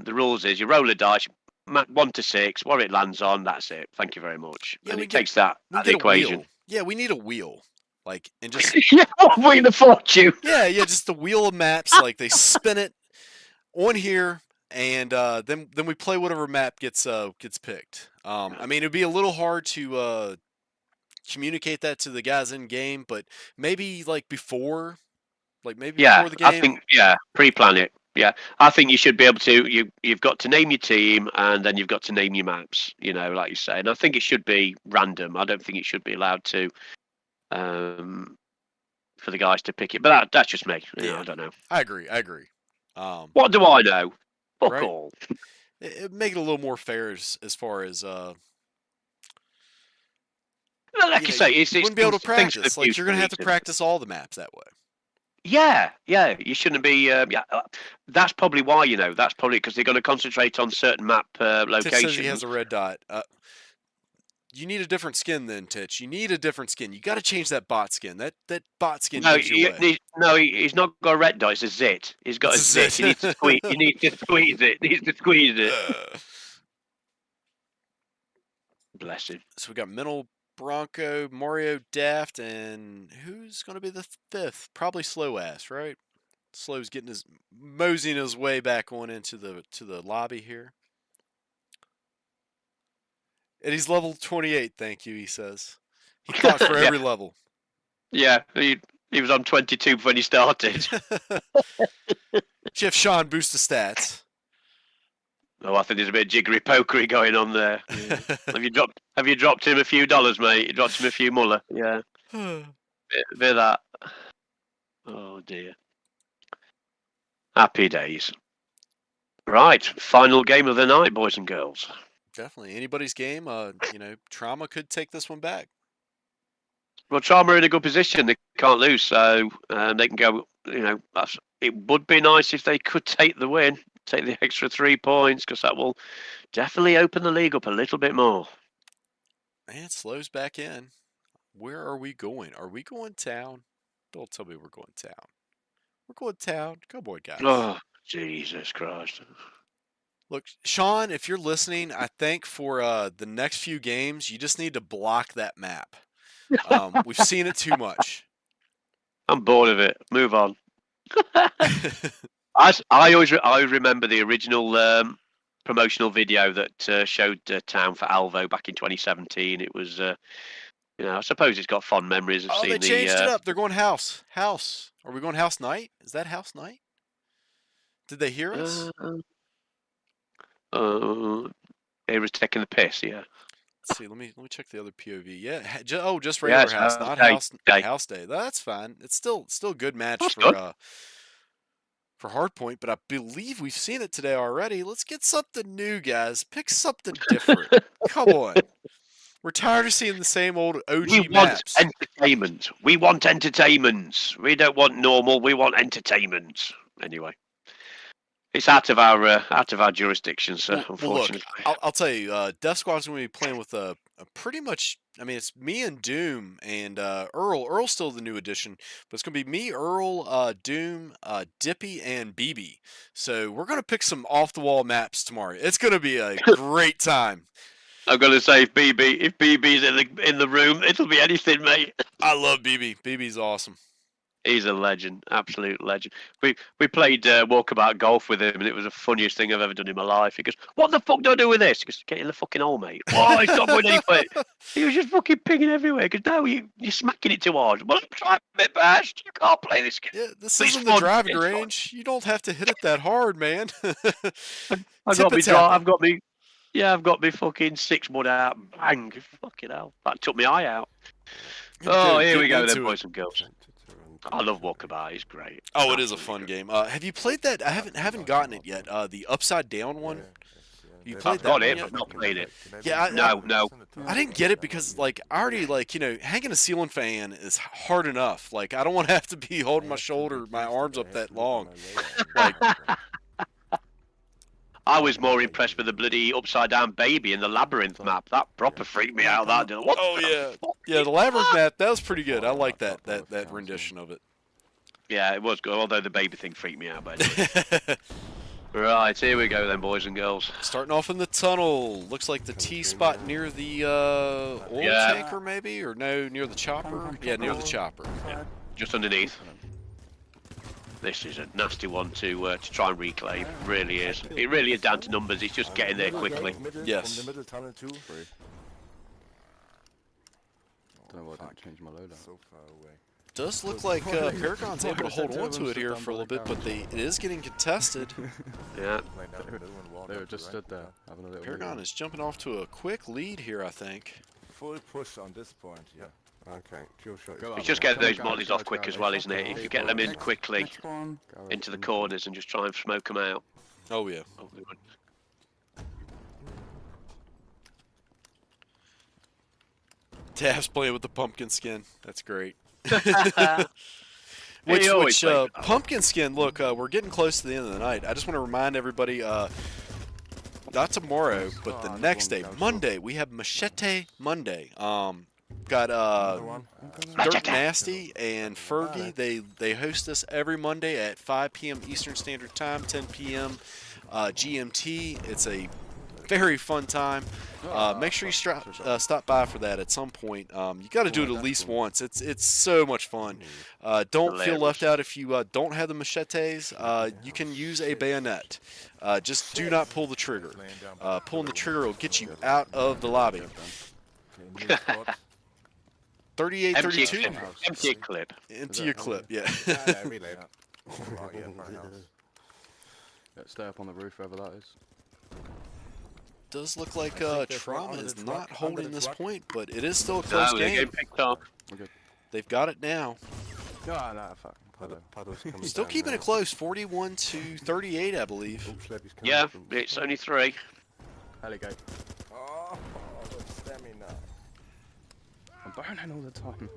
rules is you roll a dice, 1 to 6, what it lands on, that's it. Thank you very much. Yeah, and it takes that out of the equation. Wheel. Yeah, we need a wheel. Like, and just yeah, Wheel of Fortune. yeah, just the wheel of maps. Like, they spin it on here, and then we play whatever map gets picked. I mean, it'd be a little hard to communicate that to the guys in game, but maybe before the game. I think pre-plan it. Yeah, I think you should be able to. You've got to name your team, and then you've got to name your maps. Like you say, and I think it should be random. I don't think it should be allowed to, for the guys to pick it. But that's just me. I don't know. I agree. What do I know? Fuck right? all. It make it a little more fair as far as like you say, you wouldn't be able to practice. Like, you're gonna have to practice all the maps that way. Yeah, you shouldn't be. That's probably why. That's probably because they're going to concentrate on certain map locations. Titch says he has a red dot. You need a different skin then, Titch. You need a different skin. You got to change that bot skin. That bot skin. He's not got a red dot. It's a zit. He's got a zit. You need to squeeze. You need to squeeze it. He needs to squeeze it. Bless him. So we got Mental, Bronco, Mario, Daft, and who's going to be the 5th? Probably Slow Ass, right? Slow's moseying his way back on into the lobby here. And he's level 28, thank you, he says. He fought for every level. Yeah, he was on 22 when he started. Jeff Sean boost the stats. Oh, I think there's a bit of jiggery pokery going on there. Yeah. Have you dropped him a few dollars, mate? You dropped him a few muller. Yeah. bit of that. Oh dear. Happy days. Right, final game of the night, boys and girls. Definitely. Anybody's game. TrauMa could take this one back. Well, TrauMa are in a good position. They can't lose, so they can go. It would be nice if they could take the win. Take the extra 3 points, because that will definitely open the league up a little bit more. Man, Slow's back in. Where are we going? Are we going town? Don't tell me we're going town. We're going town. Come on, guys. Oh, Jesus Christ. Look, Sean, if you're listening, I think for the next few games, you just need to block that map. We've seen it too much. I'm bored of it. Move on. I always remember the original promotional video that showed town for Alvo back in 2017. It was, I suppose it's got fond memories of seeing the. Oh, they changed it up. They're going house. Are we going house night? Is that house night? Did they hear us? It was taking the piss. Yeah. Let's see. Let me check the other POV. Yeah. Just regular house, not house day. That's fine. It's still a good match for Hardpoint, but I believe we've seen it today already. Let's get something new, guys. Pick something different. Come on. We're tired of seeing the same old OG maps. We want entertainment. We want entertainment. We don't want normal. We want entertainment. Anyway, it's out of our jurisdiction, so unfortunately. Look, I'll tell you, Death Squad's going to be playing with a pretty much. I mean, it's me and Doom and Earl. Earl's still the new addition, but it's going to be me, Earl, Doom, Dippy, and BB. So we're going to pick some off-the-wall maps tomorrow. It's going to be a great time. I'm going to say if BB's in the room, it'll be anything, mate. I love BB. BB's awesome. He's a legend, absolute legend. We played walkabout golf with him, and it was the funniest thing I've ever done in my life. He goes, "What the fuck do I do with this?" He goes, "Get in the fucking hole, mate." Oh, it's not going anywhere. He was just fucking pinging everywhere. He goes, "No, you're smacking it too hard." Well, I'm trying my best. You can't play this game. Yeah, this It's isn't the fun, driving it's fun. range. You don't have to hit it that hard, man. I've got me I've got me fucking 6-wood out. Bang, fucking hell. That took my eye out. Oh, here we go then, boys and girls. I love Walkabout. It's great. Oh, it is a fun game. Have you played that? I haven't gotten it yet. The Upside Down one. You played I've that got one it, yet? but not played it. Yeah, No. I didn't get it because like I already hanging a ceiling fan is hard enough. Like I don't want to have to be holding my arms up that long. Like I was more impressed with the bloody upside down baby in the labyrinth map. That proper freaked me out. That did. What the fuck? Yeah, the labyrinth map that was pretty good. I like that rendition of it. Yeah, it was good. Although the baby thing freaked me out. But right, here we go then, boys and girls. Starting off in the tunnel. Looks like the T spot near the oil tanker, maybe, or no, near the chopper. Yeah, near the chopper. Yeah, just underneath. This is a nasty one to try and reclaim. Really is. It really is down to numbers. It's just getting there quickly. Yes. Don't know why I didn't change my loadout. So far away. Does look like Paragon's able to hold on to it here for a little bit, but it is getting contested. Yeah. They were just stood there having a little. Paragon is jumping off to a quick lead here, I think. Full push on this point, yeah. Okay, dual shot. It's just get those mollies off quick as well, isn't it? If you get them in quickly into the corners and just try and smoke them out. Oh yeah. Tab's playing with the pumpkin skin. That's great. Which pumpkin skin, look, we're getting close to the end of the night. I just want to remind everybody, not tomorrow, but the next day, Monday, we have Machete Monday. Got Dirt Nasty and Fergie. They host us every Monday at 5 p.m. Eastern Standard Time, 10 p.m. GMT. It's a very fun time. Make sure you stop by for that at some point. You got to do it at least once. It's so much fun. Don't feel left out if you don't have the machetes. You can use a bayonet. Just do not pull the trigger. Pulling the trigger will get you out of the lobby. 38, 32. Empty a clip. Empty a clip, yeah. Stay up on the roof, wherever that is. Does look like TrauMa is not holding this point, but it is still a close game. Picked up. They've got it now. No, fuck. Still keeping it close, 41 to 38, I believe. Yeah, it's only 3. Heligate. Oh, stamina. I'm burning all the time.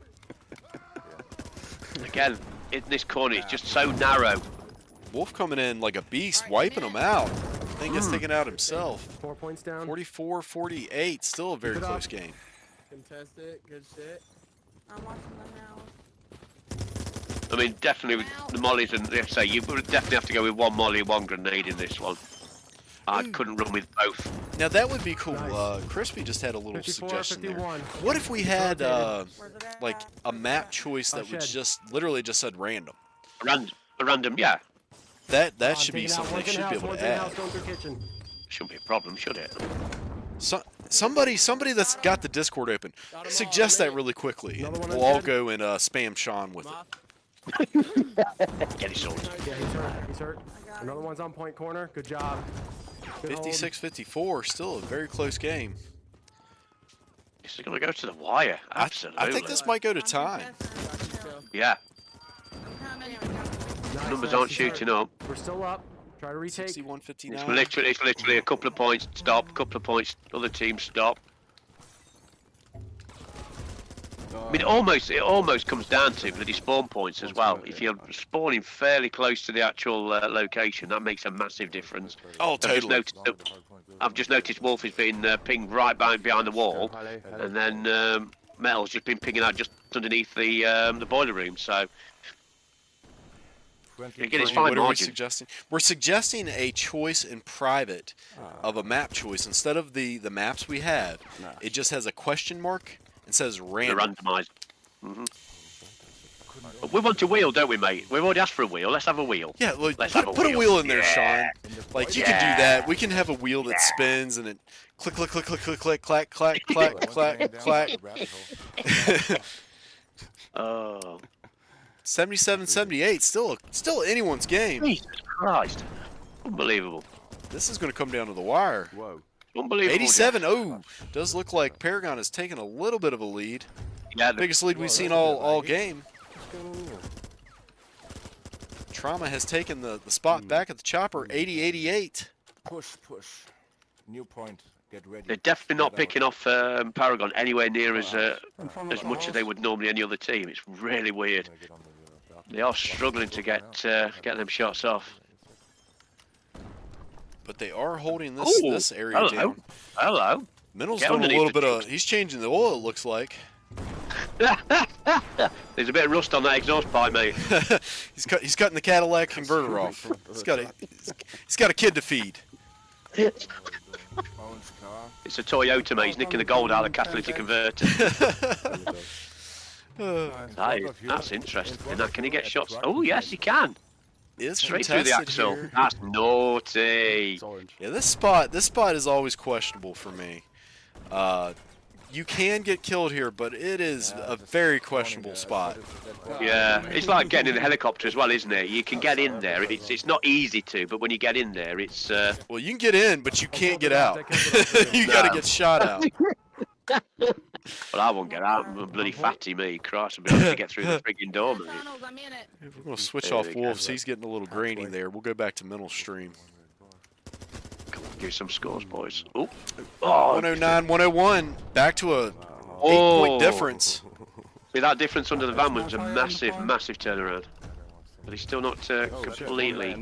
Again, in this corner, it's just so narrow. Wolf coming in like a beast, wiping them out. I think gets taken out himself. 4 points down. 44-48, still a very close game. Contested, good shit. I'm watching them now. I mean, definitely with the mollies, and let's say you would definitely have to go with 1 molly and 1 grenade in this one. I couldn't run with both. Now that would be cool. Crispy just had a little 54, suggestion 51. there. What if we had Where's it at? like a map choice that would just literally just said random? A random, yeah. That should be something they should be able to add. Shouldn't be a problem, should it? Somebody that's got the Discord open, suggest that really quickly. And we'll all go and spam Sean with it. Get his sword. Yeah, he's hurt. Another one's on point corner. Good job. 56-54, still a very close game. This is going to go to the wire. Absolutely. I think this might go to time. Yeah. Nice, Numbers aren't he's hurt. shooting up. We're still up. Try to retake. 61-59. It's literally a couple of points stop, couple of points, other teams stop. I mean, it almost comes down to bloody spawn points as well. If you're spawning fairly close to the actual location, that makes a massive difference. Oh, totally. I've just noticed Wolf has been pinged right behind the wall, and then Metal's just been pinging out just underneath the boiler room. So again, it's fine What are we margin. suggesting? We're suggesting a choice in private of a map choice instead of the maps we have. It just has a question mark and says They're random. randomised. We want a wheel, don't we, mate? We've already asked for a wheel. Let's have a wheel. Yeah, like, Let's put have a wheel in there, Yeah. Sean. Like, you can do that. We can have a wheel that spins and it click, click, click, click, click, click, clack, clack, clack, clack, clack. Oh. 77-78, still anyone's game. Jesus Christ. Unbelievable. This is going to come down to the wire. Whoa. Unbelievable. 87, oh, does look like Paragon has taken a little bit of a lead. Yeah, Biggest lead we've seen all game. What's going on here? TrauMa has taken the spot back at the chopper, 80-88. Push. New point. Get ready. They're definitely not picking off Paragon anywhere near as much as they would normally any other team. It's really weird. They are struggling to get them shots off. But they are holding this area down. Hello. Minnell's Get doing a underneath little the bit of. trucks. He's changing the oil. It looks like. There's a bit of rust on that exhaust pipe, mate. he's cutting the Cadillac converter off. He's got a kid to feed. It's a Toyota, mate. He's nicking the gold out of the catalytic converter. That's interesting. Now, can he get shots? Oh, yes, he can. Is Straight through the contested axle. here. That's naughty. It's orange. Yeah, this spot is always questionable for me. You can get killed here, but it is a very questionable spot. Yeah, it's like getting in the helicopter as well, isn't it? You can get in there. It's not easy to, but when you get in there, it's. Well, you can get in, but you can't get out. You got to get shot out. Well, I won't get out. I'm a bloody fatty, me. Christ, I'll be able to get through the frigging door, mate. Tunnels, I'm in it. We're going to switch There off we go. Wolves. He's getting a little grainy there. We'll go back to Minnell's stream. Come on, give us some scores, boys. Oh, 109, 101. Back to a 8-point difference. See, that difference under the van was a massive, massive turnaround. But he's still not completely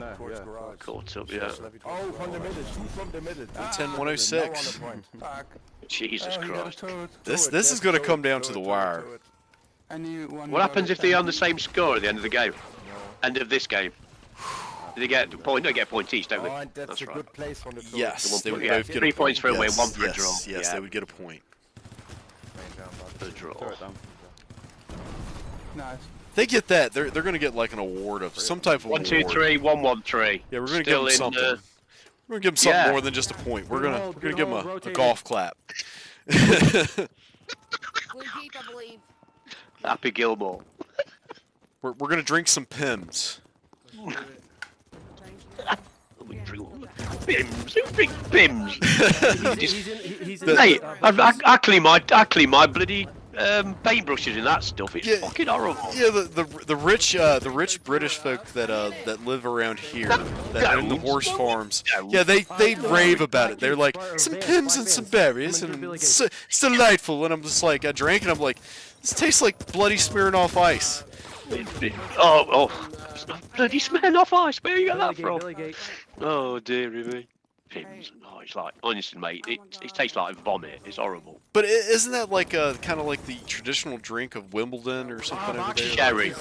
caught up yet. Oh, from the middle. Shoot from the middle. 10, 106. Jesus Christ. This is going to come down to the wire. What happens if they're on the same score at the end of the game? End of this game? Do they get a point? They get a point each, don't they? Oh, that's a right. good place from the turret. Yes, they would Yeah, both get 3 a points point. for a win, Yes, 1 for a yes, draw. Yes, Yeah. they would get a point. The draw. Throw it down. Nice. They get that. They're going to get like an award of some type of 1, award. 2, 3, 1, 1, 3. Yeah, we're going to give Still them in, something. We're going to give them something yeah. more than just a point. We're going to give them a golf clap. Blue Jeep, I believe. Happy Gilmore. We're going to drink some Pims. Bims, who drinks Bims? He's in Hey, I clean my bloody paintbrushes and that stuff. It's Yeah. fucking horrible. Yeah, the rich British folk that live around here, that own the horse farms. Yeah, they rave about it. They're like some Pims and some berries, and it's delightful. And I'm just like, I drank, and I'm like, this tastes like bloody Smirnoff Ice. Oh, it's not bloody smelling off ice. Where you got that from? Billy Gate. Oh dearie me. Pims. Oh, it's like, honestly, mate, it tastes like vomit. It's horrible. But isn't that like kind of like the traditional drink of Wimbledon or something over there? Sherry.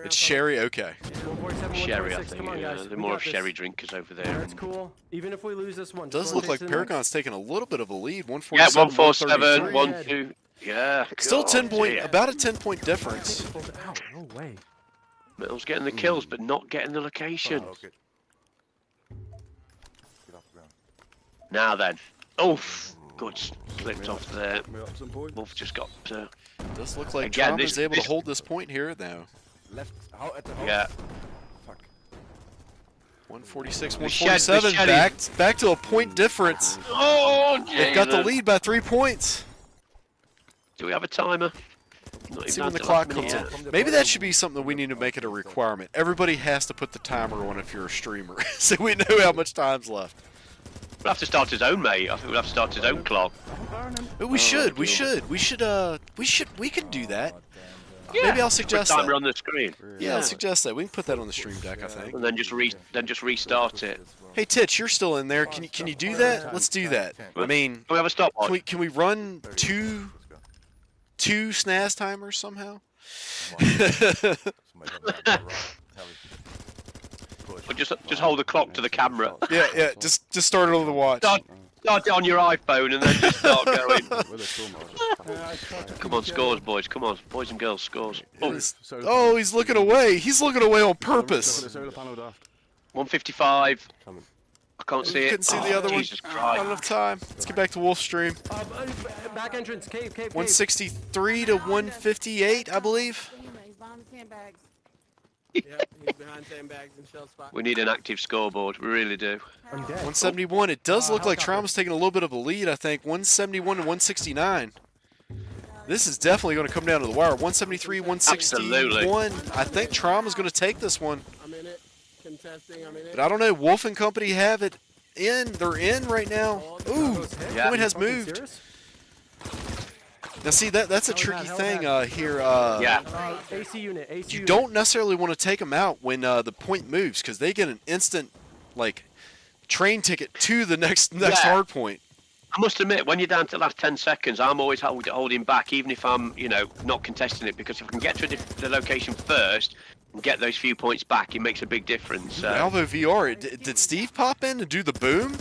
It's sherry. Okay. 147, Sherry, I 146. think. Come on, Yeah, guys. they're We more got of this. sherry drinkers over there. That's cool. Even if we lose this one. It does just look one like takes the next. Paragon's taking a little bit of a lead. Yeah, 147. 147, 133. 1, 2. Yeah. Still God, 10 point, dear. about a 10-point difference. Ow, no way. Middle's getting the kills, but not getting the location. Okay. Get off the ground. Now then. Oh, good. Clipped off there. We up some points. Wolf just got. Does look like Again, TrauMa's able to this- hold this point here now. Left. How at the house? Yeah. Fuck. 146, The shed- the 147, shed back to a point difference. Oh, They've got the lead by 3 points. Do we have a timer? Not Let's even see when had the last clock comes minute on. yet. Maybe that should be something that we need to make it a requirement. Everybody has to put the timer on if you're a streamer, so we know how much time's left. We'll have to start his own, mate. I think we'll have to start his own clock. But we can do that. Yeah, Maybe I'll just put suggest timer that. on the screen. Yeah, I'll suggest that. We can put that on the stream deck, I think. And then just restart it. Hey, Titch, you're still in there. Can you do that? Let's do that. I mean, Can we have a stopwatch? can we run two SNAS timers somehow? Or just hold the clock to the camera. Yeah, just start it on the watch. Start. start it on your iPhone and then just start going. With a TrauMa. Come on, scores, boys. Come on, boys and girls, scores. Oh, he's looking away. He's looking away on purpose. 155. Coming. I can't see it. Couldn't see the other one. Jesus Not Christ. enough time. Let's get back to Wolf Stream. Back entrance, cave. 163 to 158, I believe. He's behind the sandbags. Yep, he's behind sandbags and shell spot. We need an active scoreboard. We really do. I'm dead. 171. It does look like helicopter. TrauMa's taking a little bit of a lead, I think. 171 to 169. This is definitely going to come down to the wire. 173, 161. Absolutely. I think TrauMa's going to take this one. I'm in it. Contesting, I'm in it. But I don't know. Wolf and Company have it in. They're in right now. Ooh, Yeah. point has Fucking moved. serious? Now see, that's a tricky thing here. Yeah. AC unit. You don't necessarily want to take them out when the point moves because they get an instant, like, train ticket to the next Yeah. hard point. I must admit, when you're down to the last 10 seconds, I'm always holding back, even if I'm, not contesting it, because if I can get to the location first and get those few points back, it makes a big difference. Alvo VR. Did Steve pop in and do the boom?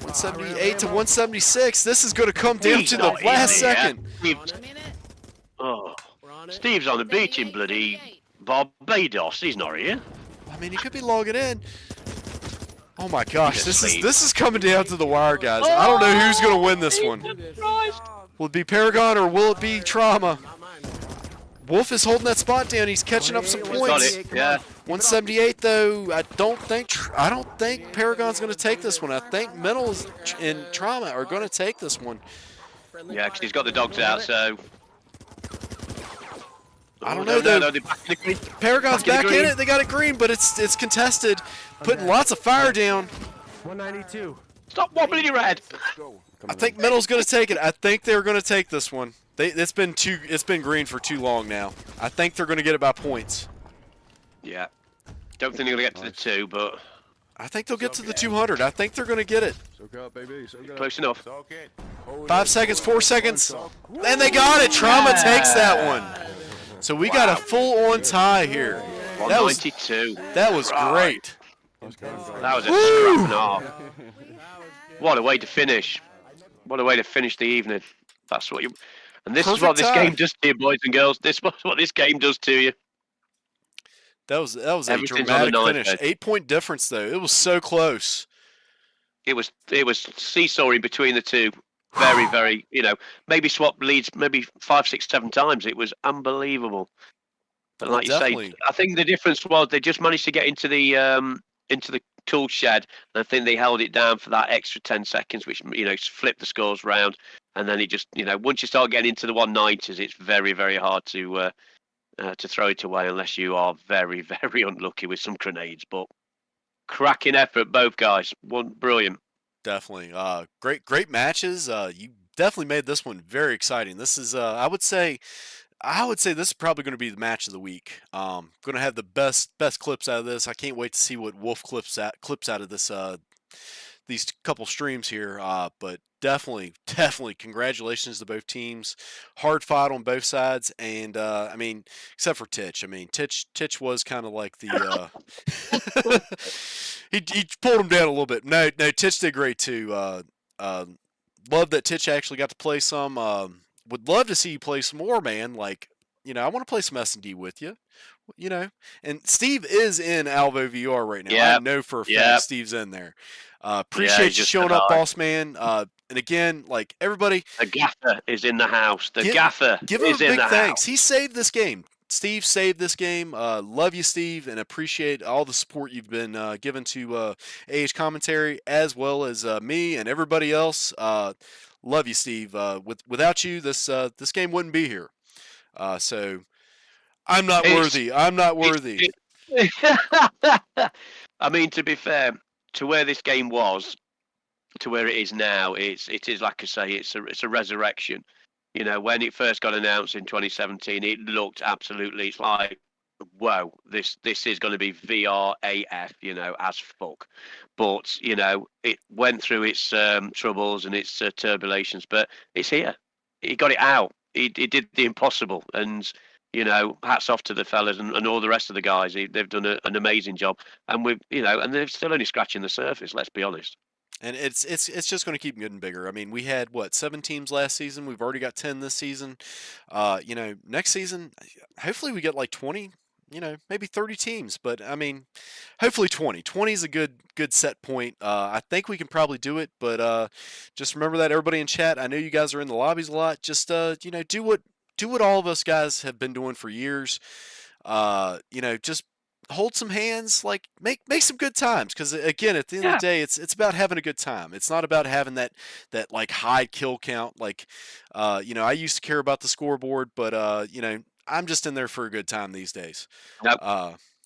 178 to 176. This is going to come down He's to the not last easy, yeah. second. Steve's, I'm in it. oh, We're on it. Steve's on the beach in bloody Barbados. He's not here. I mean, he could be logging in. Oh my gosh, Just leave. this is coming down to the wire, guys. I don't know who's going to win this one. Do this. Will it be Paragon or will it be TrauMa? Not mine. Wolf is holding that spot down. He's catching up some Got points. it. Yeah. 178 though. I don't think Paragon's going to take this one. I think Middles and TrauMa are going to take this one. Friendly Yeah, because he's got the dogs out, so. I don't Oh, know, though. No, they're back in the green. Paragon's Back back in the in green. it. They got it green, but it's contested. Putting lots of fire down. 192. Stop wobbling your head. I think Middle's going to take it. I think they're going to take this one. It's been green for too long now. I think they're going to get it by points. Yeah. Don't think they're going to get to the 2, but I think they'll get to the 200. I think they're going to get it. So good, baby. So good. close enough. 5 seconds, 4 seconds. And they got it. TrauMa takes that one. So we got a full-on tie here. That was 192. that was great. That was a scrap and a half. What a way to finish. What a way to finish the evening. That's what you. And this is what Perfect this tie. game does to you, boys and girls. This is what this game does to you. That was a Everything's on the dramatic knife finish. edge. 8-point difference though. It was so close. It was seesawing between the two. Very, very, maybe swap leads maybe 5, 6, 7 times. It was unbelievable. But like you Definitely. say, I think the difference was they just managed to get into the tool shed, and I think they held it down for that extra 10 seconds, which flipped the scores round. And then it just, once you start getting into the 190s, it's very, very hard to throw it away unless you are very, very unlucky with some grenades. But cracking effort, both guys. One brilliant. Definitely. Great matches. You definitely made this one very exciting. This is I would say this is probably going to be the match of the week. Going to have the best clips out of this. I can't wait to see what Wolf clips out of this these couple streams here. But definitely congratulations to both teams. Hard fight on both sides, and I mean, except for Titch. I mean, Titch was kind of like the he pulled him down a little bit. No, Titch did great too. Love that Titch actually got to play some. Would love to see you play some more, man. Like, I want to play some S&D with you. And Steve is in Alvo VR right now. I Yep. know for a fact Yep. Steve's in there. Yeah, Appreciate he's you just showing up, alive. boss man. And again, like everybody, The gaffer is in the house. The gaffer give him a is in big the thanks. house. He saved this game. Steve saved this game. Love you, Steve, and appreciate all the support you've been given to AH Commentary as well as me and everybody else. Love you, Steve. Without you, this game wouldn't be here. So I'm not worthy. I'm not worthy. I mean, to be fair, to where this game was, to where it is now, it is like I say, it's a resurrection. When it first got announced in 2017, it looked absolutely. It's like, whoa, this is going to be VR AF, as fuck. But it went through its troubles and its turbulations, but it's here. He got it out. He did the impossible, and hats off to the fellas and all the rest of the guys. They've done an amazing job, and and they're still only scratching the surface. Let's be honest. And it's just going to keep getting bigger. I mean, we had what 7 teams last season. We've already got 10 this season. You know, next season, hopefully we get like 20. You know, maybe 30 teams. But I mean, hopefully 20. 20 is a good set point. I think we can probably do it. But just remember that, everybody in chat. I know you guys are in the lobbies a lot. Just you know, do what all of us guys have been doing for years. You know, just hold some hands, like make some good times, because again, at the end of the day, it's about having a good time. It's not about having that like high kill count. Like you know, I used to care about the scoreboard, but you know, I'm just in there for a good time these days. Nope.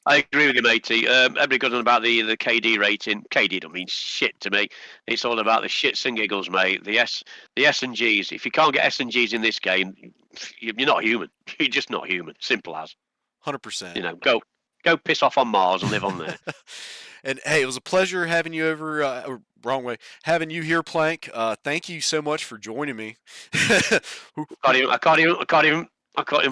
I agree with you, matey. Everybody goes on about the KD rating. KD don't mean shit to me. It's all about the shits and giggles, mate. The S and Gs. If you can't get S and Gs in this game, you're not human. You're just not human. Simple as. 100%. You know, go piss off on Mars and live on there. And hey, it was a pleasure having you over. Wrong way, having you here, Plank. Thank you so much for joining me. I can't even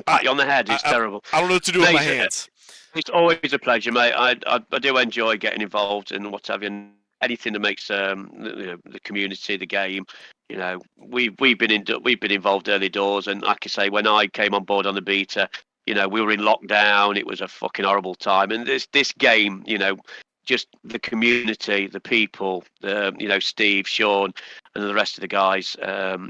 pat you on the head. It's terrible. I don't know what to do with my hands. It's always a pleasure, mate. I do enjoy getting involved in what have you. Anything that makes the community, the game. You know, we've been involved early doors, and like I say, when I came on board on the beta, you know, we were in lockdown. It was a fucking horrible time, and this game, you know, just the community, the people, you know, Steve, Sean, and the rest of the guys,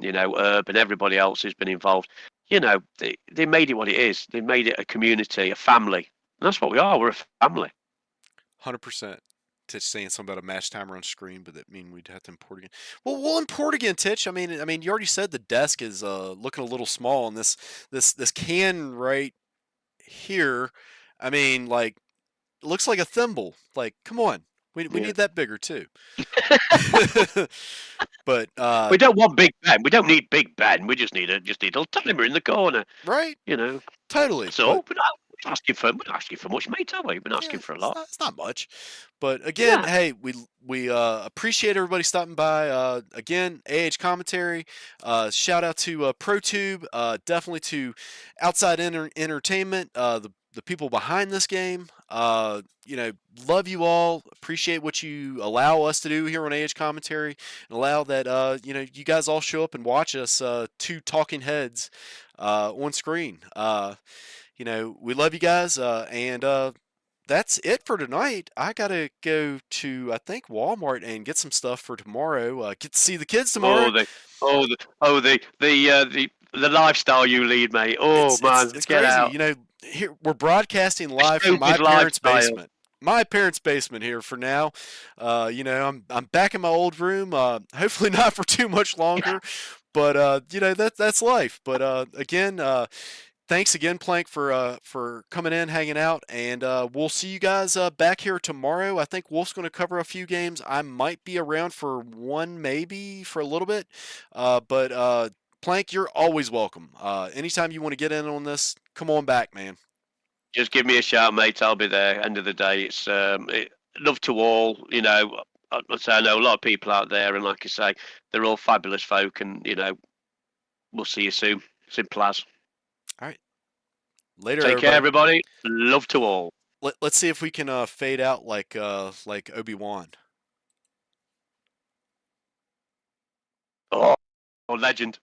you know, Herb, and everybody else who's been involved. You know, they made it what it is. They made it a community, a family. And that's what we are. We're a family. 100%. Titch saying something about a match timer on screen, but that mean we'd have to import again. Well, we'll import again, Titch. I mean, you already said the desk is looking a little small, and this can right here. I mean, like, it looks like a thimble. Like, come on, we need that bigger too. But we don't want Big Ben. We don't need Big Ben. We just need a timer in the corner. Right. You know. Totally. So we're not asking for much, mate, are we? We're not asking for a lot. It's not much. But again, hey, we appreciate everybody stopping by. Again, AH Commentary. Shout out to ProTube. Definitely to OutsideIn Entertainment. The people behind this game. You know, love you all. Appreciate what you allow us to do here on AH Commentary, and allow that you know, you guys all show up and watch us, two talking heads on screen. You know, we love you guys, and that's it for tonight. I gotta go to, I think, Walmart and get some stuff for tomorrow. Get to see the kids tomorrow. The lifestyle you lead, mate. Oh man, it's crazy. Out. You know, here we're broadcasting live from my parents' basement. My parents' basement here for now. You know, I'm back in my old room. Hopefully not for too much longer, but you know, that's life. But again, thanks again, Plank, for coming in, hanging out, and we'll see you guys back here tomorrow. I think Wolf's going to cover a few games. I might be around for one, maybe for a little bit, but Plank, you're always welcome. Anytime you want to get in on this, come on back, man. Just give me a shout, mate. I'll be there. End of the day, it's love to all. You know, I know a lot of people out there, and like I say, they're all fabulous folk, and you know, we'll see you soon. Simple as. All right. Later. Take care, everybody. Love to all. Let's see if we can fade out like Obi-Wan. Oh, legend.